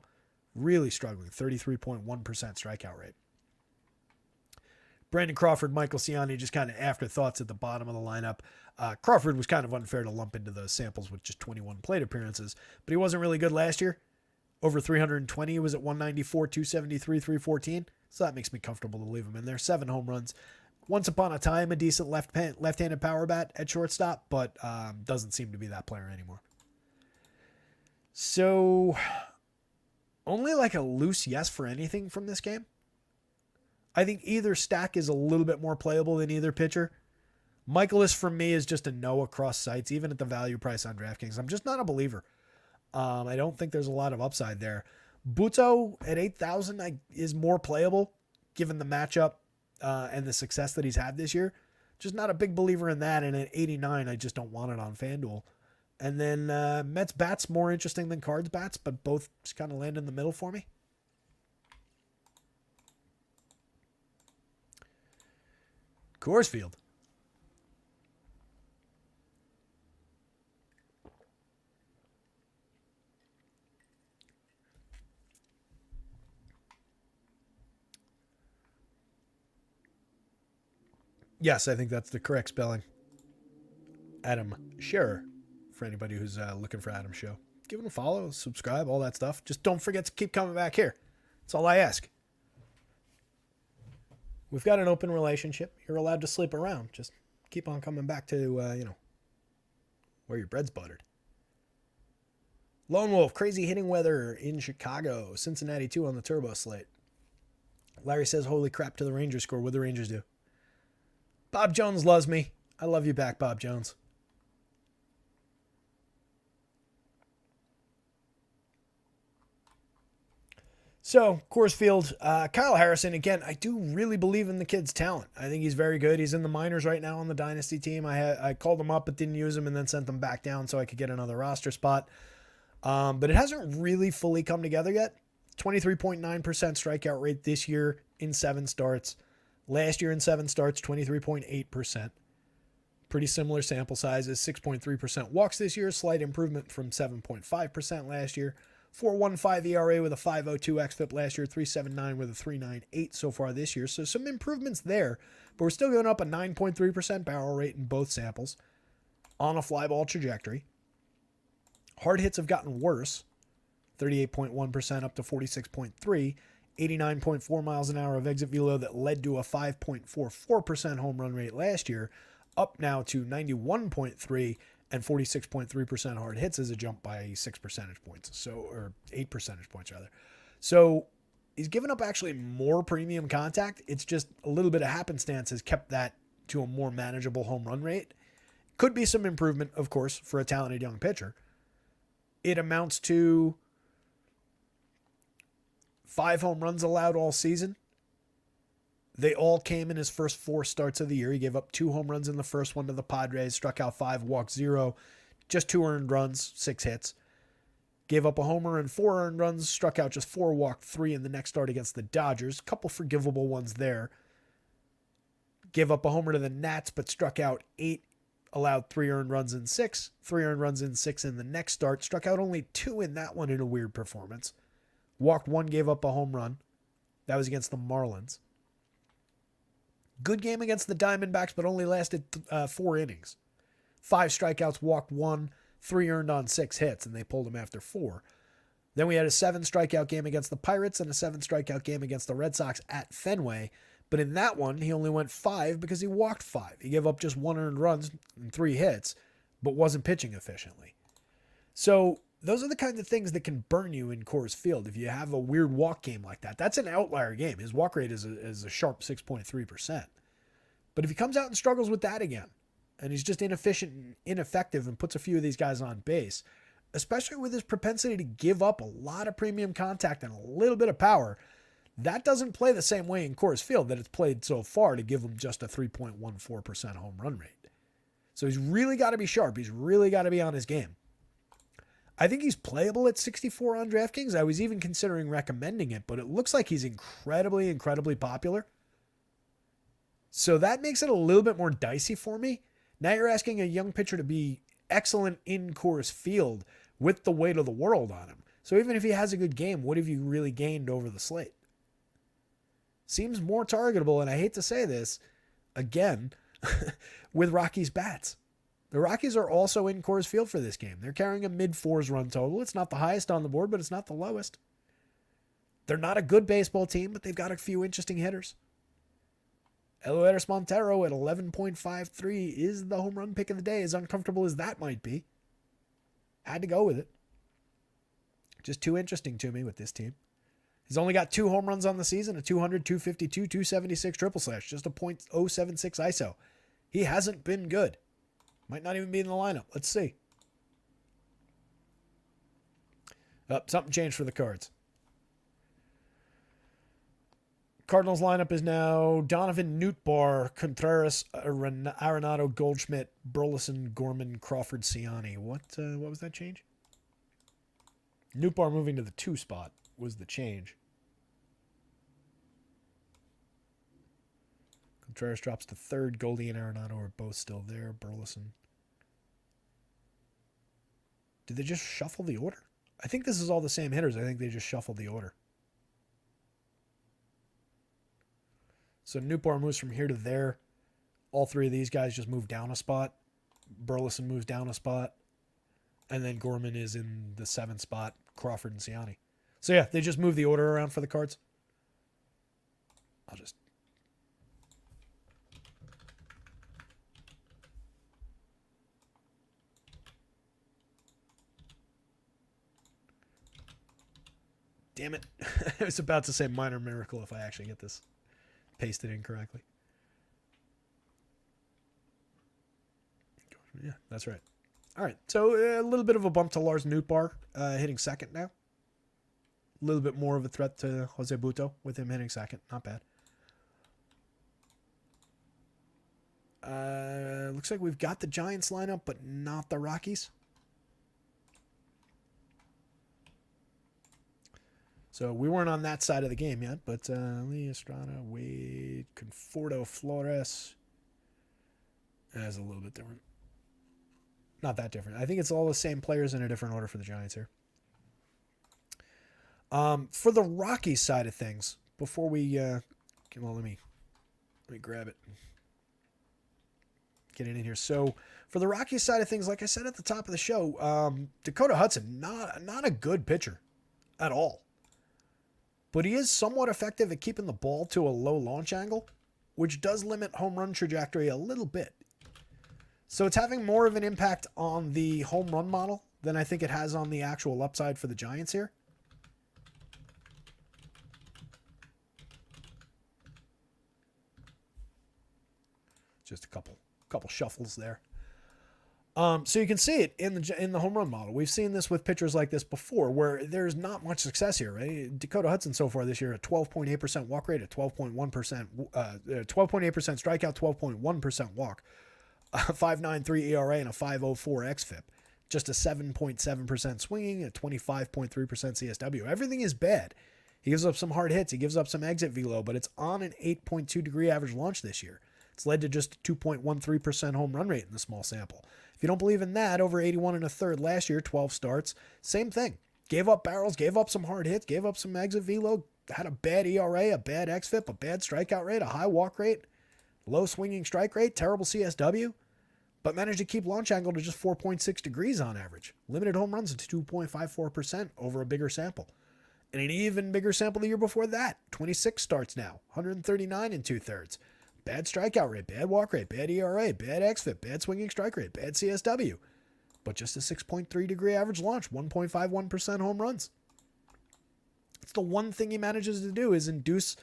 [SPEAKER 1] Really struggling, 33.1% strikeout rate. Brandon Crawford, Michael Ciani, just kind of afterthoughts at the bottom of the lineup. Crawford was kind of unfair to lump into those samples with just 21 plate appearances, but he wasn't really good last year. Over 320, he was at 194, 273, 314. So that makes me comfortable to leave him in there. 7 home runs. Once upon a time, a decent left-handed power bat at shortstop, but doesn't seem to be that player anymore. So, only like a loose yes for anything from this game. I think either stack is a little bit more playable than either pitcher. Michaelis, for me, is just a no across sites, even at the value price on DraftKings. I'm just not a believer. I don't think there's a lot of upside there. Buto at 8,000 is more playable, given the matchup and the success that he's had this year. Just not a big believer in that. And at 89, I just don't want it on FanDuel. And then Mets bats more interesting than Cards bats, but both just kind of land in the middle for me. Coors Field. Yes, I think that's the correct spelling. Adam Scherer, for anybody who's looking for Adam's show. Give him a follow, subscribe, all that stuff. Just don't forget to keep coming back here. That's all I ask. We've got an open relationship. You're allowed to sleep around. Just keep on coming back to, where your bread's buttered. Lone Wolf, crazy hitting weather in Chicago. Cincinnati 2 on the turbo slate. Larry says, holy crap to the Rangers score. What do the Rangers do? Bob Jones loves me. I love you back, Bob Jones. So, Coors Field, Kyle Harrison, again, I do really believe in the kid's talent. I think he's very good. He's in the minors right now on the Dynasty team. I called him up but didn't use him and then sent him back down so I could get another roster spot. But it hasn't really fully come together yet. 23.9% strikeout rate this year in 7 starts. Last year in 7 starts, 23.8%. Pretty similar sample sizes, 6.3% walks this year, slight improvement from 7.5% last year. 4.15 ERA with a 5.02 xFIP last year, 3.79 with a 3.98 so far this year. So some improvements there, but we're still going up a 9.3% barrel rate in both samples on a fly ball trajectory. Hard hits have gotten worse, 38.1% up to 46.3. 89.4 miles an hour of exit velo that led to a 5.44% home run rate last year, up now to 91.3 and 46.3% hard hits is a jump by 6 percentage points. Or 8 percentage points rather. So he's given up actually more premium contact. It's just a little bit of happenstance has kept that to a more manageable home run rate. Could be some improvement, of course, for a talented young pitcher. It amounts to 5 home runs allowed all season. They all came in his first 4 starts of the year. He gave up 2 home runs in the first one to the Padres, struck out 5, walked 0, just 2 earned runs, 6 hits. Gave up a homer and 4 earned runs, struck out just 4, walked 3 in the next start against the Dodgers. A couple forgivable ones there. Gave up a homer to the Nats, but struck out 8, allowed 3 earned runs in 6, 3 earned runs in 6 in the next start. Struck out only 2 in that one in a weird performance. Walked 1, gave up a home run. That was against the Marlins. Good game against the Diamondbacks, but only lasted 4 innings. 5 strikeouts, walked 1, 3 earned on 6 hits, and they pulled him after 4. Then we had a 7 strikeout game against the Pirates and a 7 strikeout game against the Red Sox at Fenway. But in that one, he only went 5 because he walked 5. He gave up just 1 earned runs and 3 hits, but wasn't pitching efficiently. So those are the kinds of things that can burn you in Coors Field if you have a weird walk game like that. That's an outlier game. His walk rate is a sharp 6.3%. But if he comes out and struggles with that again, and he's just inefficient and ineffective and puts a few of these guys on base, especially with his propensity to give up a lot of premium contact and a little bit of power, That doesn't play the same way in Coors Field that it's played so far to give him just a 3.14% home run rate. So he's really got to be sharp. He's really got to be on his game. I think he's playable at 64 on DraftKings. I was even considering recommending it, but it looks like he's incredibly, incredibly popular. So that makes it a little bit more dicey for me. Now you're asking a young pitcher to be excellent in Coors Field with the weight of the world on him. So even if he has a good game, what have you really gained over the slate? Seems more targetable, and I hate to say this, again, with Rockies bats. The Rockies are also in Coors Field for this game. They're carrying a mid-4s run total. It's not the highest on the board, but it's not the lowest. They're not a good baseball team, but they've got a few interesting hitters. Eloy Montero at 11.53 is the home run pick of the day, as uncomfortable as that might be. Had to go with it. Just too interesting to me with this team. He's only got 2 home runs on the season, a 200, 252, 276 triple slash, just a .076 ISO. He hasn't been good. Might not even be in the lineup. Let's see. Something changed for the Cards. Cardinals lineup is now Donovan, Nootbaar, Contreras, Arenado, Goldschmidt, Burleson, Gorman, Crawford, Ciani. What was that change? Nootbaar moving to the 2 spot was the change. Contreras drops to 3rd. Goldie and Arenado are both still there. Burleson. Did they just shuffle the order? I think this is all the same hitters. I think they just shuffled the order. So Nootbaar moves from here to there. All 3 of these guys just move down a spot. Burleson moves down a spot. And then Gorman is in the 7th spot. Crawford and Ciani. So yeah, they just move the order around for the Cards. I'll just... Damn it. I was about to say minor miracle if I actually get this pasted incorrectly. Yeah, that's right. All right, so a little bit of a bump to Lars Nootbaar hitting 2nd now. A little bit more of a threat to Jose Butto with him hitting 2nd. Not bad. Looks like we've got the Giants lineup, but not the Rockies. So we weren't on that side of the game yet, but Lee Estrada, Wade, Conforto, Flores. That's a little bit different. Not that different. I think it's all the same players in a different order for the Giants here. For the Rockies side of things, before we let me grab it. Get it in here. So for the Rockies side of things, like I said at the top of the show, Dakota Hudson, not a good pitcher at all. But he is somewhat effective at keeping the ball to a low launch angle, which does limit home run trajectory a little bit. So it's having more of an impact on the home run model than I think it has on the actual upside for the Giants here. Just a couple shuffles there. So you can see it in the home run model. We've seen this with pitchers like this before, where there's not much success here, right? Dakota Hudson so far this year, a 12.8% walk rate, a 12.1%, 12.8% strikeout, 12.1% walk, a 5.93 ERA, and a 5.04 xFIP. Just a 7.7% swinging, a 25.3% CSW. Everything is bad. He gives up some hard hits. He gives up some exit velo, but it's on an 8.2 degree average launch this year. It's led to just a 2.13% home run rate in the small sample. If you don't believe in that, over 81 1/3 last year, 12 starts, same thing. Gave up barrels, gave up some hard hits, gave up some exit velo, had a bad ERA, a bad xFIP, a bad strikeout rate, a high walk rate, low swinging strike rate, terrible CSW, but managed to keep launch angle to just 4.6 degrees on average. Limited home runs to 2.54% over a bigger sample. And an even bigger sample the year before that, 26 starts now, 139 2/3. Bad strikeout rate, bad walk rate, bad ERA, bad xFIP, bad swinging strike rate, bad CSW. But just a 6.3 degree average launch, 1.51% home runs. It's the one thing he manages to do is induce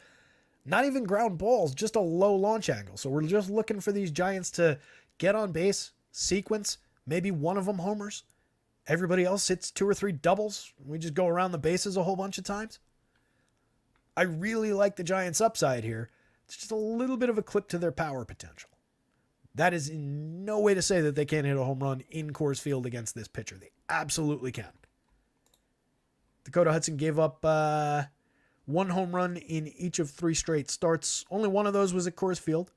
[SPEAKER 1] not even ground balls, just a low launch angle. So we're just looking for these Giants to get on base, sequence, maybe one of them homers. Everybody else hits 2 or 3 doubles. We just go around the bases a whole bunch of times. I really like the Giants' upside here. It's just a little bit of a clip to their power potential. That is in no way to say that they can't hit a home run in Coors Field against this pitcher. They absolutely can. Dakota Hudson gave up one home run in each of 3 straight starts. Only one of those was at Coors Field.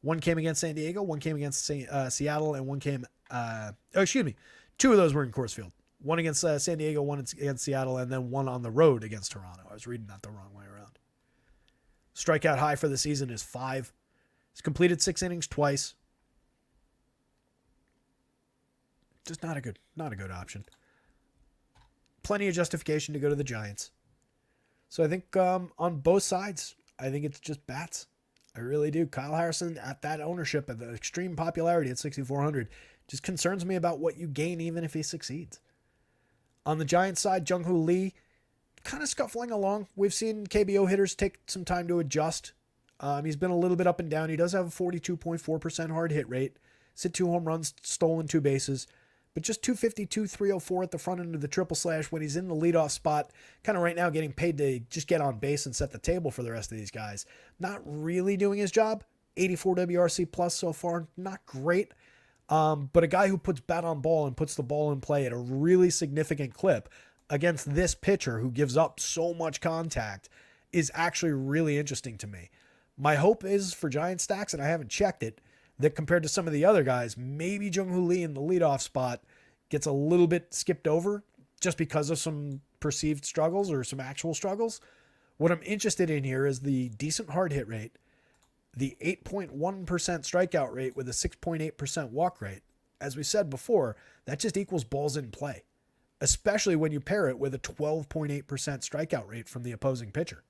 [SPEAKER 1] One came against San Diego, one came against Seattle, and one came... 2 of those were in Coors Field. One against San Diego, one against Seattle, and then one on the road against Toronto. I was reading that the wrong way around. Strikeout high for the season is 5. He's completed 6 innings twice. Just not a good option. Plenty of justification to go to the Giants. So I think on both sides, I think it's just bats. I really do. Kyle Harrison at that ownership, at the extreme popularity at 6,400, just concerns me about what you gain even if he succeeds. On the Giants side, Jung-Hoo Lee kind of scuffling along. We've seen KBO hitters take some time to adjust. He's been a little bit up and down. He does have a 42.4% hard hit rate. Hit 2 home runs, stolen 2 bases. But just 252, 304 at the front end of the triple slash when he's in the leadoff spot, kind of right now getting paid to just get on base and set the table for the rest of these guys. Not really doing his job. 84 WRC plus so far, not great. But a guy who puts bat on ball and puts the ball in play at a really significant clip against this pitcher who gives up so much contact is actually really interesting to me. My hope is for Giant stacks, and I haven't checked it, that compared to some of the other guys, maybe Jung-Hoo Lee in the leadoff spot gets a little bit skipped over just because of some perceived struggles or some actual struggles. What I'm interested in here is the decent hard hit rate, the 8.1% strikeout rate with a 6.8% walk rate. As we said before, that just equals balls in play, especially when you pair it with a 12.8% strikeout rate from the opposing pitcher.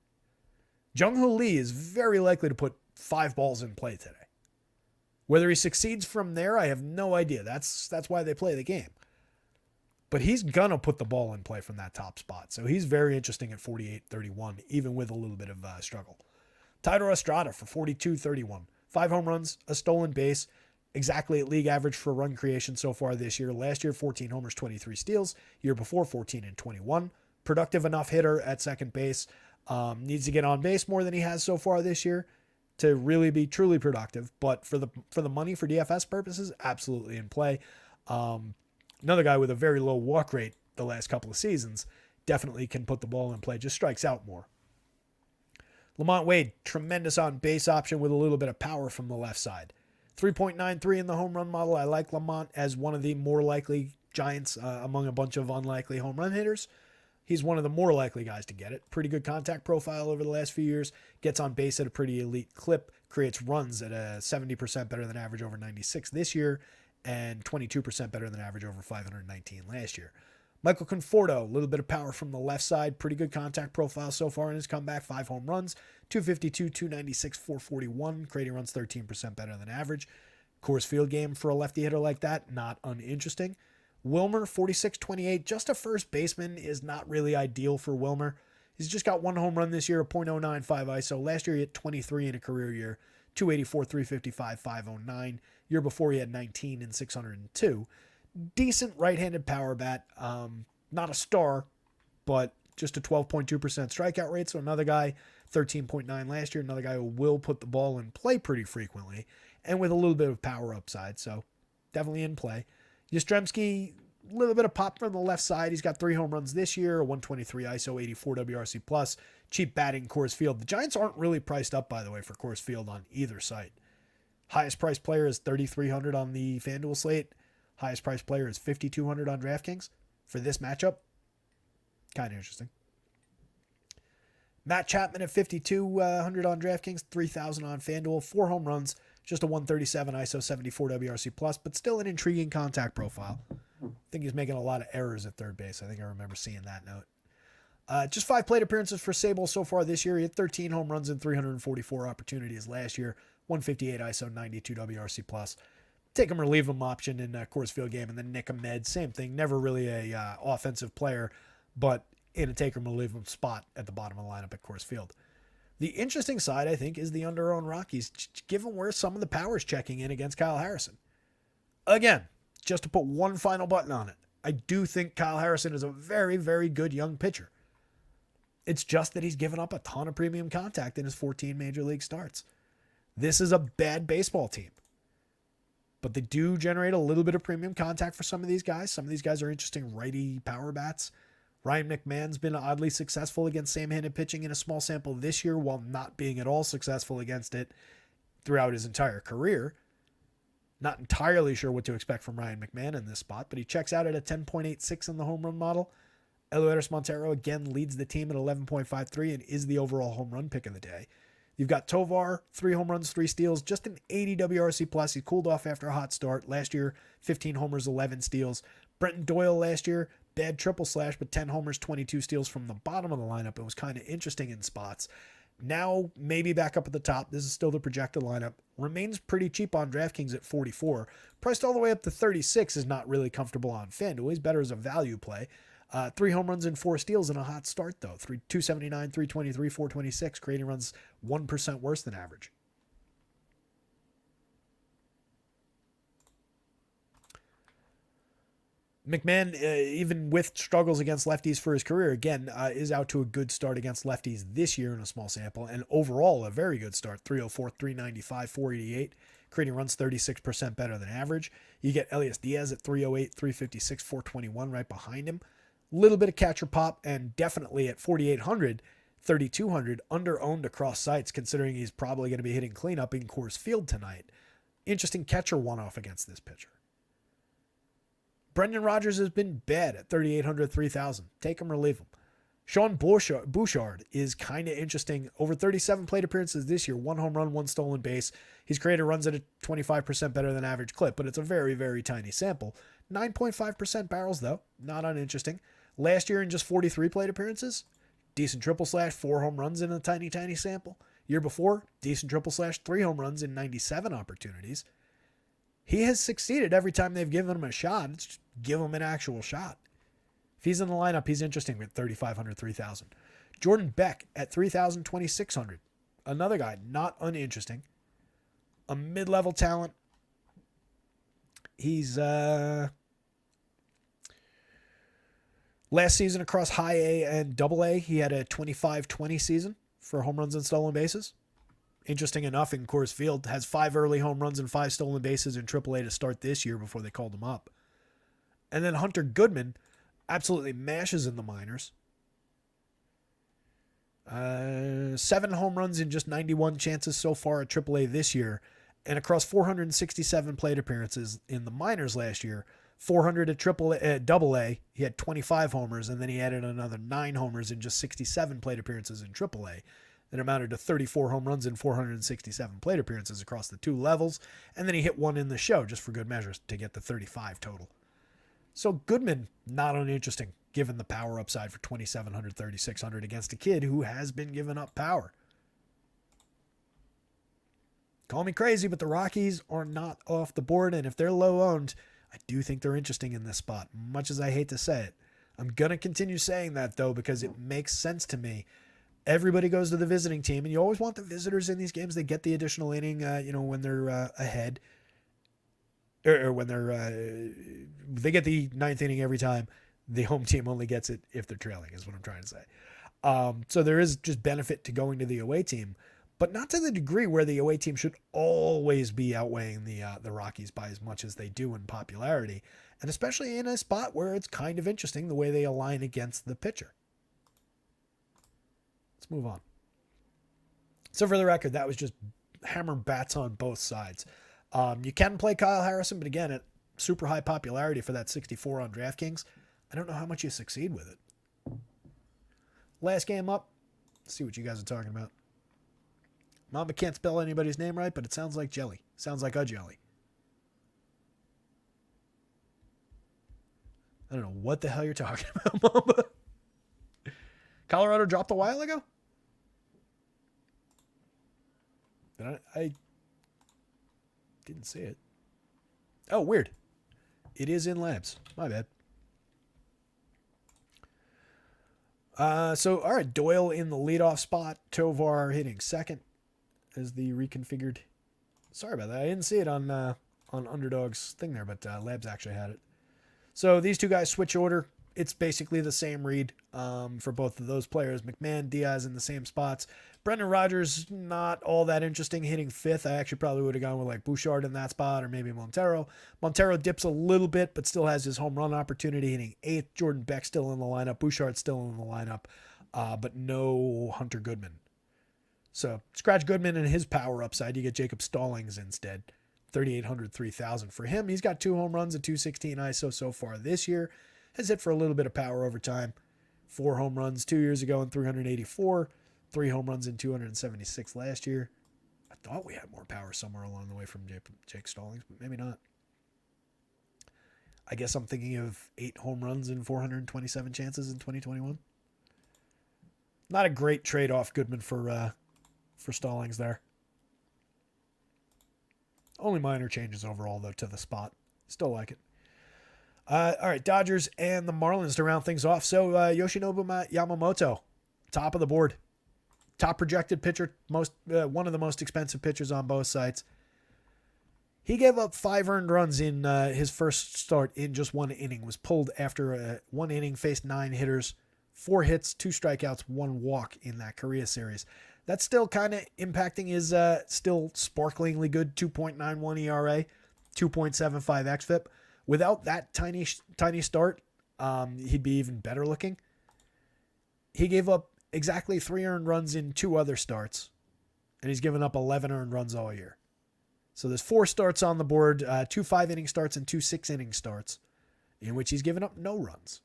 [SPEAKER 1] Jung-Hoo Lee is very likely to put 5 balls in play today. Whether he succeeds from there, I have no idea. That's why they play the game. But he's going to put the ball in play from that top spot. So he's very interesting at 48.31, even with a little bit of struggle. Tidor Estrada for 42.31. 5 home runs, a stolen base, exactly at league average for run creation so far this year. Last year, 14 homers, 23 steals. Year before, 14 and 21. Productive enough hitter at second base. Needs to get on base more than he has so far this year to really be truly productive, but for the money, for DFS purposes, absolutely in play. Another guy with a very low walk rate the last couple of seasons, definitely can put the ball in play, just strikes out more. Lamont Wade, tremendous on base option with a little bit of power from the left side. 3.93 in the home run model. I like Lamont as one of the more likely Giants among a bunch of unlikely home run hitters. He's one of the more likely guys to get it. Pretty good contact profile over the last few years. Gets on base at a pretty elite clip. Creates runs at a 70% better than average over 96 this year. And 22% better than average over 519 last year. Michael Conforto, a little bit of power from the left side. Pretty good contact profile so far in his comeback. 5 home runs. 252, 296, 441. Creating runs 13% better than average. Coors Field game for a lefty hitter like that, not uninteresting. Wilmer, 46-28, just a first baseman is not really ideal for Wilmer. He's just got 1 home run this year, a .095 ISO. Last year he had 23 in a career year, 284, 355, 509. Year before he had 19 and 602. Decent right-handed power bat. Not a star, but just a 12.2% strikeout rate. So another guy, 13.9 last year, another guy who will put the ball in play pretty frequently and with a little bit of power upside. So definitely in play. Yastrzemski, a little bit of pop from the left side. He's got 3 home runs this year, a 123 ISO, 84 WRC plus. Cheap batting, Coors Field. The Giants aren't really priced up, by the way, for Coors Field on either site. Highest priced player is $3,300 on the FanDuel slate. Highest priced player is $5,200 on DraftKings for this matchup. Kind of interesting. Matt Chapman at $5,200 on DraftKings, $3,000 on FanDuel. 4 home runs, just a 137 ISO, 74 WRC plus, but still an intriguing contact profile. I think he's making a lot of errors at third base. I think I remember seeing that note. Just 5 plate appearances for Sable so far this year. He had 13 home runs and 344 opportunities last year. 158 ISO, 92 WRC plus. Take him or leave him option in Coors Field game, and then Nick Ahmed, same thing. Never really a offensive player, but in a take him or leave him spot at the bottom of the lineup at Coors Field. The interesting side, I think, is the under-owned Rockies, given where some of the power's checking in against Kyle Harrison. Again, just to put one final button on it, I do think Kyle Harrison is a very, very good young pitcher. It's just that he's given up a ton of premium contact in his 14 major league starts. This is a bad baseball team. But they do generate a little bit of premium contact for some of these guys. Some of these guys are interesting righty power bats. Ryan McMahon's been oddly successful against same-handed pitching in a small sample this year while not being at all successful against it throughout his entire career. Not entirely sure what to expect from Ryan McMahon in this spot, but he checks out at a 10.86 in the home run model. Eleuders Montero again leads the team at 11.53 and is the overall home run pick of the day. You've got Tovar, 3 home runs, 3 steals, just an 80 WRC plus. He cooled off after a hot start. Last year, 15 homers, 11 steals. Brenton Doyle last year, bad triple slash, but 10 homers, 22 steals from the bottom of the lineup. It was kind of interesting in spots. Now, maybe back up at the top. This is still the projected lineup. Remains pretty cheap on DraftKings at 44. Priced all the way up to 36 is not really comfortable on FanDuel. He's better as a value play. 3 home runs and 4 steals in a hot start, though. 279, 323, 426, creating runs 1% worse than average. McMahon, even with struggles against lefties for his career, again, is out to a good start against lefties this year in a small sample, and overall a very good start. 304, 395, 488, creating runs 36% better than average. You get Elias Diaz at 308, 356, 421 right behind him. Little bit of catcher pop, and definitely at 4,800, 3,200, under-owned across sites, considering he's probably going to be hitting cleanup in Coors Field tonight. Interesting catcher one-off against this pitcher. Brendan Rodgers has been bad at 3,800, 3,000. Take him or leave him. Sean Bouchard is kind of interesting. Over 37 plate appearances this year, 1 home run, 1 stolen base. He's created runs at a 25% better than average clip, but it's a very, very tiny sample. 9.5% barrels, though. Not uninteresting. Last year in just 43 plate appearances, decent triple slash, 4 home runs in a tiny, tiny sample. Year before, decent triple slash, 3 home runs in 97 opportunities. He has succeeded every time they've given him a shot. It's just give him an actual shot. If he's in the lineup, he's interesting at 3,500, 3,000. Jordan Beck at 3,000, 2,600. Another guy, not uninteresting. A mid-level talent. He's last season across high A and double A, he had a 25-20 season for home runs and stolen bases. Interesting enough, in Coors Field, has 5 early home runs and 5 stolen bases in AAA to start this year before they called him up. And then Hunter Goodman absolutely mashes in the minors. 7 home runs in just 91 chances so far at AAA this year. And across 467 plate appearances in the minors last year, 400 at double A, he had 25 homers, and then he added another 9 homers in just 67 plate appearances in AAA. That amounted to 34 home runs in 467 plate appearances across the 2 levels, and then he hit 1 in the show just for good measures to get the 35 total. So Goodman, not uninteresting, given the power upside for 2,700, 3,600 against a kid who has been giving up power. Call me crazy, but the Rockies are not off the board, and if they're low owned, I do think they're interesting in this spot, much as I hate to say it. I'm going to continue saying that, though, because it makes sense to me. Everybody goes to the visiting team, and you always want the visitors in these games. They get the additional inning, when they're ahead, or when they get the 9th inning every time. The home team only gets it if they're trailing, is what I'm trying to say. So there is just benefit to going to the away team, but not to the degree where the away team should always be outweighing the Rockies by as much as they do in popularity, and especially in a spot where it's kind of interesting the way they align against the pitcher. Let's move on. So for the record, that was just hammer bats on both sides. You can play Kyle Harrison, but again, at super high popularity for that 64 on DraftKings, I don't know how much you succeed with it. Last game up. Let's see what you guys are talking about. Mama can't spell anybody's name right, but it sounds like jelly. Sounds like a jelly. I don't know what the hell you're talking about, Mama. Colorado dropped a while ago? I didn't see it. Oh, weird. It is in labs. My bad. All right, Doyle in the leadoff spot. Tovar hitting second as the reconfigured. Sorry about that. I didn't see it on Underdog's thing there, but Labs actually had it. So these two guys switch order. it's basically the same read for both of those players. McMahon, Diaz in the same spots. Brendan Rodgers, not all that interesting, hitting fifth. I actually probably would have gone with like Bouchard in that spot, or maybe Montero. Montero dips a little bit, but still has his home run opportunity, hitting eighth. Jordan Beck still in the lineup. Bouchard still in the lineup, but no Hunter Goodman. So scratch Goodman and his power upside. You get Jacob Stallings instead. 3,800, 3,000 for him. He's got 2 home runs and 216 ISO so far this year. Has hit for a little bit of power over time. 4 home runs 2 years ago in 384. 3 home runs in 276 last year. I thought we had more power somewhere along the way from Jake Stallings, but maybe not. I guess I'm thinking of 8 home runs and 427 chances in 2021. Not a great trade-off, Goodman, for Stallings there. Only minor changes overall, though, to the spot. Still like it. All right, Dodgers and the Marlins to round things off. So Yoshinobu Yamamoto, top of the board. Top projected pitcher, one of the most expensive pitchers on both sites. He gave up 5 earned runs in his first start in just 1 inning. Was pulled after 1 inning, faced 9 hitters, 4 hits, 2 strikeouts, 1 walk in that Korea series. That's still kind of impacting his still sparklingly good 2.91 ERA, 2.75 xFIP. Without that tiny start, he'd be even better looking. He gave up exactly 3 earned runs in 2 other starts, and he's given up 11 earned runs all year. So there's 4 starts on the board, 2 5-inning starts and 2 6-inning starts, in which he's given up no runs.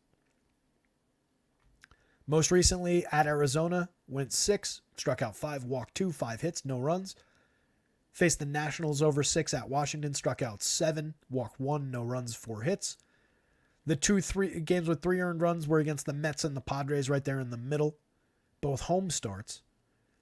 [SPEAKER 1] Most recently at Arizona, went 6, struck out 5, walked 2, 5 hits, no runs. Faced the Nationals over 6 at Washington, struck out 7, walked 1, no runs, 4 hits. The 3 games with 3 earned runs were against the Mets and the Padres right there in the middle. Both home starts.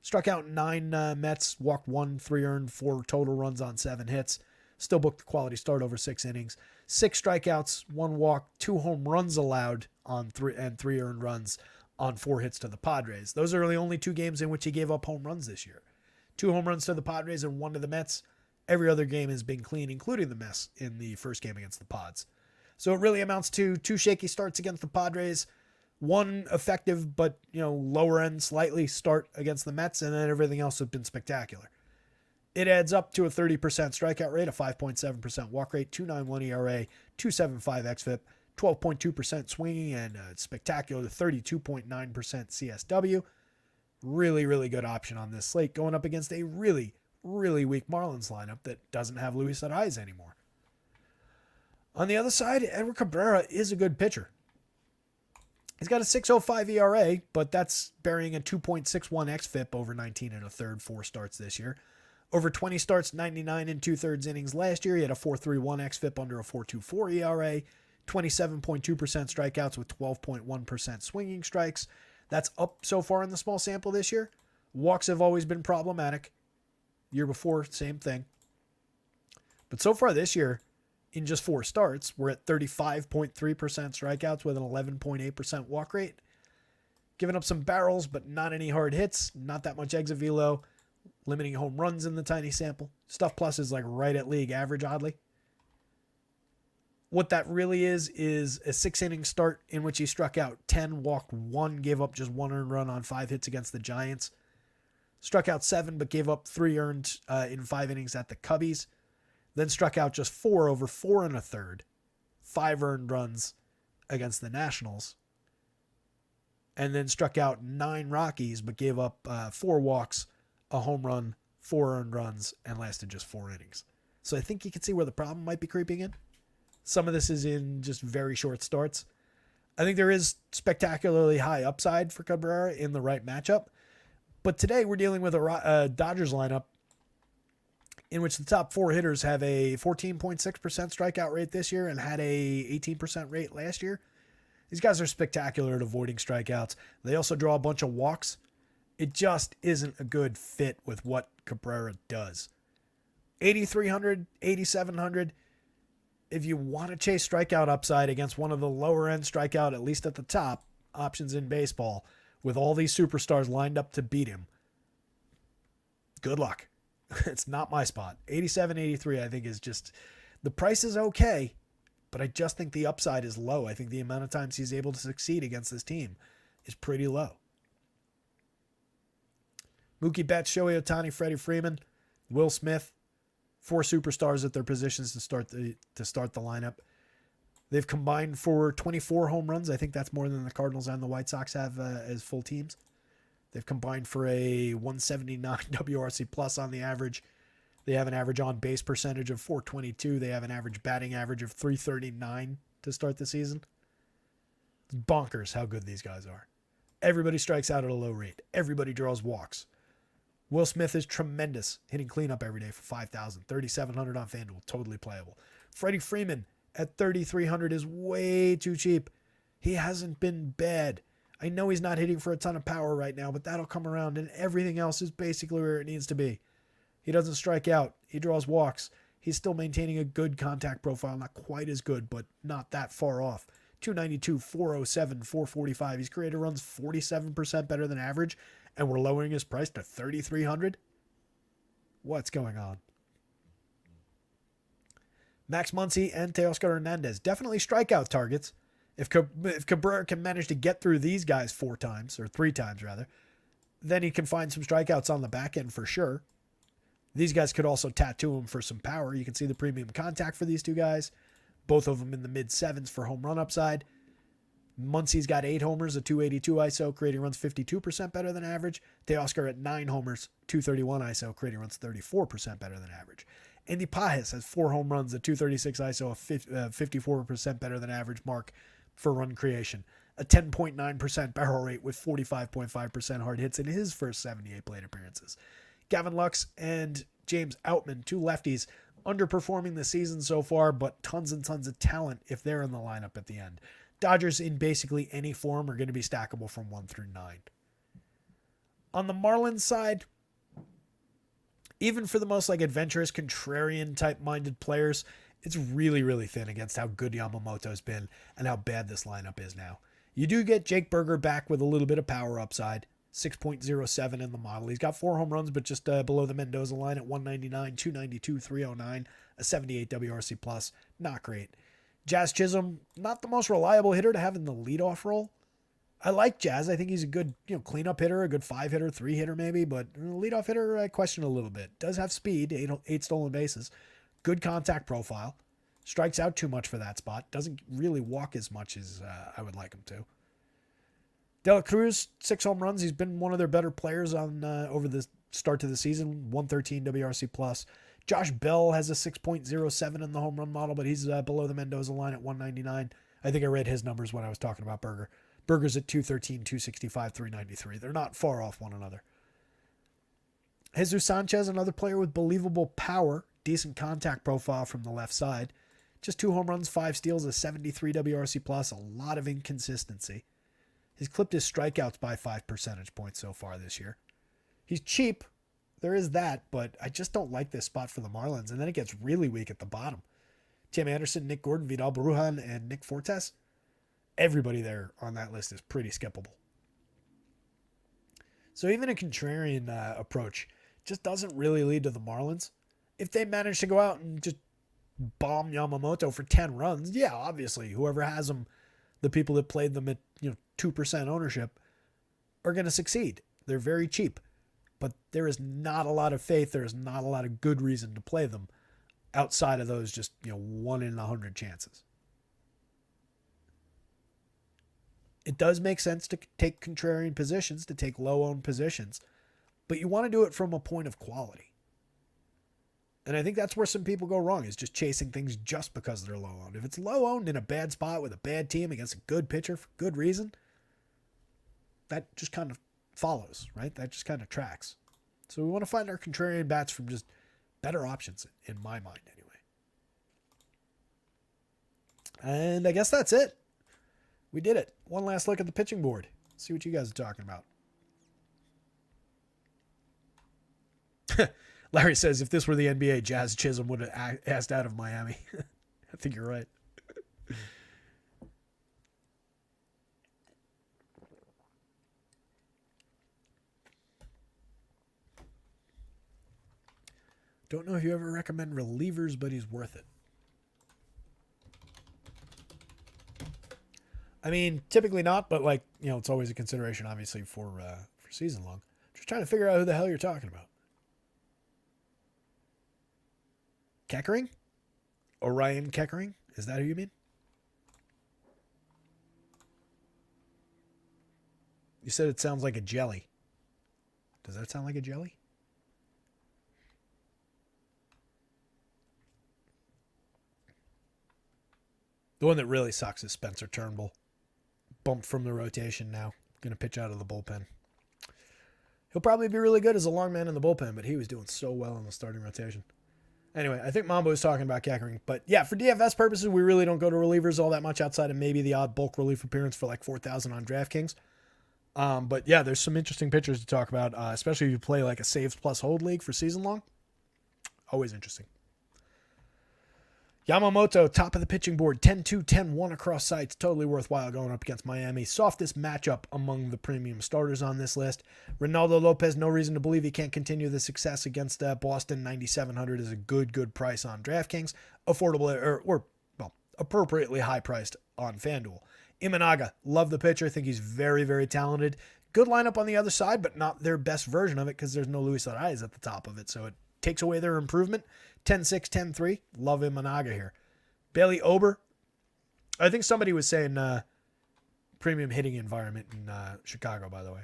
[SPEAKER 1] Struck out 9 Mets, walked 1, 3 earned, 4 total runs on 7 hits. Still booked a quality start over 6 innings. 6 strikeouts, 1 walk, 2 home runs allowed on 3 earned runs on 4 hits to the Padres. Those are the only 2 games in which he gave up home runs this year. 2 home runs to the Padres and 1 to the Mets. Every other game has been clean, including the Mets in the first game against the Pods. So it really amounts to 2 shaky starts against the Padres, 1 effective but lower end slightly start against the Mets, and then everything else has been spectacular. It adds up to a 30% strikeout rate, a 5.7% walk rate, 2.91 ERA, 2.75 xFIP, 12.2% swinging, and a spectacular 32.9% CSW. Really, really good option on this slate going up against a really, really weak Marlins lineup that doesn't have Luis Arraez anymore. On the other side, Edward Cabrera is a good pitcher. He's got a 6.05 ERA, but that's burying a 2.61 xFIP over 19 1/3, 4 starts this year. Over 20 starts, 99 2/3 innings last year. He had a 4.31 xFIP under a 4.24 ERA, 27.2% strikeouts with 12.1% swinging strikes. That's up so far in the small sample this year. Walks have always been problematic. Year before, same thing. But so far this year, in just 4 starts, we're at 35.3% strikeouts with an 11.8% walk rate. Giving up some barrels, but not any hard hits. Not that much exit velo. Limiting home runs in the tiny sample. Stuff plus is like right at league average, oddly. What that really is a 6-inning start in which he struck out 10, walked 1, gave up just 1 earned run on 5 hits against the Giants. Struck out 7, but gave up 3 earned in 5 innings at the Cubbies. Then struck out just 4 over 4 1/3, 5 earned runs against the Nationals. And then struck out 9 Rockies, but gave up 4 walks, a home run, 4 earned runs, and lasted just 4 innings. So I think you can see where the problem might be creeping in. Some of this is in just very short starts. I think there is spectacularly high upside for Cabrera in the right matchup. But today we're dealing with a Dodgers lineup in which the top 4 hitters have a 14.6% strikeout rate this year and had a 18% rate last year. These guys are spectacular at avoiding strikeouts. They also draw a bunch of walks. It just isn't a good fit with what Cabrera does. 8,300, 8,700. If you want to chase strikeout upside against one of the lower end strikeout, at least at the top, options in baseball, with all these superstars lined up to beat him, good luck. It's not my spot. 87, 83, I think is just, the price is okay, but I just think the upside is low. I think the amount of times he's able to succeed against this team is pretty low. Mookie Betts, Shohei Ohtani, Freddie Freeman, Will Smith, 4 superstars at their positions to start the lineup. They've combined for 24 home runs. I think that's more than the Cardinals and the White Sox have as full teams. They've combined for a 179 WRC plus on the average. They have an average on base percentage of 422. They have an average batting average of 339 to start the season. It's bonkers how good these guys are. Everybody strikes out at a low rate. Everybody draws walks. Will Smith is tremendous, hitting cleanup every day for 5,000. 3,700 on FanDuel, totally playable. Freddie Freeman at 3,300 is way too cheap. He hasn't been bad. I know he's not hitting for a ton of power right now, but that'll come around, and everything else is basically where it needs to be. He doesn't strike out. He draws walks. He's still maintaining a good contact profile, not quite as good, but not that far off. 292, 407, 445. He's created runs 47% better than average, and we're lowering his price to 3,300. What's going on? Max Muncy and Teoscar Hernandez, definitely strikeout targets. If Cabrera can manage to get through these guys 4 times, or 3 times rather, then he can find some strikeouts on the back end for sure. These guys could also tattoo him for some power. You can see the premium contact for these 2 guys. Both of them in the mid-7s for home run upside. Muncy's got 8 homers, a 282 ISO, creating runs 52% better than average. Teoscar at 9 homers, 231 ISO, creating runs 34% better than average. Andy Pajes has 4 home runs, a 236 ISO, a 54% better than average mark for run creation. A 10.9% barrel rate with 45.5% hard hits in his first 78 plate appearances. Gavin Lux and James Outman, 2 lefties, underperforming the season so far, but tons and tons of talent if they're in the lineup at the end. Dodgers in basically any form are going to be stackable from 1 through 9. On the Marlins side, even for the most adventurous, contrarian type minded players, it's really, really thin against how good Yamamoto's been and how bad this lineup is now. You do get Jake Berger back with a little bit of power upside. 6.07 in the model. He's got 4 home runs, but just below the Mendoza line at 199, 292, 309, a 78 WRC plus. Not great. Jazz Chisholm, not the most reliable hitter to have in the leadoff role. I like Jazz. I think he's a good cleanup hitter, a good 5 hitter, 3 hitter maybe, but leadoff hitter I question a little bit. Does have speed, 8 stolen bases. Good contact profile. Strikes out too much for that spot. Doesn't really walk as much as I would like him to. De La Cruz, 6 home runs. He's been one of their better players on over the start to the season. 113 WRC plus. Josh Bell has a 6.07 in the home run model, but he's below the Mendoza line at 199. I think I read his numbers when I was talking about Berger. Berger's at 213, 265, 393. They're not far off one another. Jesus Sanchez, another player with believable power, decent contact profile from the left side. Just 2 home runs, 5 steals, a 73 WRC plus, a lot of inconsistency. He's clipped his strikeouts by 5 percentage points so far this year. He's cheap. There is that, but I just don't like this spot for the Marlins. And then it gets really weak at the bottom. Tim Anderson, Nick Gordon, Vidal Brujan, and Nick Fortes. Everybody there on that list is pretty skippable. So even a contrarian approach just doesn't really lead to the Marlins. If they manage to go out and just bomb Yamamoto for 10 runs, yeah, obviously, whoever has them, the people that played them at 2% ownership, are going to succeed. They're very cheap. But there is not a lot of faith. There is not a lot of good reason to play them outside of those just 1 in 100 chances. It does make sense to take contrarian positions, to take low-owned positions, but you want to do it from a point of quality. And I think that's where some people go wrong, is just chasing things just because they're low-owned. If it's low-owned in a bad spot with a bad team against a good pitcher for good reason, that just kind of follows, right? That just kind of tracks. So we want to find our contrarian bats from just better options, in my mind anyway. And I guess that's it. We did it. One last look at the pitching board. See what you guys are talking about. Larry says, if this were the NBA, Jazz Chisholm would have asked out of Miami. I think you're right. Don't know if you ever recommend relievers, but he's worth it. I mean, typically not, but like, it's always a consideration, obviously, for season long. Just trying to figure out who the hell you're talking about. Keckering? Orion Keckering? Is that who you mean? You said it sounds like a jelly. Does that sound like a jelly? The one that really sucks is Spencer Turnbull. Bumped from the rotation now. Going to pitch out of the bullpen. He'll probably be really good as a long man in the bullpen, but he was doing so well in the starting rotation. Anyway, I think Mambo was talking about Keckering. But yeah, for DFS purposes, we really don't go to relievers all that much outside of maybe the odd bulk relief appearance for like 4,000 on DraftKings. But yeah, there's some interesting pitchers to talk about, especially if you play like a saves plus hold league for season long. Always interesting. Yamamoto, top of the pitching board, 10-2, 10-1 across sites. Totally worthwhile going up against Miami. Softest matchup among the premium starters on this list. Ronaldo Lopez, no reason to believe he can't continue the success against Boston. 9,700 is a good price on DraftKings. Affordable, or appropriately high priced on FanDuel. Imanaga, love the pitcher. Think he's very, very talented. Good lineup on the other side, but not their best version of it because there's no Luis Arraez at the top of it. So it takes away their improvement. 10-6, 10-3. Love Imanaga here. Bailey Ober. I think somebody was saying premium hitting environment in Chicago, by the way.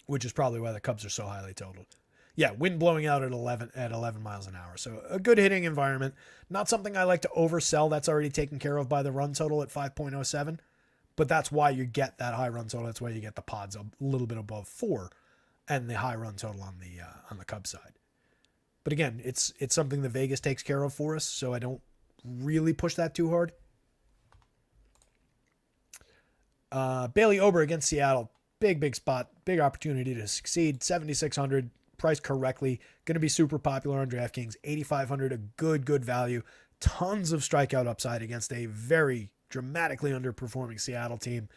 [SPEAKER 1] Which is probably why the Cubs are so highly totaled. Yeah, wind blowing out at 11 miles an hour. So a good hitting environment. Not something I like to oversell. That's already taken care of by the run total at 5.07. But that's why you get that high run total. That's why you get the pods a little bit above 4 and the high run total on the Cubs side. But again, it's something that Vegas takes care of for us, so I don't really push that too hard. Bailey Ober against Seattle. Big spot. Big opportunity to succeed. 7,600. Priced correctly. Going to be super popular on DraftKings. 8,500. A good value. Tons of strikeout upside against a very dramatically underperforming Seattle team.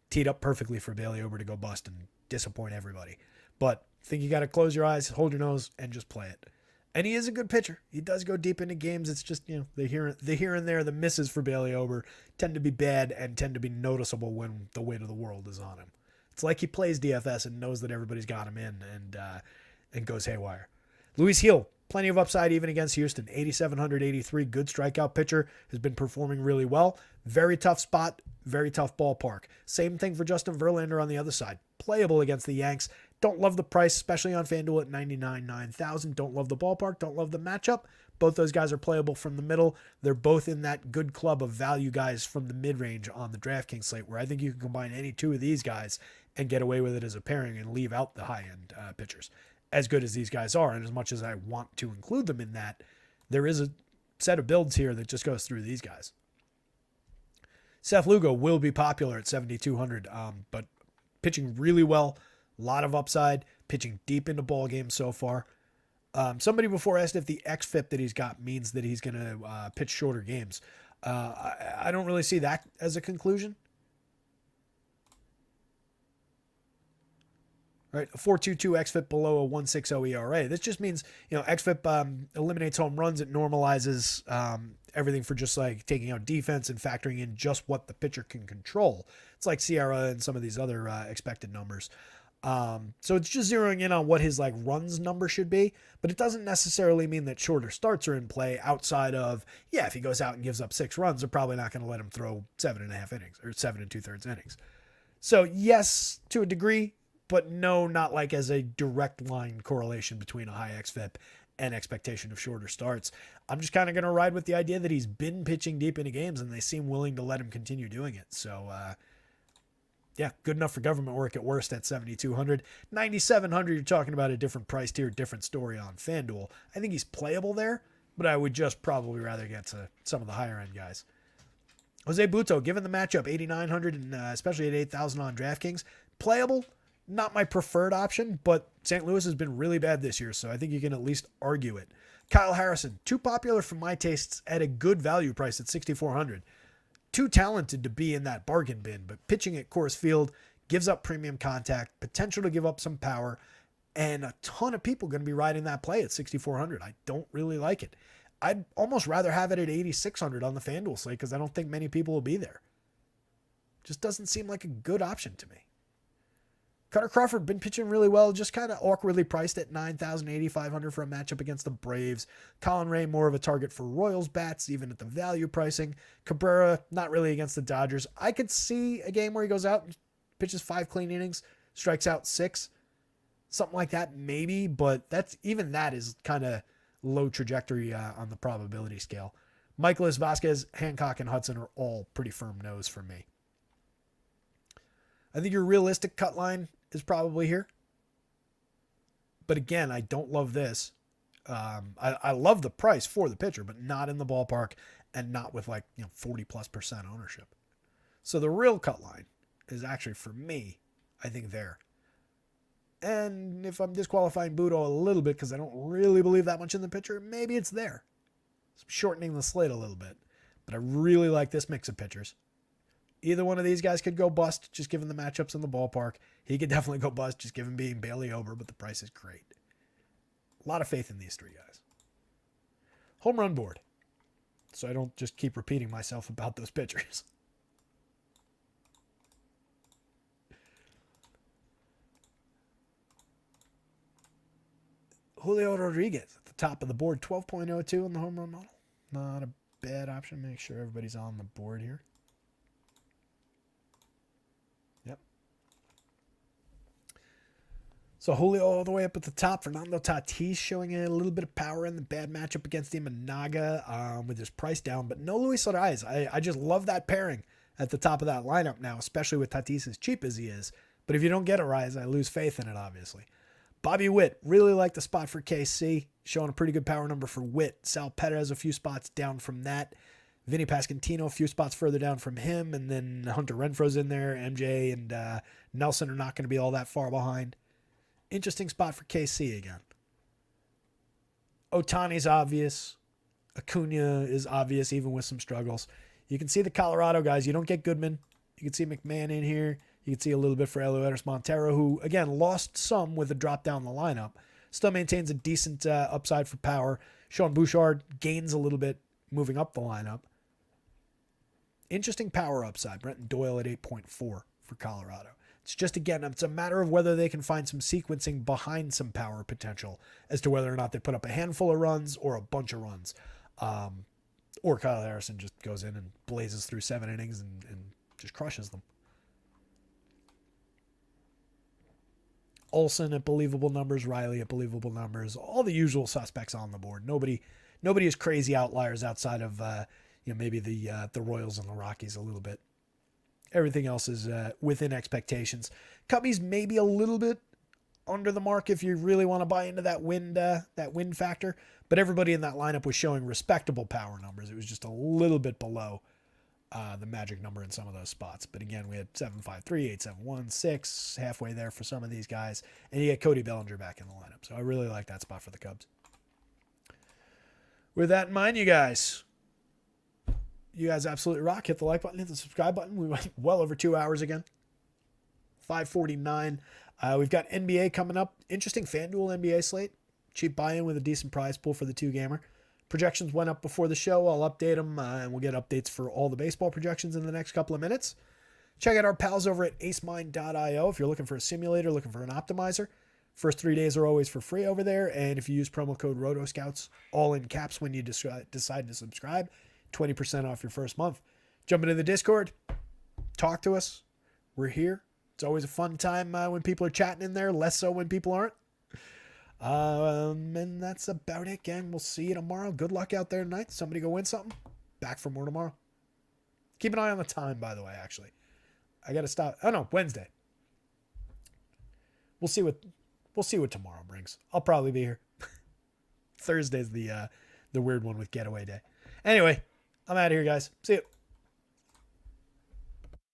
[SPEAKER 1] Teed up perfectly for Bailey Ober to go bust and disappoint everybody. But I think you got to close your eyes, hold your nose, and just play it. And he is a good pitcher. He does go deep into games. It's just, the here and there, the misses for Bailey Ober tend to be bad and tend to be noticeable when the weight of the world is on him. It's like he plays DFS and knows that everybody's got him in and goes haywire. Luis Gil, plenty of upside even against Houston. 8,783, good strikeout pitcher, has been performing really well. Very tough spot, very tough ballpark. Same thing for Justin Verlander on the other side. Playable against the Yanks. Don't love the price, especially on FanDuel at 99,900. Don't love the ballpark. Don't love the matchup. Both those guys are playable from the middle. They're both in that good club of value guys from the mid-range on the DraftKings slate, where I think you can combine any two of these guys and get away with it as a pairing and leave out the high-end pitchers. As good as these guys are, and as much as I want to include them in that, there is a set of builds here that just goes through these guys. Seth Lugo will be popular at 7,200, but pitching really well. A lot of upside, pitching deep into ball games so far. Somebody before asked if the xFIP that he's got means that he's going to pitch shorter games. I don't really see that as a conclusion. Right, a 4.22 xFIP below a 1.60 ERA. This just means, xFIP eliminates home runs. It normalizes everything for just like taking out defense and factoring in just what the pitcher can control. It's like Sierra and some of these other expected numbers. So it's just zeroing in on what his like runs number should be, but it doesn't necessarily mean that shorter starts are in play outside of, if he goes out and gives up 6 runs, they're probably not going to let him throw 7.5 innings or 7 2/3 innings. So yes, to a degree, but no, not like as a direct line correlation between a high xFIP and expectation of shorter starts. I'm just kind of going to ride with the idea that he's been pitching deep into games and they seem willing to let him continue doing it. So, good enough for government work at worst at 7,200. 9,700, you're talking about a different price tier, different story on FanDuel. I think he's playable there, but I would just probably rather get to some of the higher end guys. Jose Butto, given the matchup, 8,900 and especially at 8,000 on DraftKings, playable. Not my preferred option, but St. Louis has been really bad this year, so I think you can at least argue it. Kyle Harrison, too popular for my tastes at a good value price at 6,400. Too talented to be in that bargain bin, but pitching at Coors Field gives up premium contact, potential to give up some power, and a ton of people going to be riding that play at 6,400. I don't really like it. I'd almost rather have it at 8,600 on the FanDuel slate because I don't think many people will be there. Just doesn't seem like a good option to me. Carter Crawford been pitching really well, just kind of awkwardly priced at $9,000, $8,500 for a matchup against the Braves. Colin Ray, more of a target for Royals bats, even at the value pricing. Cabrera, not really against the Dodgers. I could see a game where he goes out and pitches 5 clean innings, strikes out 6. Something like that, maybe, but that is kind of low trajectory on the probability scale. Michaelis, Vasquez, Hancock, and Hudson are all pretty firm no's for me. I think your realistic cut line is probably here. But again, I don't love this. I love the price for the pitcher, but not in the ballpark and not with 40+% ownership. So the real cut line is actually, for me, I think there. And if I'm disqualifying Budo a little bit because I don't really believe that much in the pitcher, maybe it's there. So I'm shortening the slate a little bit. But I really like this mix of pitchers. Either one of these guys could go bust, just given the matchups in the ballpark. He could definitely go bust, just given being Bailey Ober, but the price is great. A lot of faith in these 3 guys. Home run board. So I don't just keep repeating myself about those pitchers. Julio Rodriguez at the top of the board, 12.02 in the home run model. Not a bad option. Make sure everybody's on the board here. So Julio all the way up at the top. Fernando Tatis showing a little bit of power in the bad matchup against Imanaga with his price down, but no Luis Arias. I just love that pairing at the top of that lineup now, especially with Tatis as cheap as he is. But if you don't get Arias, I lose faith in it, obviously. Bobby Witt, really like the spot for KC, showing a pretty good power number for Witt. Sal Perez a few spots down from that. Vinny Pasquantino a few spots further down from him, and then Hunter Renfroe's in there. MJ and Nelson are not going to be all that far behind. Interesting spot for KC again. Ohtani's obvious. Acuna is obvious, even with some struggles. You can see the Colorado guys. You don't get Goodman. You can see McMahon in here. You can see a little bit for Eleuders Montero, who, again, lost some with a drop down the lineup. Still maintains a decent upside for power. Sean Bouchard gains a little bit moving up the lineup. Interesting power upside. Brenton Doyle at 8.4 for Colorado. It's just, again, it's a matter of whether they can find some sequencing behind some power potential as to whether or not they put up a handful of runs or a bunch of runs. Or Kyle Harrison just goes in and blazes through 7 innings and just crushes them. Olsen at believable numbers, Riley at believable numbers, all the usual suspects on the board. Nobody is crazy outliers outside of maybe the Royals and the Rockies a little bit. Everything else is within expectations. Cubbies maybe a little bit under the mark if you really want to buy into that wind factor. But everybody in that lineup was showing respectable power numbers. It was just a little bit below the magic number in some of those spots. But again, we had 753, 871, 6 halfway there for some of these guys. And you get Cody Bellinger back in the lineup. So I really like that spot for the Cubs. With that in mind, you guys absolutely rock. Hit the like button, hit the subscribe button. We went well over 2 hours again. 5:49. We've got NBA coming up. Interesting FanDuel NBA slate. Cheap buy-in with a decent prize pool for the 2-gamer. Projections went up before the show. I'll update them, and we'll get updates for all the baseball projections in the next couple of minutes. Check out our pals over at acemind.io if you're looking for a simulator, looking for an optimizer. First 3 days are always for free over there, and if you use promo code rotoscouts, all in caps when you decide to subscribe, 20% off your first month. Jump into the Discord. Talk to us. We're here. It's always a fun time when people are chatting in there, less so when people aren't. And that's about it, gang. We'll see you tomorrow. Good luck out there tonight. Somebody go win something. Back for more tomorrow. Keep an eye on the time, by the way, actually. I got to stop. Oh, no, Wednesday. We'll see what tomorrow brings. I'll probably be here. Thursday's the weird one with getaway day. Anyway, I'm out of here, guys. See you.